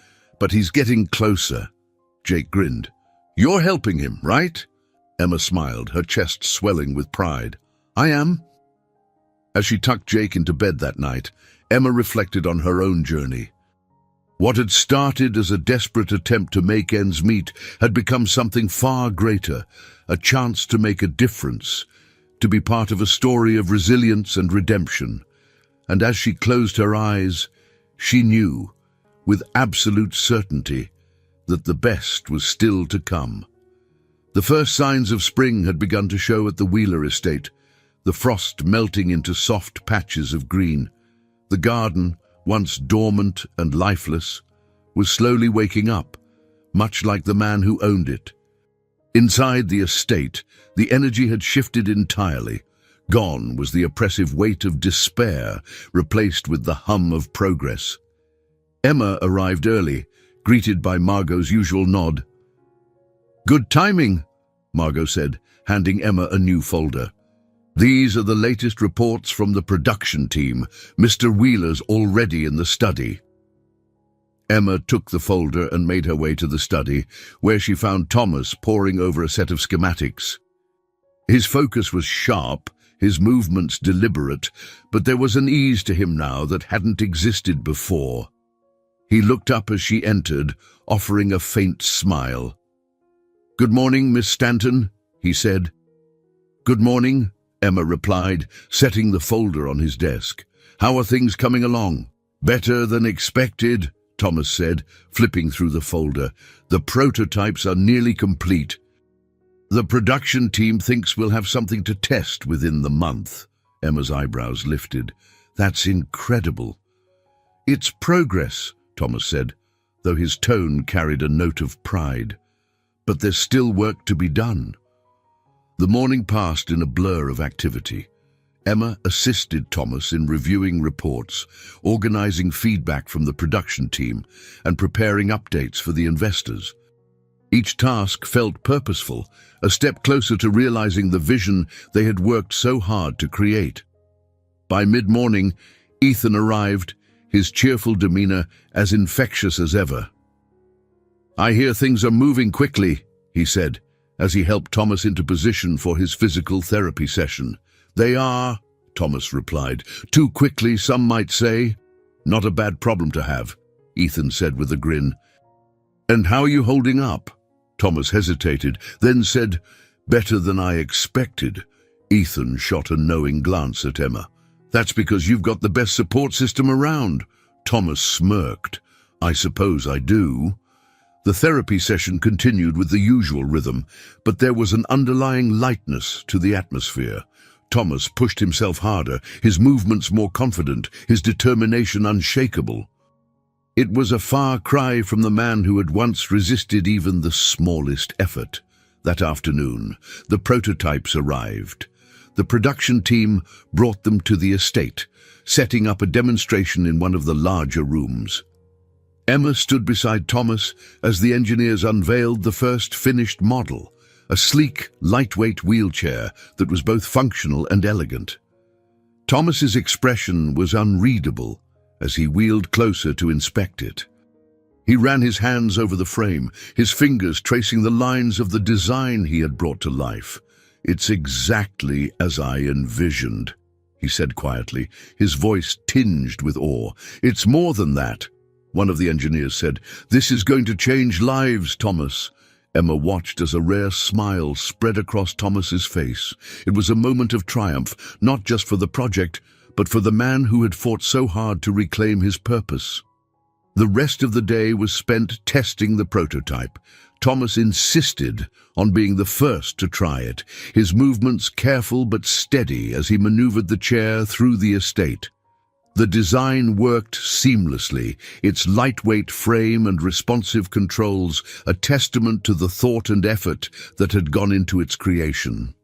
Speaker 1: "But he's getting closer." Jake grinned. "You're helping him, right?" Emma smiled, her chest swelling with pride. "I am." As she tucked Jake into bed that night, Emma reflected on her own journey. What had started as a desperate attempt to make ends meet had become something far greater, a chance to make a difference, to be part of a story of resilience and redemption. And as she closed her eyes, she knew, with absolute certainty, that the best was still to come. The first signs of spring had begun to show at the Wheeler estate, the frost melting into soft patches of green. The garden, once dormant and lifeless, was slowly waking up, much like the man who owned it. Inside the estate, the energy had shifted entirely. Gone was the oppressive weight of despair, replaced with the hum of progress. Emma arrived early, greeted by Margot's usual nod. "Good timing," Margot said, handing Emma a new folder. "These are the latest reports from the production team. Mr. Wheeler's already in the study." Emma took the folder and made her way to the study, where she found Thomas poring over a set of schematics. His focus was sharp, his movements deliberate, but there was an ease to him now that hadn't existed before. He looked up as she entered, offering a faint smile. "Good morning, Miss Stanton," he said. "Good morning," Emma replied, setting the folder on his desk. "How are things coming along?" "Better than expected," Thomas said, flipping through the folder. "The prototypes are nearly complete. The production team thinks we'll have something to test within the month." Emma's eyebrows lifted. "That's incredible." "It's progress," Thomas said, though his tone carried a note of pride. "But there's still work to be done." The morning passed in a blur of activity. Emma assisted Thomas in reviewing reports, organizing feedback from the production team, and preparing updates for the investors. Each task felt purposeful, a step closer to realizing the vision they had worked so hard to create. By mid-morning, Ethan arrived, his cheerful demeanor as infectious as ever. "I hear things are moving quickly," he said, as he helped Thomas into position for his physical therapy session. "They are," Thomas replied. "Too quickly, some might say." "Not a bad problem to have," Ethan said with a grin. "And how are you holding up?" Thomas hesitated, then said, "Better than I expected." Ethan shot a knowing glance at Emma. "That's because you've got the best support system around." Thomas smirked. "I suppose I do." The therapy session continued with the usual rhythm, but there was an underlying lightness to the atmosphere. Thomas pushed himself harder, his movements more confident, his determination unshakable. It was a far cry from the man who had once resisted even the smallest effort. That afternoon, the prototypes arrived. The production team brought them to the estate, setting up a demonstration in one of the larger rooms. Emma stood beside Thomas as the engineers unveiled the first finished model, a sleek, lightweight wheelchair that was both functional and elegant. Thomas's expression was unreadable as he wheeled closer to inspect it. He ran his hands over the frame, his fingers tracing the lines of the design he had brought to life. "It's exactly as I envisioned," he said quietly, his voice tinged with awe. "It's more than that," one of the engineers said. "This is going to change lives, Thomas." Emma watched as a rare smile spread across Thomas's face. It was a moment of triumph, not just for the project, but for the man who had fought so hard to reclaim his purpose. The rest of the day was spent testing the prototype. Thomas insisted on being the first to try it, his movements careful but steady as he maneuvered the chair through the estate. The design worked seamlessly, its lightweight frame and responsive controls a testament to the thought and effort that had gone into its creation.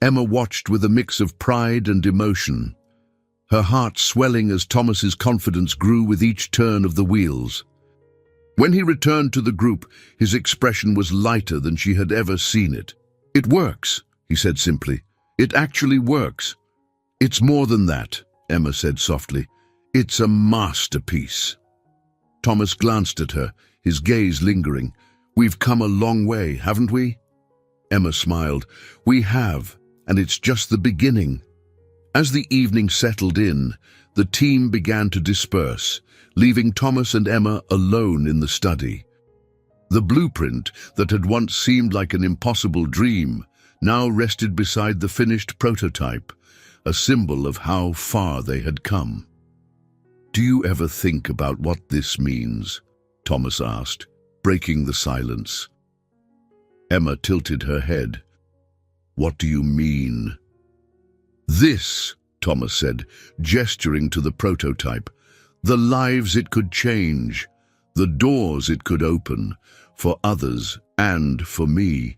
Speaker 1: Emma watched with a mix of pride and emotion. her heart swelling as Thomas's confidence grew with each turn of the wheels. When he returned to the group, his expression was lighter than she had ever seen it. "It works," he said simply. "It actually works." "It's more than that," Emma said softly. "It's a masterpiece." Thomas glanced at her, his gaze lingering. "We've come a long way, haven't we?" Emma smiled. "We have, and it's just the beginning." As the evening settled in, the team began to disperse, leaving Thomas and Emma alone in the study. The blueprint that had once seemed like an impossible dream now rested beside the finished prototype, a symbol of how far they had come. "Do you ever think about what this means?" Thomas asked, breaking the silence. Emma tilted her head. "What do you mean?" "This," Thomas said, gesturing to the prototype, "the lives it could change, the doors it could open, for others and for me."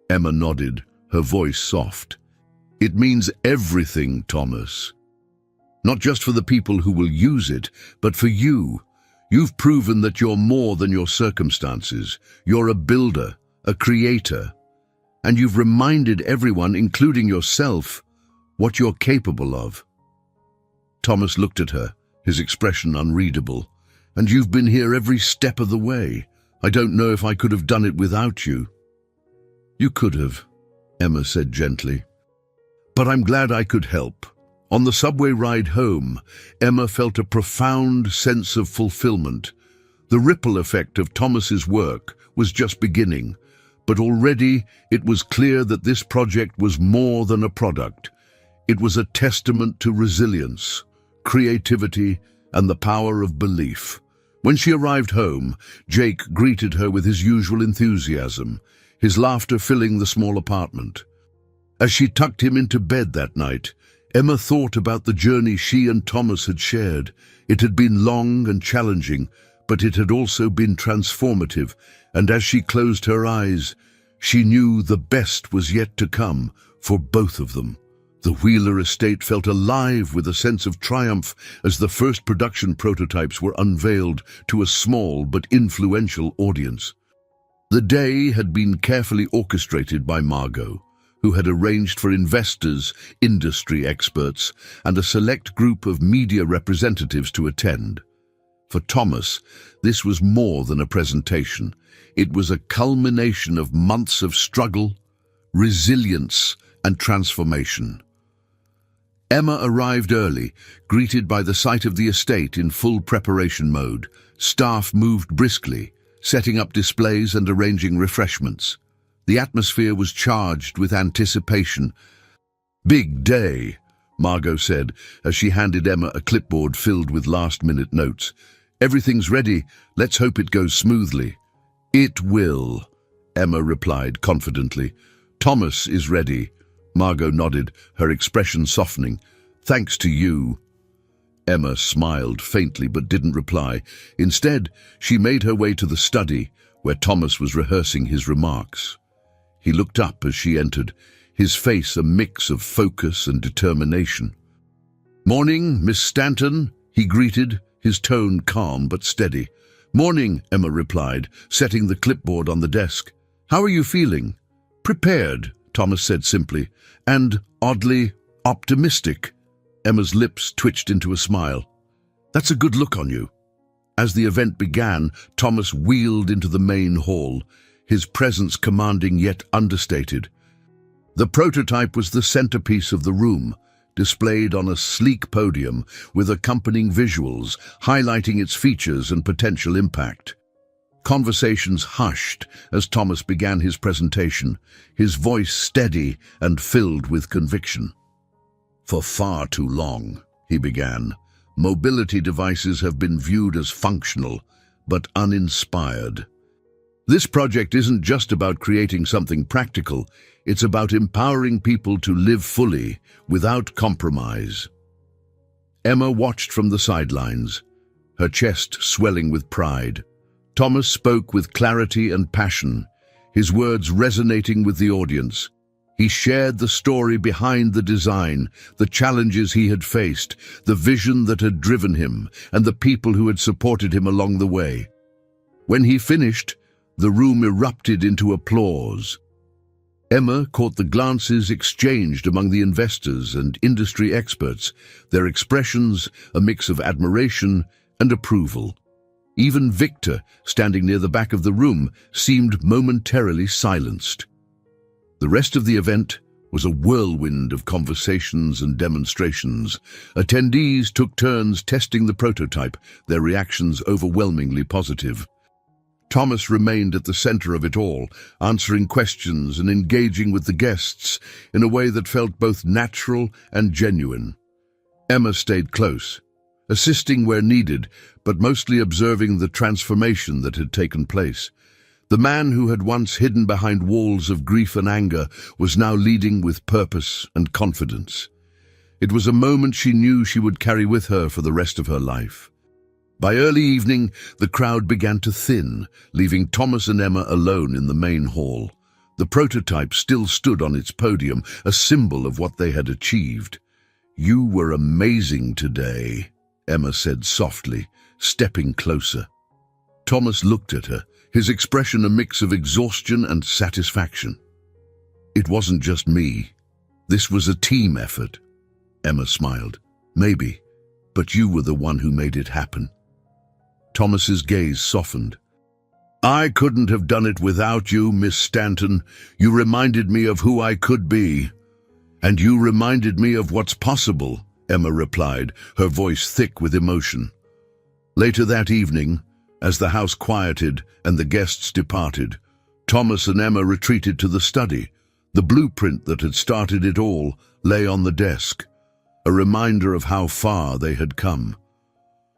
Speaker 1: Emma nodded, her voice soft. "It means everything, Thomas. Not just for the people who will use it, but for you. You've proven that you're more than your circumstances. You're a builder, a creator. And you've reminded everyone, including yourself, what you're capable of." Thomas looked at her, his expression unreadable. "And you've been here every step of the way. I don't know if I could have done it without you." "You could have," Emma said gently. "But I'm glad I could help." On the subway ride home, Emma felt a profound sense of fulfillment. The ripple effect of Thomas's work was just beginning, but already it was clear that this project was more than a product. It was a testament to resilience, creativity, and the power of belief. When she arrived home, Jake greeted her with his usual enthusiasm, his laughter filling the small apartment. As she tucked him into bed that night, Emma thought about the journey she and Thomas had shared. It had been long and challenging, but it had also been transformative, and as she closed her eyes, she knew the best was yet to come for both of them. The Wheeler estate felt alive with a sense of triumph as the first production prototypes were unveiled to a small but influential audience. The day had been carefully orchestrated by Margot, who had arranged for investors, industry experts, and a select group of media representatives to attend. For Thomas, this was more than a presentation. It was a culmination of months of struggle, resilience, and transformation. Emma arrived early, greeted by the sight of the estate in full preparation mode. Staff moved briskly, setting up displays and arranging refreshments. The atmosphere was charged with anticipation. "Big day," Margot said as she handed Emma a clipboard filled with last-minute notes. "Everything's ready. Let's hope it goes smoothly." "It will," Emma replied confidently. "Thomas is ready." Margot nodded, her expression softening. "Thanks to you." Emma smiled faintly but didn't reply. Instead, she made her way to the study, where Thomas was rehearsing his remarks. He looked up as she entered, his face a mix of focus and determination. "Morning, Miss Stanton," he greeted, his tone calm but steady. "Morning," Emma replied, setting the clipboard on the desk. "How are you feeling?" "Prepared," Thomas said simply, "and oddly optimistic." Emma's lips twitched into a smile. "That's a good look on you." As the event began, Thomas wheeled into the main hall, his presence commanding yet understated. The prototype was the centerpiece of the room, displayed on a sleek podium with accompanying visuals highlighting its features and potential impact. Conversations hushed as Thomas began his presentation, his voice steady and filled with conviction. "For far too long," he began, "mobility devices have been viewed as functional, but uninspired. This project isn't just about creating something practical, it's about empowering people to live fully, without compromise." Emma watched from the sidelines, her chest swelling with pride. Thomas spoke with clarity and passion, his words resonating with the audience. He shared the story behind the design, the challenges he had faced, the vision that had driven him, and the people who had supported him along the way. When he finished, the room erupted into applause. Emma caught the glances exchanged among the investors and industry experts, their expressions a mix of admiration and approval. Even Victor, standing near the back of the room, seemed momentarily silenced. The rest of the event was a whirlwind of conversations and demonstrations. Attendees took turns testing the prototype, their reactions overwhelmingly positive. Thomas remained at the center of it all, answering questions and engaging with the guests in a way that felt both natural and genuine. Emma stayed close, assisting where needed, but mostly observing the transformation that had taken place. The man who had once hidden behind walls of grief and anger was now leading with purpose and confidence. It was a moment she knew she would carry with her for the rest of her life. By early evening, the crowd began to thin, leaving Thomas and Emma alone in the main hall. The prototype still stood on its podium, a symbol of what they had achieved. "You were amazing today," Emma said softly, stepping closer. Thomas looked at her, his expression a mix of exhaustion and satisfaction. "It wasn't just me. This was a team effort." Emma smiled. "Maybe, but you were the one who made it happen." Thomas's gaze softened. "I couldn't have done it without you, Miss Stanton. You reminded me of who I could be." "And you reminded me of what's possible," Emma replied, her voice thick with emotion. Later that evening, as the house quieted and the guests departed, Thomas and Emma retreated to the study. The blueprint that had started it all lay on the desk, a reminder of how far they had come.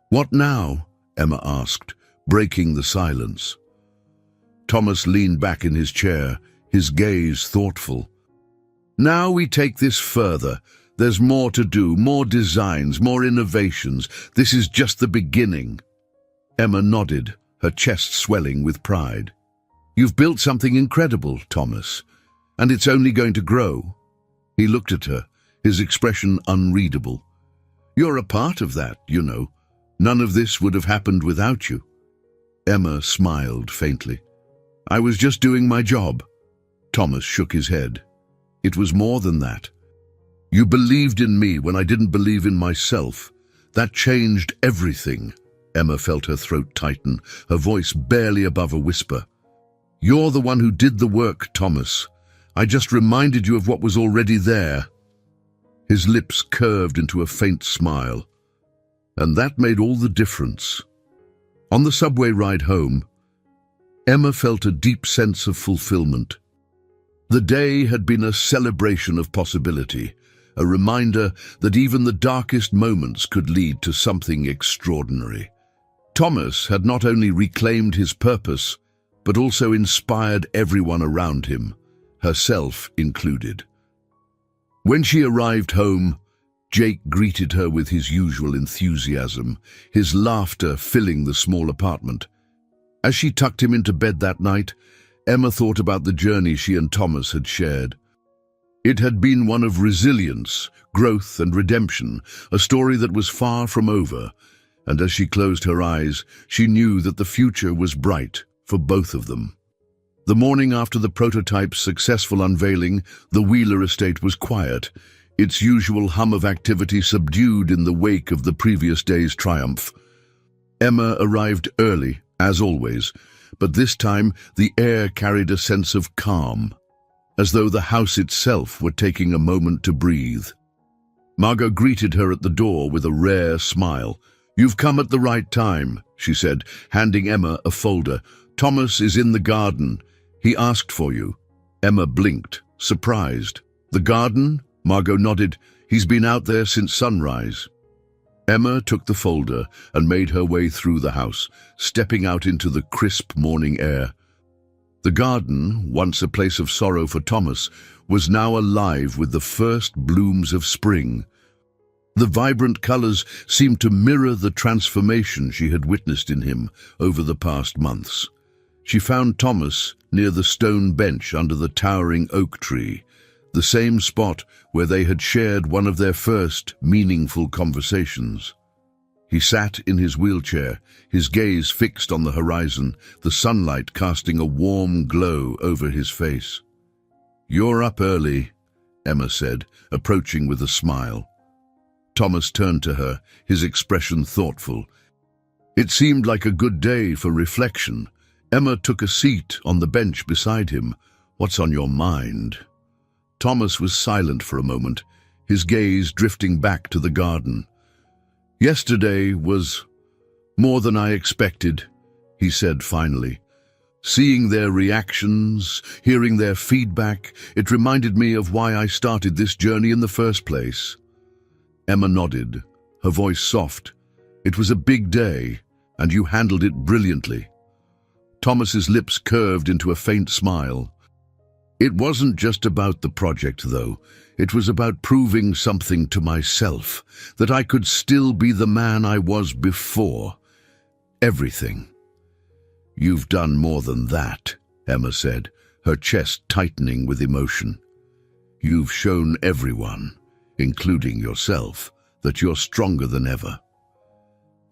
Speaker 1: "What now?" Emma asked, breaking the silence. Thomas leaned back in his chair, his gaze thoughtful. "Now we take this further. There's more to do, more designs, more innovations. This is just the beginning." Emma nodded, her chest swelling with pride. "You've built something incredible, Thomas, and it's only going to grow." He looked at her, his expression unreadable. "You're a part of that, you know. None of this would have happened without you." Emma smiled faintly. "I was just doing my job." Thomas shook his head. "It was more than that. You believed in me when I didn't believe in myself. That changed everything." Emma felt her throat tighten, her voice barely above a whisper. "You're the one who did the work, Thomas. I just reminded you of what was already there." His lips curved into a faint smile. And that made all the difference. On the subway ride home, Emma felt a deep sense of fulfillment. The day had been a celebration of possibility, a reminder that even the darkest moments could lead to something extraordinary. Thomas had not only reclaimed his purpose, but also inspired everyone around him, herself included. When she arrived home, Jake greeted her with his usual enthusiasm, his laughter filling the small apartment. As she tucked him into bed that night, Emma thought about the journey she and Thomas had shared. It had been one of resilience, growth, and redemption, a story that was far from over, and as she closed her eyes, she knew that the future was bright for both of them. The morning after the prototype's successful unveiling, the Wheeler estate was quiet, its usual hum of activity subdued in the wake of the previous day's triumph. Emma arrived early, as always, but this time the air carried a sense of calm, as though the house itself were taking a moment to breathe. Margot greeted her at the door with a rare smile. "You've come at the right time," she said, handing Emma a folder. "Thomas is in the garden. He asked for you." Emma blinked, surprised. "The garden?" Margot nodded. "He's been out there since sunrise." Emma took the folder and made her way through the house, stepping out into the crisp morning air. The garden, once a place of sorrow for Thomas, was now alive with the first blooms of spring. The vibrant colors seemed to mirror the transformation she had witnessed in him over the past months. She found Thomas near the stone bench under the towering oak tree, the same spot where they had shared one of their first meaningful conversations. He sat in his wheelchair, his gaze fixed on the horizon, the sunlight casting a warm glow over his face. "You're up early," Emma said, approaching with a smile. Thomas turned to her, his expression thoughtful. It seemed like a good day for reflection. Emma took a seat on the bench beside him. "What's on your mind?" Thomas was silent for a moment, his gaze drifting back to the garden. "Yesterday was more than I expected," he said finally. "Seeing their reactions, hearing their feedback, it reminded me of why I started this journey in the first place." Emma nodded, her voice soft. "It was a big day, and you handled it brilliantly." Thomas's lips curved into a faint smile. "It wasn't just about the project, though. It was about proving something to myself, that I could still be the man I was before. Everything." "You've done more than that," Emma said, her chest tightening with emotion. "You've shown everyone, including yourself, that you're stronger than ever."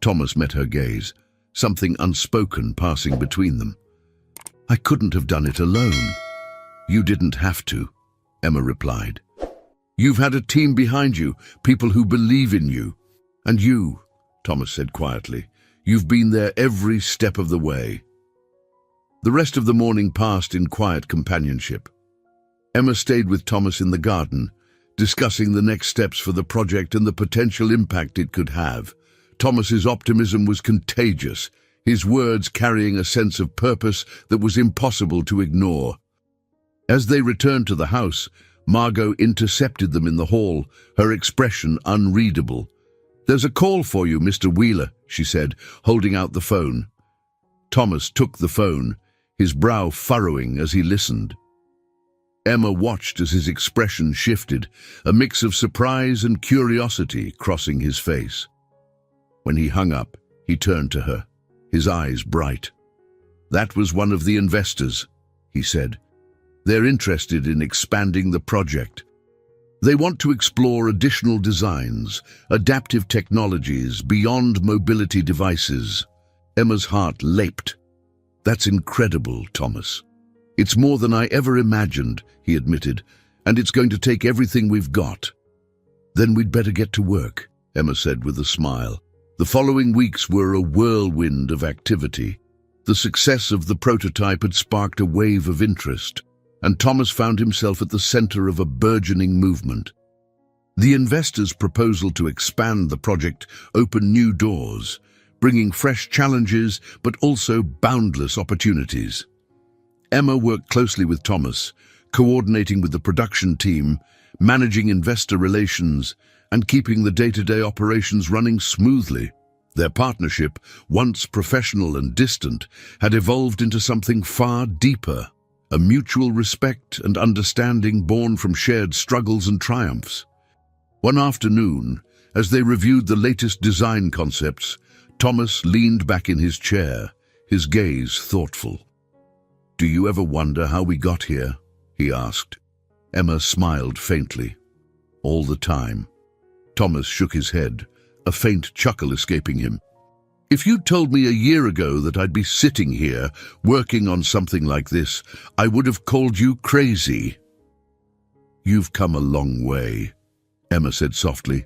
Speaker 1: Thomas met her gaze, something unspoken passing between them. "I couldn't have done it alone." "You didn't have to," Emma replied. "You've had a team behind you, people who believe in you. And you," Thomas said quietly, "you've been there every step of the way." The rest of the morning passed in quiet companionship. Emma stayed with Thomas in the garden, discussing the next steps for the project and the potential impact it could have. Thomas's optimism was contagious, his words carrying a sense of purpose that was impossible to ignore. As they returned to the house, Margot intercepted them in the hall, her expression unreadable. "There's a call for you, Mr. Wheeler," she said, holding out the phone. Thomas took the phone, his brow furrowing as he listened. Emma watched as his expression shifted, a mix of surprise and curiosity crossing his face. When he hung up, he turned to her, his eyes bright. "That was one of the investors," he said. "They're interested in expanding the project. They want to explore additional designs, adaptive technologies beyond mobility devices." Emma's heart leaped. "That's incredible, Thomas." "It's more than I ever imagined," he admitted, "and it's going to take everything we've got." "Then we'd better get to work," Emma said with a smile. The following weeks were a whirlwind of activity. The success of the prototype had sparked a wave of interest, and Thomas found himself at the center of a burgeoning movement. The investors' proposal to expand the project opened new doors, bringing fresh challenges but also boundless opportunities. Emma worked closely with Thomas, coordinating with the production team, managing investor relations, and keeping the day-to-day operations running smoothly. Their partnership, once professional and distant, had evolved into something far deeper, a mutual respect and understanding born from shared struggles and triumphs. One afternoon, as they reviewed the latest design concepts, Thomas leaned back in his chair, his gaze thoughtful. "Do you ever wonder how we got here?" he asked. Emma smiled faintly. "All the time." Thomas shook his head, a faint chuckle escaping him. "If you'd told me a year ago that I'd be sitting here, working on something like this, I would have called you crazy." "You've come a long way," Emma said softly.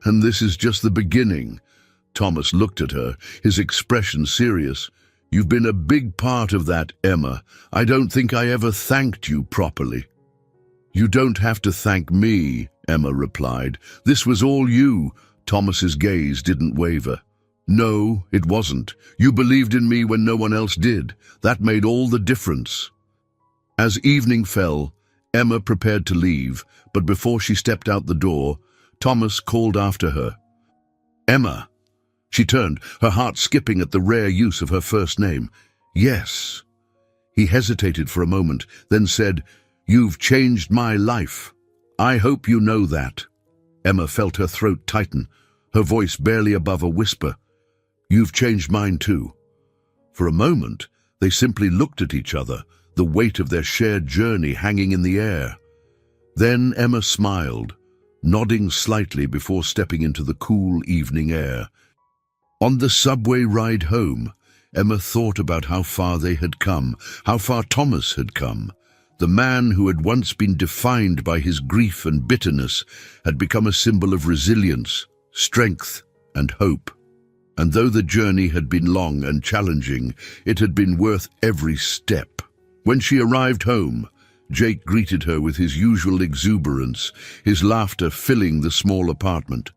Speaker 1: "And this is just the beginning." Thomas looked at her, his expression serious. "You've been a big part of that, Emma. I don't think I ever thanked you properly." "You don't have to thank me," Emma replied. "This was all you." Thomas's gaze didn't waver. "No, it wasn't. You believed in me when no one else did. That made all the difference." As evening fell, Emma prepared to leave, but before she stepped out the door, Thomas called after her. "Emma." She turned, her heart skipping at the rare use of her first name. "Yes." He hesitated for a moment, then said, "You've changed my life. I hope you know that." Emma felt her throat tighten, her voice barely above a whisper. "You've changed mine too." For a moment, they simply looked at each other, the weight of their shared journey hanging in the air. Then Emma smiled, nodding slightly before stepping into the cool evening air. On the subway ride home, Emma thought about how far they had come, how far Thomas had come. The man who had once been defined by his grief and bitterness had become a symbol of resilience, strength, and hope. And though the journey had been long and challenging, it had been worth every step. When she arrived home, Jake greeted her with his usual exuberance, his laughter filling the small apartment.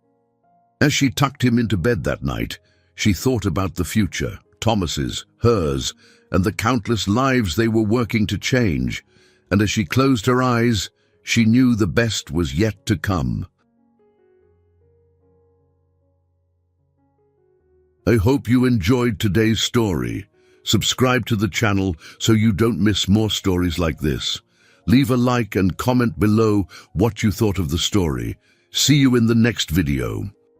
Speaker 1: As she tucked him into bed that night, she thought about the future, Thomas's, hers, and the countless lives they were working to change. And as she closed her eyes, she knew the best was yet to come. I hope you enjoyed today's story. Subscribe to the channel so you don't miss more stories like this. Leave a like and comment below what you thought of the story. See you in the next video.